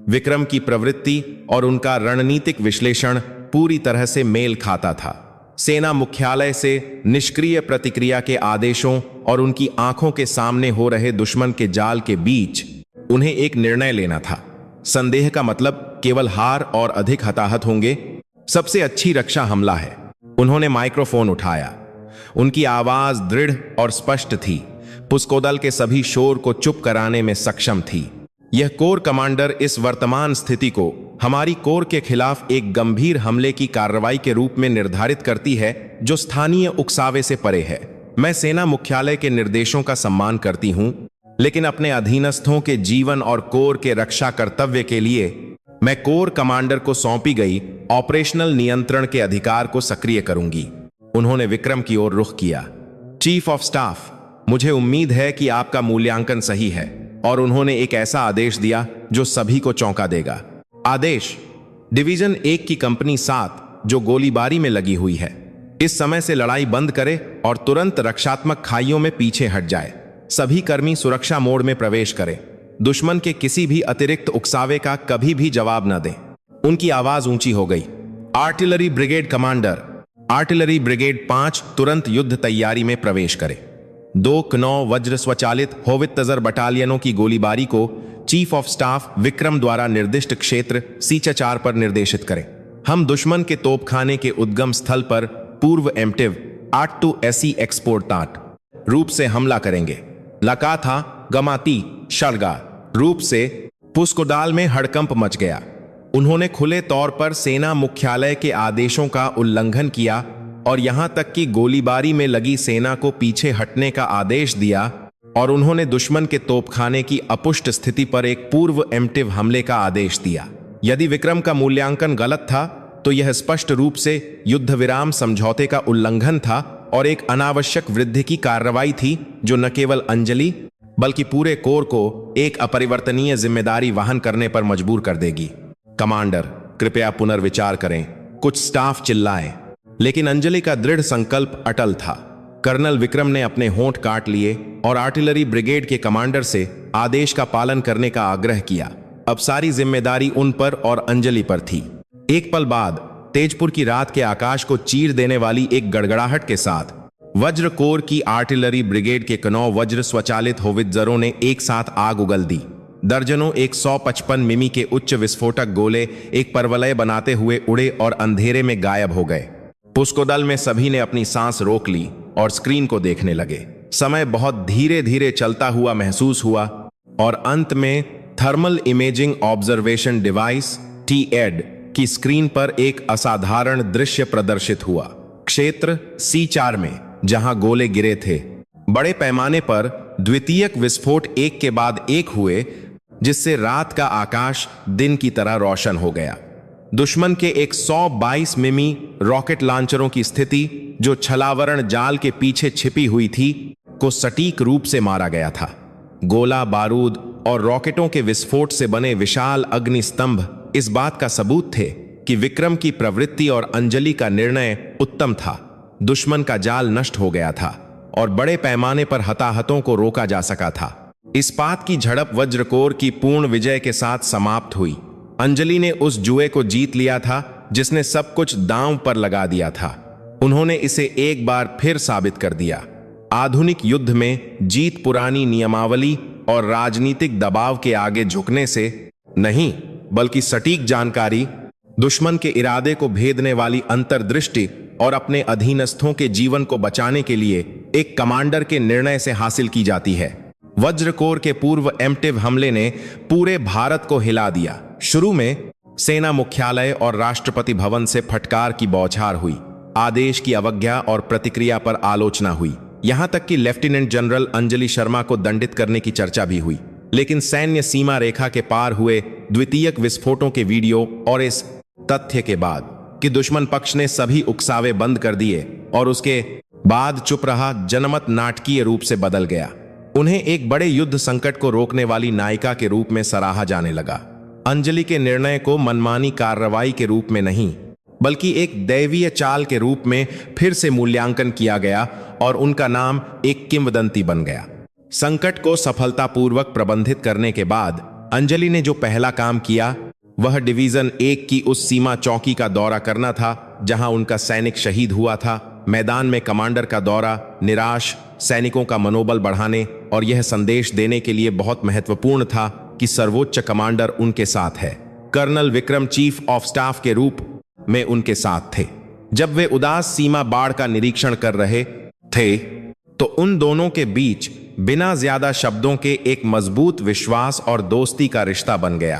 विक्रम की प्रवृत्ति और उनका रणनीतिक विश्लेषण पूरी तरह से मेल खाता था। सेना मुख्यालय से निष्क्रिय प्रतिक्रिया के आदेशों और उनकी आंखों के सामने हो रहे दुश्मन के जाल के बीच उन्हें एक निर्णय लेना था। संदेह का मतलब केवल हार और अधिक हताहत होंगे। सबसे अच्छी रक्षा हमला है। उन्होंने माइक्रोफोन उठाया। उनकी आवाज दृढ़ और स्पष्ट थी, पुष्कोदल के सभी शोर को चुप कराने में सक्षम थी। यह कोर कमांडर इस वर्तमान स्थिति को हमारी कोर के खिलाफ एक गंभीर हमले की कार्रवाई के रूप में निर्धारित करती है, जो स्थानीय उकसावे से परे है। मैं सेना मुख्यालय के निर्देशों का सम्मान करती हूं, लेकिन अपने अधीनस्थों के जीवन और कोर के रक्षा कर्तव्य के लिए मैं कोर कमांडर को सौंपी गई ऑपरेशनल नियंत्रण के अधिकार को सक्रिय करूंगी। उन्होंने विक्रम की ओर रुख किया। चीफ ऑफ स्टाफ, मुझे उम्मीद है कि आपका मूल्यांकन सही है। और उन्होंने एक ऐसा आदेश दिया जो सभी को चौंका देगा। आदेश, डिवीजन 1 की कंपनी 7 जो गोलीबारी में लगी हुई है, इस समय से लड़ाई बंद करे और तुरंत रक्षात्मक खाइयों में पीछे हट जाए। सभी कर्मी सुरक्षा मोड में प्रवेश करें। दुश्मन के किसी भी अतिरिक्त उकसावे का कभी भी जवाब न दें। उनकी आवाज ऊंची हो गई। Artillery brigade commander, artillery brigade 5 तुरंत युद्ध तैयारी में प्रवेश करे। 2 कनौ वज्र स्वचालित होवित्जर बटालियनों की गोलीबारी को चीफ ऑफ स्टाफ विक्रम द्वारा निर्दिष्ट क्षेत्र C4 पर निर्देशित करें। हम दुश्मन के तोपखाने के उद्गम स्थल पर पूर्व एम्प्टिव 82 SE एक्सपोर्ट रूप से हमला करेंगे। लकाथा गमाती शर्गा रूप से पुष्कोदाल में हड़कंप मच गया। उन्होंने खुले तौर पर सेना मुख्यालय के आदेशों का उल्लंघन किया और यहां तक कि गोलीबारी में लगी सेना को पीछे हटने का आदेश दिया, और उन्होंने दुश्मन के तोपखाने की अपुष्ट स्थिति पर एक पूर्व एम्प्टिव हमले का आदेश दिया। यदि विक्रम का मूल्यांकन गलत था तो यह स्पष्ट रूप से युद्ध विराम समझौते का उल्लंघन था और एक अनावश्यक वृद्धि की कार्रवाई थी जो न केवल अंजलि बल्कि पूरे कोर को एक अपरिवर्तनीय जिम्मेदारी वहन करने पर मजबूर कर देगी। कमांडर, कृपया पुनर्विचार करें, कुछ स्टाफ चिल्लाए, लेकिन अंजलि का दृढ़ संकल्प अटल था। कर्नल विक्रम ने अपने होंठ काट लिए और आर्टिलरी ब्रिगेड के कमांडर से आदेश का पालन करने का आग्रह किया। अब सारी जिम्मेदारी उन पर और अंजलि पर थी। एक पल बाद तेजपुर की रात के आकाश को चीर देने वाली एक गड़गड़ाहट के साथ वज्र कोर की आर्टिलरी ब्रिगेड के कनौ वज्र स्वचालित होवित्जरों ने एक साथ आग उगल दी। दर्जनों 155 मिमी के उच्च विस्फोटक गोले एक परवलय बनाते हुए उड़े और अंधेरे में गायब हो गए। पुष्कोदल में सभी ने अपनी सांस रोक ली और स्क्रीन को देखने लगे। समय बहुत धीरे धीरे चलता हुआ महसूस हुआ और अंत में thermal imaging observation device TED की स्क्रीन पर एक असाधारण दृश्य प्रदर्शित हुआ। क्षेत्र C4 में जहां गोले गिरे थे, बड़े पैमाने पर द्वितीयक विस्फोट एक के बाद एक हुए, जिससे रात का आकाश दिन की तरह रोशन हो गया। दुश्मन के 122 मिमी रॉकेट लॉन्चरों की स्थिति, जो छलावरण जाल के पीछे छिपी हुई थी, को सटीक रूप से मारा गया था। गोला बारूद और रॉकेटों के विस्फोट से बने विशाल अग्निस्तंभ इस बात का सबूत थे कि विक्रम की प्रवृत्ति और अंजलि का निर्णय उत्तम था। दुश्मन का जाल नष्ट हो गया था और बड़े पैमाने पर हताहतों को रोका जा सका था। इस्पात की झड़प वज्रकोर की पूर्ण विजय के साथ समाप्त हुई। अंजलि ने उस जुए को जीत लिया था जिसने सब कुछ दांव पर लगा दिया था। उन्होंने इसे एक बार फिर साबित कर दिया। आधुनिक युद्ध में जीत पुरानी नियमावली और राजनीतिक दबाव के आगे झुकने से नहीं, बल्कि सटीक जानकारी, दुश्मन के इरादे को भेदने वाली अंतर्दृष्टि और अपने अधीनस्थों के जीवन को बचाने के लिए एक कमांडर के निर्णय से हासिल की जाती है। वज्रकोर के पूर्व एम्प्टिव हमले ने पूरे भारत को हिला दिया। शुरू में सेना मुख्यालय और राष्ट्रपति भवन से फटकार की बौछार हुई। आदेश की अवज्ञा और प्रतिक्रिया पर आलोचना हुई। यहां तक कि लेफ्टिनेंट जनरल अंजलि शर्मा को दंडित करने की चर्चा भी हुई। लेकिन सैन्य सीमा रेखा के पार हुए द्वितीयक विस्फोटों के वीडियो और इस तथ्य के बाद कि दुश्मन पक्ष ने सभी उकसावे बंद कर दिए और उसके बाद चुप रहा जनमत नाटकीय रूप से बदल गया। उन्हें एक बड़े युद्ध संकट को रोकने वाली नायिका के रूप में सराहा जाने लगा। अंजलि के निर्णय को मनमानी कार्रवाई के रूप में नहीं, बल्कि एक दैवीय चाल के रूप में फिर से मूल्यांकन किया गया और उनका नाम एक किंवदंती बन गया। संकट को सफलतापूर्वक प्रबंधित करने के बाद अंजलि ने जो पहला काम किया वह डिवीजन 1 की उस सीमा चौकी का दौरा करना था जहां उनका सैनिक शहीद हुआ था। मैदान में कमांडर का दौरा निराश सैनिकों का मनोबल बढ़ाने और यह संदेश देने के लिए बहुत महत्वपूर्ण था कि सर्वोच्च कमांडर उनके साथ है। Colonel Vikram chief of staff के रूप में उनके साथ थे। जब वे उदास सीमा बाढ़ का निरीक्षण कर रहे थे तो उन दोनों के बीच बिना ज्यादा शब्दों के एक मजबूत विश्वास और दोस्ती का रिश्ता बन गया।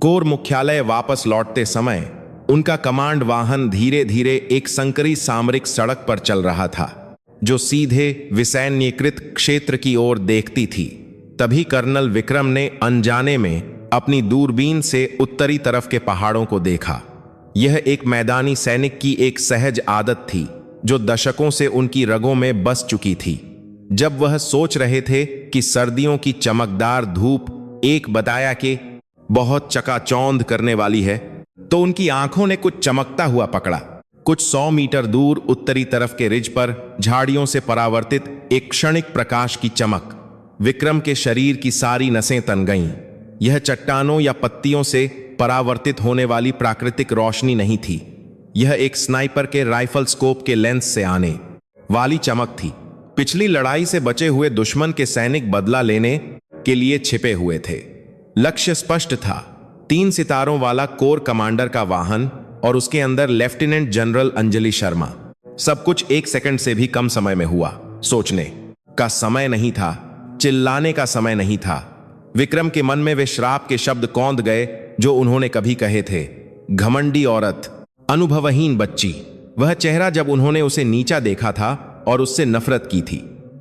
कोर मुख्यालय वापस लौटते समय उनका कमांड वाहन धीरे धीरे एक संकरी सामरिक सड़क पर चल रहा था जो सीधे विसैन्यीकृत क्षेत्र की ओर देखती थी। तभी कर्नल विक्रम ने अनजाने में अपनी दूरबीन से उत्तरी तरफ के पहाड़ों को देखा। यह एक मैदानी सैनिक की एक सहज आदत थी जो दशकों से उनकी रगों में बस चुकी थी। जब वह सोच रहे थे कि सर्दियों की चमकदार धूप एक बताया कि बहुत चकाचौंध करने वाली है, तो उनकी आंखों ने कुछ चमकता हुआ पकड़ा। कुछ 100 मीटर दूर उत्तरी तरफ के रिज पर झाड़ियों से परावर्तित एक क्षणिक प्रकाश की चमक। विक्रम के शरीर की सारी नसें तन गईं। यह चट्टानों या पत्तियों से परावर्तित होने वाली प्राकृतिक रोशनी नहीं थी, यह एक स्नाइपर के राइफल स्कोप के लेंस से आने वाली चमक थी। पिछली लड़ाई से बचे हुए दुश्मन के सैनिक बदला लेने के लिए छिपे हुए थे। लक्ष्य स्पष्ट था, 3 सितारों वाला कोर कमांडर का वाहन और उसके अंदर लेफ्टिनेंट जनरल अंजलि शर्मा। सब कुछ 1 सेकंड से भी कम समय में हुआ। सोचने का समय नहीं था, चिल्लाने का समय नहीं था। विक्रम के मन में वे श्राप के शब्द कौंध गए जो उन्होंने कभी कहे थे। घमंडी औरत, अनुभवहीन बच्ची। वह चेहरा जब उन्होंने उसे नीचा देखा था और उससे नफरत की थी,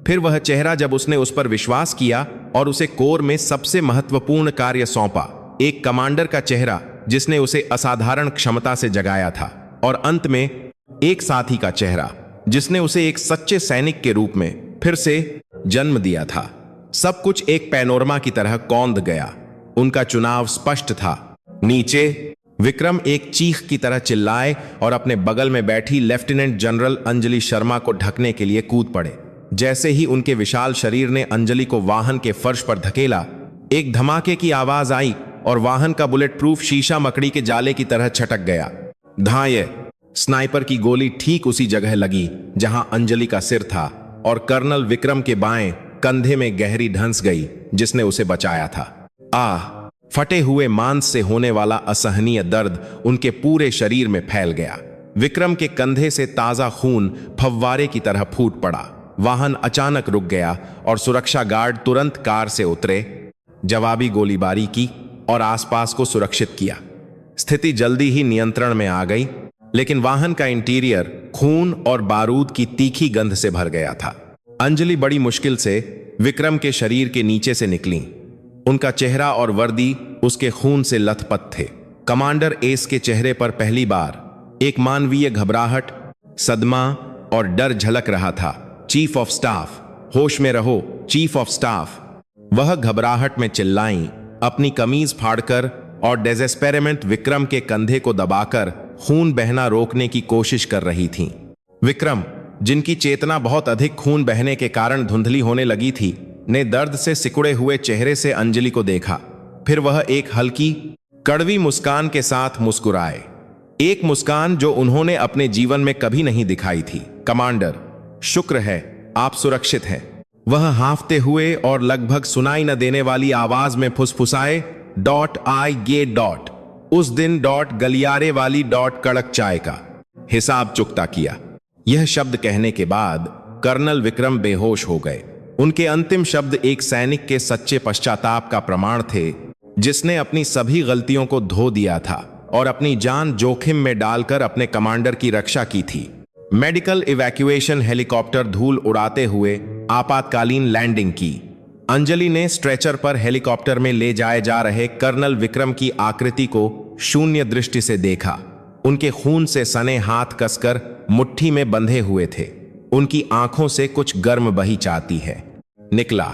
फिर वह चेहरा जब उसने उस पर विश्वास किया और उसे कोर में सबसे महत्वपूर्ण कार्य सौंपा, एक कमांडर का चेहरा जिसने उसे असाधारण क्षमता से जगाया था, और अंत में एक साथी का चेहरा जिसने उसे एक सच्चे सैनिक के रूप में फिर से जन्म दिया था। सब कुछ एक पैनोरमा की तरह कौंध गया। उनका चुनाव स्पष्ट था। नीचे विक्रम एक चीख की तरह चिल्लाए और अपने बगल में बैठी लेफ्टिनेंट जनरल अंजलि शर्मा को ढकने के लिए कूद पड़े। जैसे ही उनके विशाल शरीर ने अंजलि को वाहन के फर्श पर धकेला, एक धमाके की आवाज आई और वाहन का बुलेट प्रूफ शीशा मकड़ी के जाले की तरह छटक गया। धाये! स्नाइपर की गोली ठीक उसी जगह लगी जहां अंजलि का सिर था और कर्नल विक्रम के बाएं कंधे में गहरी धंस गई जिसने उसे बचाया था। आह! फटे हुए मांस से होने वाला असहनीय दर्द उनके पूरे शरीर में फैल गया। विक्रम के कंधे से ताजा खून फव्वारे की तरह फूट पड़ा। वाहन अचानक रुक गया और सुरक्षा गार्ड तुरंत कार से उतरे, जवाबी गोलीबारी की और आसपास को सुरक्षित किया। स्थिति जल्दी ही नियंत्रण में आ गई, लेकिन वाहन का इंटीरियर खून और बारूद की तीखी गंध से भर गया था। अंजलि बड़ी मुश्किल से विक्रम के शरीर के नीचे से निकली। उनका चेहरा और वर्दी उसके खून से लथपथ थे। कमांडर एस के चेहरे पर पहली बार एक मानवीय घबराहट, सदमा और डर झलक रहा था। चीफ ऑफ स्टाफ, होश में रहो चीफ ऑफ स्टाफ। वह घबराहट में चिल्लाई, अपनी कमीज फाड़कर और डेजेस्पेरेमेंट विक्रम के कंधे को दबाकर खून बहना रोकने की कोशिश कर रही थीं। विक्रम, जिनकी चेतना बहुत अधिक खून बहने के कारण धुंधली होने लगी थी, ने दर्द से सिकुड़े हुए चेहरे से अंजलि को देखा। फिर वह एक हल्की कड़वी मुस्कान के साथ मुस्कुराए, एक मुस्कान जो उन्होंने अपने जीवन में कभी नहीं दिखाई थी। कमांडर, शुक्र है आप सुरक्षित हैं। वह हांफते हुए और लगभग सुनाई न देने वाली आवाज में फुसफुसाए, .I get . उस दिन गलियारे वाली कड़क चाय का हिसाब चुकता किया। यह शब्द कहने के बाद कर्नल विक्रम बेहोश हो गए। उनके अंतिम शब्द एक सैनिक के सच्चे पश्चाताप का प्रमाण थे जिसने अपनी सभी गलतियों को धो दिया था और अपनी जान जोखिम में डालकर अपने कमांडर की रक्षा की थी। मेडिकल इवैक्यूएशन हेलीकॉप्टर धूल उड़ाते हुए आपातकालीन लैंडिंग की। अंजलि ने स्ट्रेचर पर हेलीकॉप्टर में ले जाए जा रहे कर्नल विक्रम की आकृति को शून्य दृष्टि से देखा। उनके खून से सने हाथ कसकर मुट्ठी में बंधे हुए थे। उनकी आंखों से कुछ गर्म बही चाहती है। निकला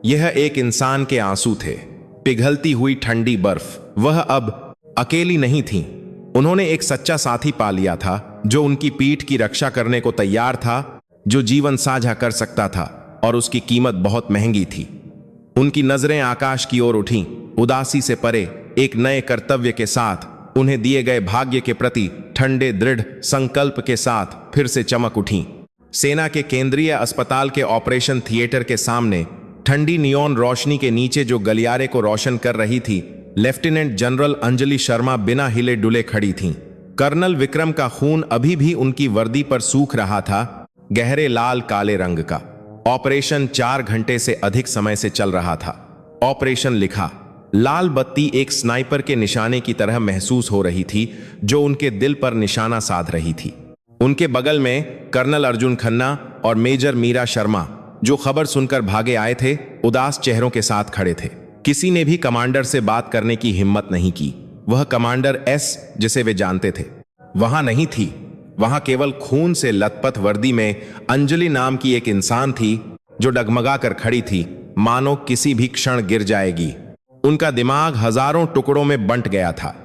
यह एक इंसान के आंसू थे, पिघलती हुई ठंडी बर्फ। वह अब अकेली नहीं थी। उन्होंने एक सच्चा साथी पा लिया था, जो उनकी पीठ की रक्षा करने को तैयार था, जो जीवन साझा कर सकता था, और उसकी कीमत बहुत महंगी थी। उनकी नजरें आकाश की ओर उठीं, उदासी से परे, एक नए कर्तव्य के साथ, उन्हें दिए गए भाग्य के प्रति ठंडे दृढ़ संकल्प के साथ फिर से चमक उठीं। सेना के केंद्रीय अस्पताल के ऑपरेशन थिएटर के सामने ठंडी नियॉन रोशनी के नीचे जो गलियारे को रोशन कर रही थी, लेफ्टिनेंट जनरल अंजलि शर्मा बिना हिले डुले खड़ी थीं। कर्नल विक्रम का खून अभी भी उनकी वर्दी पर सूख रहा था, गहरे लाल काले रंग का। ऑपरेशन 4 घंटे से अधिक समय से चल रहा था। ऑपरेशन लिखा। लाल बत्ती एक स्नाइपर के निशाने की तरह महसूस हो रही थी, जो उनके दिल पर निशाना साध रही थी। उनके बगल में कर्नल अर्जुन खन्ना और मेजर मीरा शर्मा, जो खबर सुनकर भागे आए थे, उदास चेहरों के साथ खड़े थे। किसी ने भी कमांडर से बात करने की हिम्मत नहीं की। वह कमांडर एस, जिसे वे जानते थे, वहां नहीं थी। वहां केवल खून से लथपथ वर्दी में अंजलि नाम की एक इंसान थी, जो डगमगा कर खड़ी थी, मानो किसी भी क्षण गिर जाएगी। उनका दिमाग हजारों टुकड़ों में बंट गया था।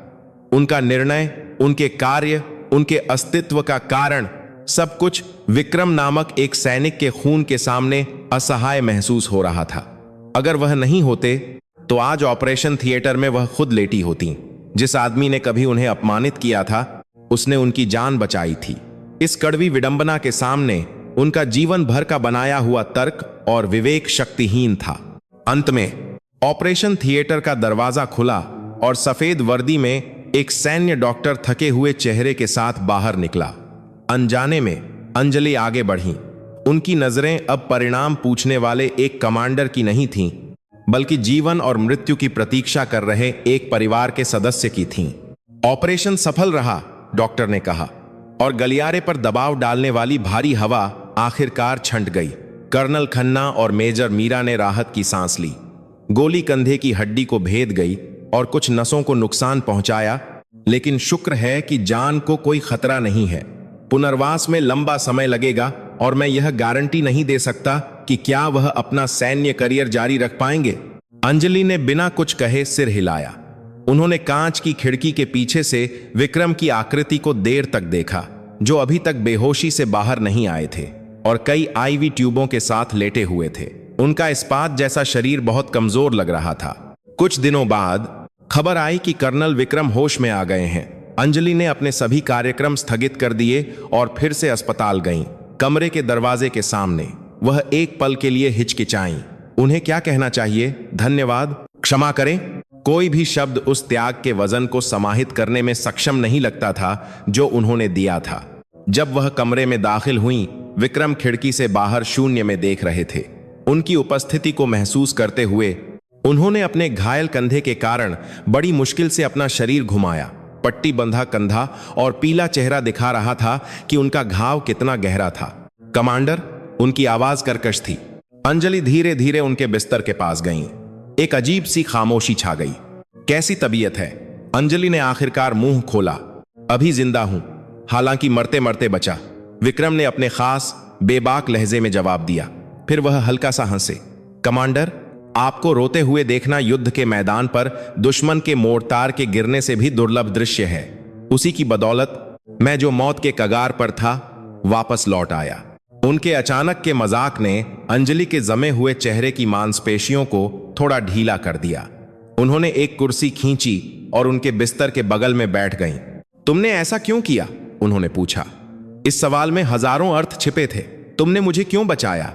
उनका निर्णय, उनके कार्य, उनके अस्तित्व का कारण, सब कुछ विक्रम नामक एक सैनिक के खून के सामने असहाय महसूस हो रहा था। अगर वह नहीं होते तो आज ऑपरेशन थिएटर में वह खुद लेटी होती। जिस आदमी ने कभी उन्हें अपमानित किया था, उसने उनकी जान बचाई थी। इस कड़वी विडंबना के सामने उनका जीवन भर का बनाया हुआ तर्क और विवेक शक्तिहीन था। अंत में ऑपरेशन थिएटर का दरवाजा खुला और सफेद वर्दी में एक सैन्य डॉक्टर थके हुए चेहरे के साथ बाहर निकला। अनजाने में अंजलि आगे बढ़ी। उनकी नजरें अब परिणाम पूछने वाले एक कमांडर की नहीं थीं, बल्कि जीवन और मृत्यु की प्रतीक्षा कर रहे एक परिवार के सदस्य की थीं। ऑपरेशन सफल रहा, डॉक्टर ने कहा, और गलियारे पर दबाव डालने वाली भारी हवा आखिरकार छंट गई। कर्नल खन्ना और मेजर मीरा ने राहत की सांस ली। गोली कंधे की हड्डी को भेद गई और कुछ नसों को नुकसान पहुंचाया, लेकिन शुक्र है कि जान को कोई खतरा नहीं है। पुनर्वास में लंबा समय लगेगा और मैं यह गारंटी नहीं दे सकता कि क्या वह अपना सैन्य करियर जारी रख पाएंगे। अंजलि ने बिना कुछ कहे सिर हिलाया। उन्होंने कांच की खिड़की के पीछे से विक्रम की आकृति को देर तक देखा, जो अभी तक बेहोशी से बाहर नहीं आए थे और कई आईवी ट्यूबों के साथ लेटे हुए थे। उनका इस्पात जैसा शरीर बहुत कमजोर लग रहा था। कुछ दिनों बाद खबर आई कि कर्नल विक्रम होश में आ गए हैं। अंजलि ने अपने सभी कार्यक्रम स्थगित कर दिए और फिर से अस्पताल गईं। कमरे के दरवाजे के सामने वह एक पल के लिए हिचकिचाईं। उन्हें क्या कहना चाहिए? धन्यवाद, क्षमा करें। कोई भी शब्द उस त्याग के वजन को समाहित करने में सक्षम नहीं लगता था जो उन्होंने दिया था। जब वह कमरे में दाखिल हुईं, विक्रम खिड़की से बाहर शून्य में देख रहे थे। उनकी उपस्थिति को महसूस करते हुए उन्होंने अपने घायल कंधे के कारण बड़ी मुश्किल से अपना शरीर घुमाया। पट्टी बंधा कंधा और पीला चेहरा दिखा रहा था कि उनका घाव कितना गहरा था। कमांडर, उनकी आवाज कर्कश थी। अंजलि धीरे धीरे उनके बिस्तर के पास गईं। एक अजीब सी खामोशी छा गई। कैसी तबीयत है? अंजलि ने आखिरकार मुंह खोला। अभी जिंदा हूं, हालांकि मरते मरते बचा, विक्रम ने अपने खास बेबाक लहजे में जवाब दिया। फिर वह हल्का सा हंसे। कमांडर, आपको रोते हुए देखना युद्ध के मैदान पर दुश्मन के मोर्टार के गिरने से भी दुर्लभ दृश्य है। उसी की बदौलत मैं जो मौत के कगार पर था, वापस लौट आया। उनके अचानक के मजाक ने अंजलि के जमे हुए चेहरे की मांसपेशियों को थोड़ा ढीला कर दिया। उन्होंने एक कुर्सी खींची और उनके बिस्तर के बगल में बैठ गईं। तुमने ऐसा क्यों किया? उन्होंने पूछा। इस सवाल में हजारों अर्थ छिपे थे। तुमने मुझे क्यों बचाया?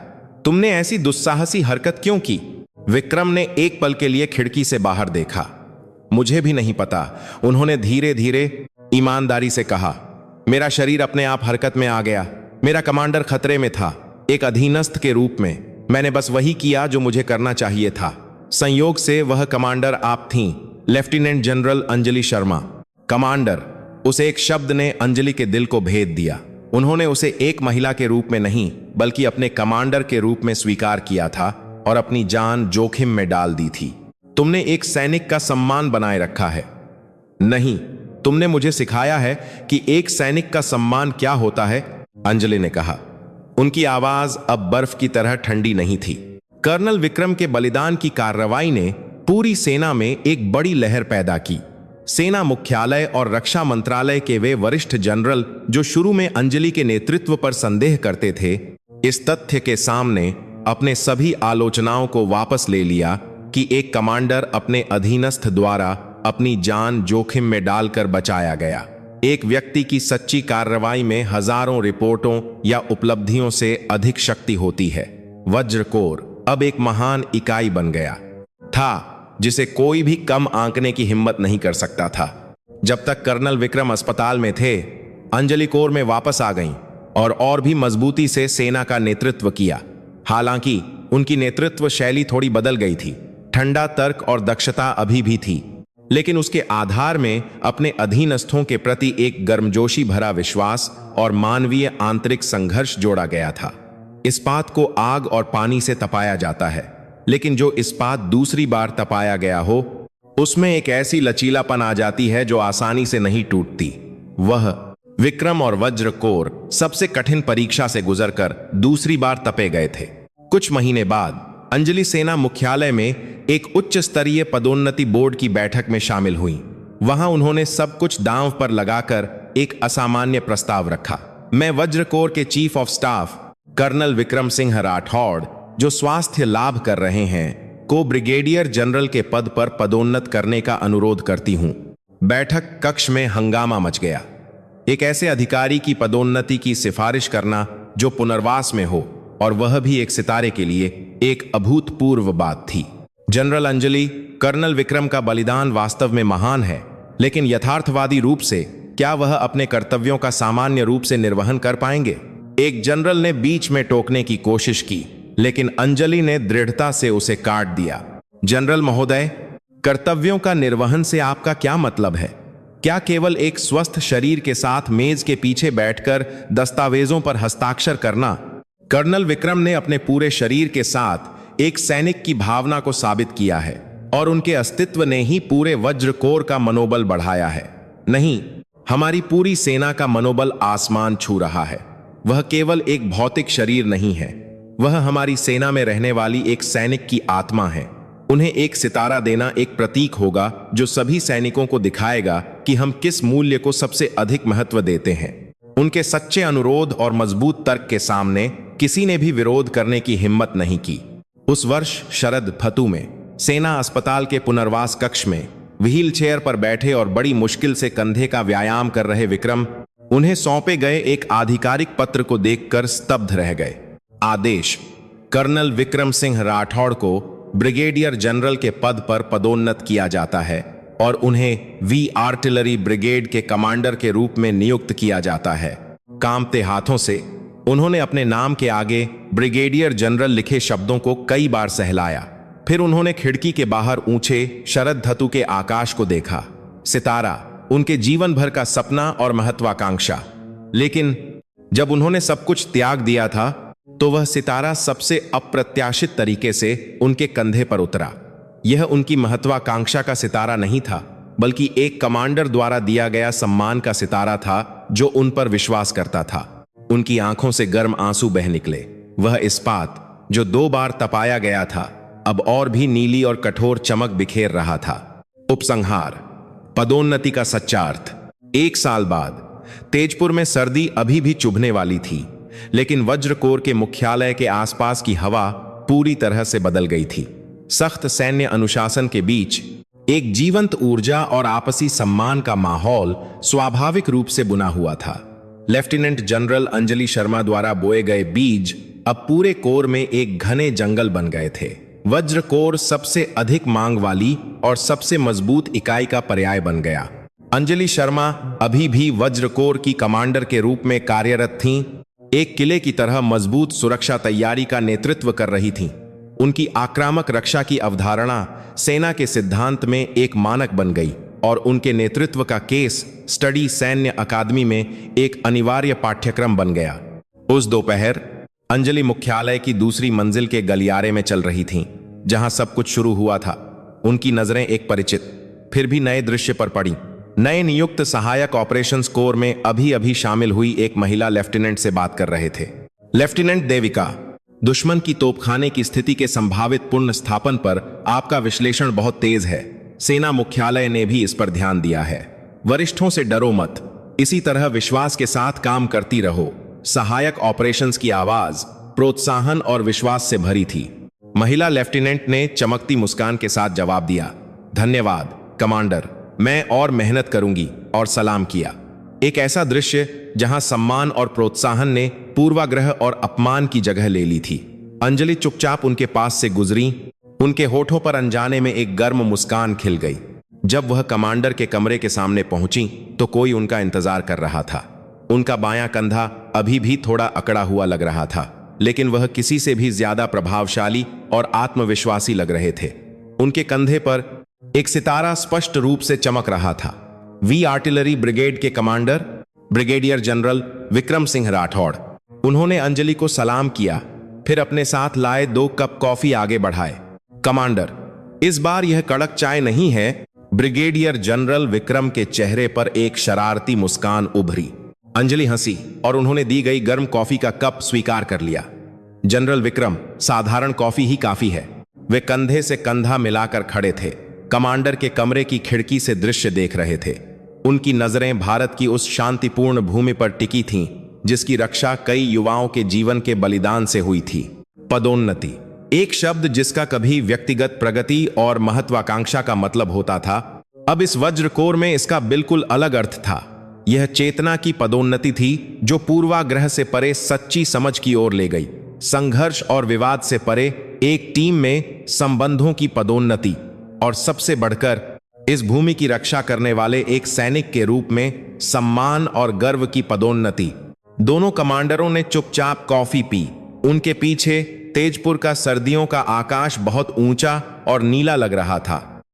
तुमने ऐसी दुस्साहसी हरकत क्यों की? विक्रम ने एक पल के लिए खिड़की से बाहर देखा। मुझे भी नहीं पता, उन्होंने धीरे धीरे ईमानदारी से कहा। मेरा शरीर अपने आप हरकत में आ गया। मेरा कमांडर खतरे में था, एक अधीनस्थ के रूप में। मैंने बस वही किया जो मुझे करना चाहिए था। संयोग से वह कमांडर आप थीं, lieutenant general Anjali Sharma. Commander, उस एक शब्द ने अंजलि के दिल को भेद दिया। उन्होंने उसे एक महिला के रूप में नहीं, बल्कि अपने कमांडर के रूप में स्वीकार किया था, और अपनी जान जोखिम में डाल दी थी। तुमने एक सैनिक का सम्मान बनाए रखा है। नहीं, तुमने मुझे सिखाया है कि एक सैनिक का सम्मान क्या होता है, अंजलि ने कहा। उनकी आवाज अब बर्फ की तरह ठंडी नहीं थी। कर्नल विक्रम के बलिदान की कार्रवाई ने पूरी सेना में एक बड़ी लहर पैदा की। सेना मुख्यालय और रक्षा मंत्रालय के वे वरिष्ठ जनरल जो शुरू में अंजलि के नेतृत्व पर संदेह करते थे, इस तथ्य के सामने अपने सभी आलोचनाओं को वापस ले लिया कि एक कमांडर अपने अधीनस्थ द्वारा अपनी जान जोखिम में डालकर बचाया गया। एक व्यक्ति की सच्ची कार्रवाई में हजारों रिपोर्टों या उपलब्धियों से अधिक शक्ति होती है। वज्र कोर अब एक महान इकाई बन गया था जिसे कोई भी कम आंकने की हिम्मत नहीं कर सकता था। जब तक कर्नल विक्रम अस्पताल में थे, अंजलि कोर में वापस आ गईं और भी मजबूती से सेना का नेतृत्व किया। हालांकि उनकी नेतृत्व शैली थोड़ी बदल गई थी। ठंडा तर्क और दक्षता अभी भी थी, लेकिन उसके आधार में अपने अधीनस्थों के प्रति एक गर्मजोशी भरा विश्वास और मानवीय आंतरिक संघर्ष जोड़ा गया था। इस्पात को आग और पानी से तपाया जाता है, लेकिन जो इस्पात दूसरी बार तपाया गया हो, उसमें एक ऐसी लचीलापन आ जाती है जो आसानी से नहीं टूटती। वह विक्रम और वज्र कोर सबसे कठिन परीक्षा से गुजरकर दूसरी बार तपे गए थे। कुछ महीने बाद अंजलि सेना मुख्यालय में एक उच्च स्तरीय पदोन्नति बोर्ड की बैठक में शामिल हुई। वहां उन्होंने सब कुछ दांव पर लगाकर एक असामान्य प्रस्ताव रखा। मैं वज्र कोर के chief of staff colonel Vikram Singh Rathore, जो स्वास्थ्य लाभ कर रहे हैं, को ब्रिगेडियर जनरल के पद पर पदोन्नत करने का अनुरोध करती हूं। बैठक कक्ष में हंगामा मच गया। एक ऐसे अधिकारी की पदोन्नति की सिफारिश करना जो पुनर्वास में हो, और वह भी एक सितारे के लिए, एक अभूतपूर्व बात थी। जनरल अंजलि, कर्नल विक्रम का बलिदान वास्तव में महान है, लेकिन यथार्थवादी रूप से क्या वह अपने कर्तव्यों का सामान्य रूप से निर्वहन कर पाएंगे? एक जनरल ने बीच में टोकने की कोशिश की, लेकिन अंजलि ने दृढ़ता से उसे काट दिया। जनरल महोदय, कर्तव्यों का निर्वहन से आपका क्या मतलब है? क्या केवल एक स्वस्थ शरीर के साथ मेज के पीछे बैठकर दस्तावेजों पर हस्ताक्षर करना? कर्नल विक्रम ने अपने पूरे शरीर के साथ एक सैनिक की भावना को साबित किया है, और उनके अस्तित्व ने ही पूरे वज्र कोर का मनोबल बढ़ाया है। नहीं, हमारी पूरी सेना का मनोबल आसमान छू रहा है। वह केवल एक भौतिक शरीर नहीं है, वह हमारी सेना में रहने वाली एक सैनिक की आत्मा है। उन्हें एक सितारा देना एक प्रतीक होगा जो सभी सैनिकों को दिखाएगा कि हम किस मूल्य को सबसे अधिक महत्व देते हैं। उनके सच्चे अनुरोध और मजबूत तर्क के सामने किसी ने भी विरोध करने की हिम्मत नहीं की। उस वर्ष शरद ऋतु में सेना अस्पताल के पुनर्वास कक्ष में व्हील चेयर पर बैठे और बड़ी मुश्किल से कंधे का व्यायाम कर रहे विक्रम उन्हें सौंपे गए एक आधिकारिक पत्र को देखकर स्तब्ध रह गए। आदेश: कर्नल विक्रम सिंह राठौड़ को ब्रिगेडियर जनरल के पद पर पदोन्नत किया जाता है और उन्हें वी आर्टिलरी ब्रिगेड के कमांडर के रूप में नियुक्त किया जाता है। कांपते हाथों से उन्होंने अपने नाम के आगे ब्रिगेडियर जनरल लिखे शब्दों को कई बार सहलाया। फिर उन्होंने खिड़की के बाहर ऊंचे शरद ऋतु के आकाश को देखा। सितारा उनके जीवन भर का सपना और महत्वाकांक्षा। लेकिन जब उन्होंने सब कुछ त्याग दिया था, तो वह सितारा सबसे अप्रत्याशित तरीके से उनके कंधे पर उतरा। यह उनकी महत्वाकांक्षा का सितारा नहीं था, बल्कि एक कमांडर द्वारा दिया गया सम्मान का सितारा था जो उन पर विश्वास करता था। उनकी आंखों से गर्म आंसू बह निकले। वह इस्पात जो 2 बार तपाया गया था, अब और भी नीली और कठोर चमक बिखेर रहा था। उपसंहार: पदोन्नति का सच्चा अर्थ। 1 साल बाद तेजपुर में सर्दी अभी भी चुभने वाली थी, लेकिन वज्र कोर के मुख्यालय के आसपास की हवा पूरी तरह से बदल गई थी। सख्त सैन्य अनुशासन के बीच एक जीवंत ऊर्जा और आपसी सम्मान का माहौल स्वाभाविक रूप से बुना हुआ था। लेफ्टिनेंट जनरल अंजलि शर्मा द्वारा बोए गए बीज अब पूरे कोर में एक घने जंगल बन गए थे। वज्र कोर सबसे अधिक मांग वाली और सबसे मजबूत इकाई का पर्याय बन गया। अंजलि शर्मा अभी भी वज्र कोर की कमांडर के रूप में कार्यरत थीं, एक किले की तरह मजबूत सुरक्षा तैयारी का नेतृत्व कर रही थीं। उनकी आक्रामक रक्षा की अवधारणा सेना के सिद्धांत में एक मानक बन गई और उनके नेतृत्व का केस स्टडी सैन्य अकादमी में एक अनिवार्य पाठ्यक्रम बन गया। उस दोपहर अंजलि मुख्यालय की दूसरी मंजिल के गलियारे में चल रही थीं, जहां सब कुछ शुरू हुआ था। उनकी नजरें एक परिचित फिर भी नए दृश्य पर पड़ी। नए नियुक्त सहायक ऑपरेशंस कोर में अभी अभी शामिल हुई एक महिला लेफ्टिनेंट से बात कर रहे थे। लेफ्टिनेंट देविका, दुश्मन की तोपखाने की स्थिति के संभावित पुनर्स्थापन पर आपका विश्लेषण बहुत तेज है। सेना मुख्यालय ने भी इस पर ध्यान दिया है। वरिष्ठों से डरो मत, इसी तरह विश्वास के साथ काम करती रहो। सहायक ऑपरेशंस की आवाज प्रोत्साहन और विश्वास से भरी थी। महिला लेफ्टिनेंट ने चमकती मुस्कान के साथ जवाब दिया, धन्यवाद कमांडर, मैं और मेहनत करूंगी, और सलाम किया। एक ऐसा दृश्य जहां सम्मान और प्रोत्साहन ने पूर्वाग्रह और अपमान की जगह ले ली थी। अंजलि चुपचाप उनके पास से गुजरी। उनके होठों पर अनजाने में एक गर्म मुस्कान खिल गई। जब वह कमांडर के कमरे के सामने पहुंची तो कोई उनका इंतजार कर रहा था। उनका बायां कंधा अभी भी थोड़ा अकड़ा हुआ लग रहा था, लेकिन वह किसी से भी ज्यादा प्रभावशाली और आत्मविश्वासी लग रहे थे। उनके कंधे पर एक सितारा स्पष्ट रूप से चमक रहा था। वी आर्टिलरी ब्रिगेड के commander brigadier general Vikram Singh Rathore. उन्होंने अंजलि को सलाम किया, फिर अपने साथ लाए 2 कप कॉफी आगे बढ़ाए। कमांडर, इस बार यह कड़क चाय नहीं है। ब्रिगेडियर जनरल विक्रम के चेहरे पर एक शरारती मुस्कान उभरी। अंजलि हंसी और उन्होंने दी गई गर्म कॉफी का कप स्वीकार कर लिया। जनरल विक्रम, साधारण कॉफी ही काफी है। वे कंधे से कंधा मिलाकर खड़े थे, कमांडर के कमरे की खिड़की से दृश्य देख रहे थे। उनकी नजरें भारत की उस शांतिपूर्ण भूमि पर टिकी थीं, जिसकी रक्षा कई युवाओं के जीवन के बलिदान से हुई थी। पदोन्नति, एक शब्द जिसका कभी व्यक्तिगत प्रगति और महत्वाकांक्षा का मतलब होता था, अब इस वज्र कोर में इसका बिल्कुल अलग अर्थ था। यह चेतना की पदोन्नति थी जो पूर्वाग्रह से परे सच्ची समझ की ओर ले गई। संघर्ष और विवाद से परे एक टीम में संबंधों की पदोन्नति, और सबसे बढ़कर इस भूमि की रक्षा करने वाले एक सैनिक के रूप में सम्मान और गर्व की पदोन्नति। दोनों कमांडरों ने चुपचाप कॉफी पी। उनके पीछे तेजपुर का सर्दियों का आकाश बहुत ऊंचा और नीला लग रहा था।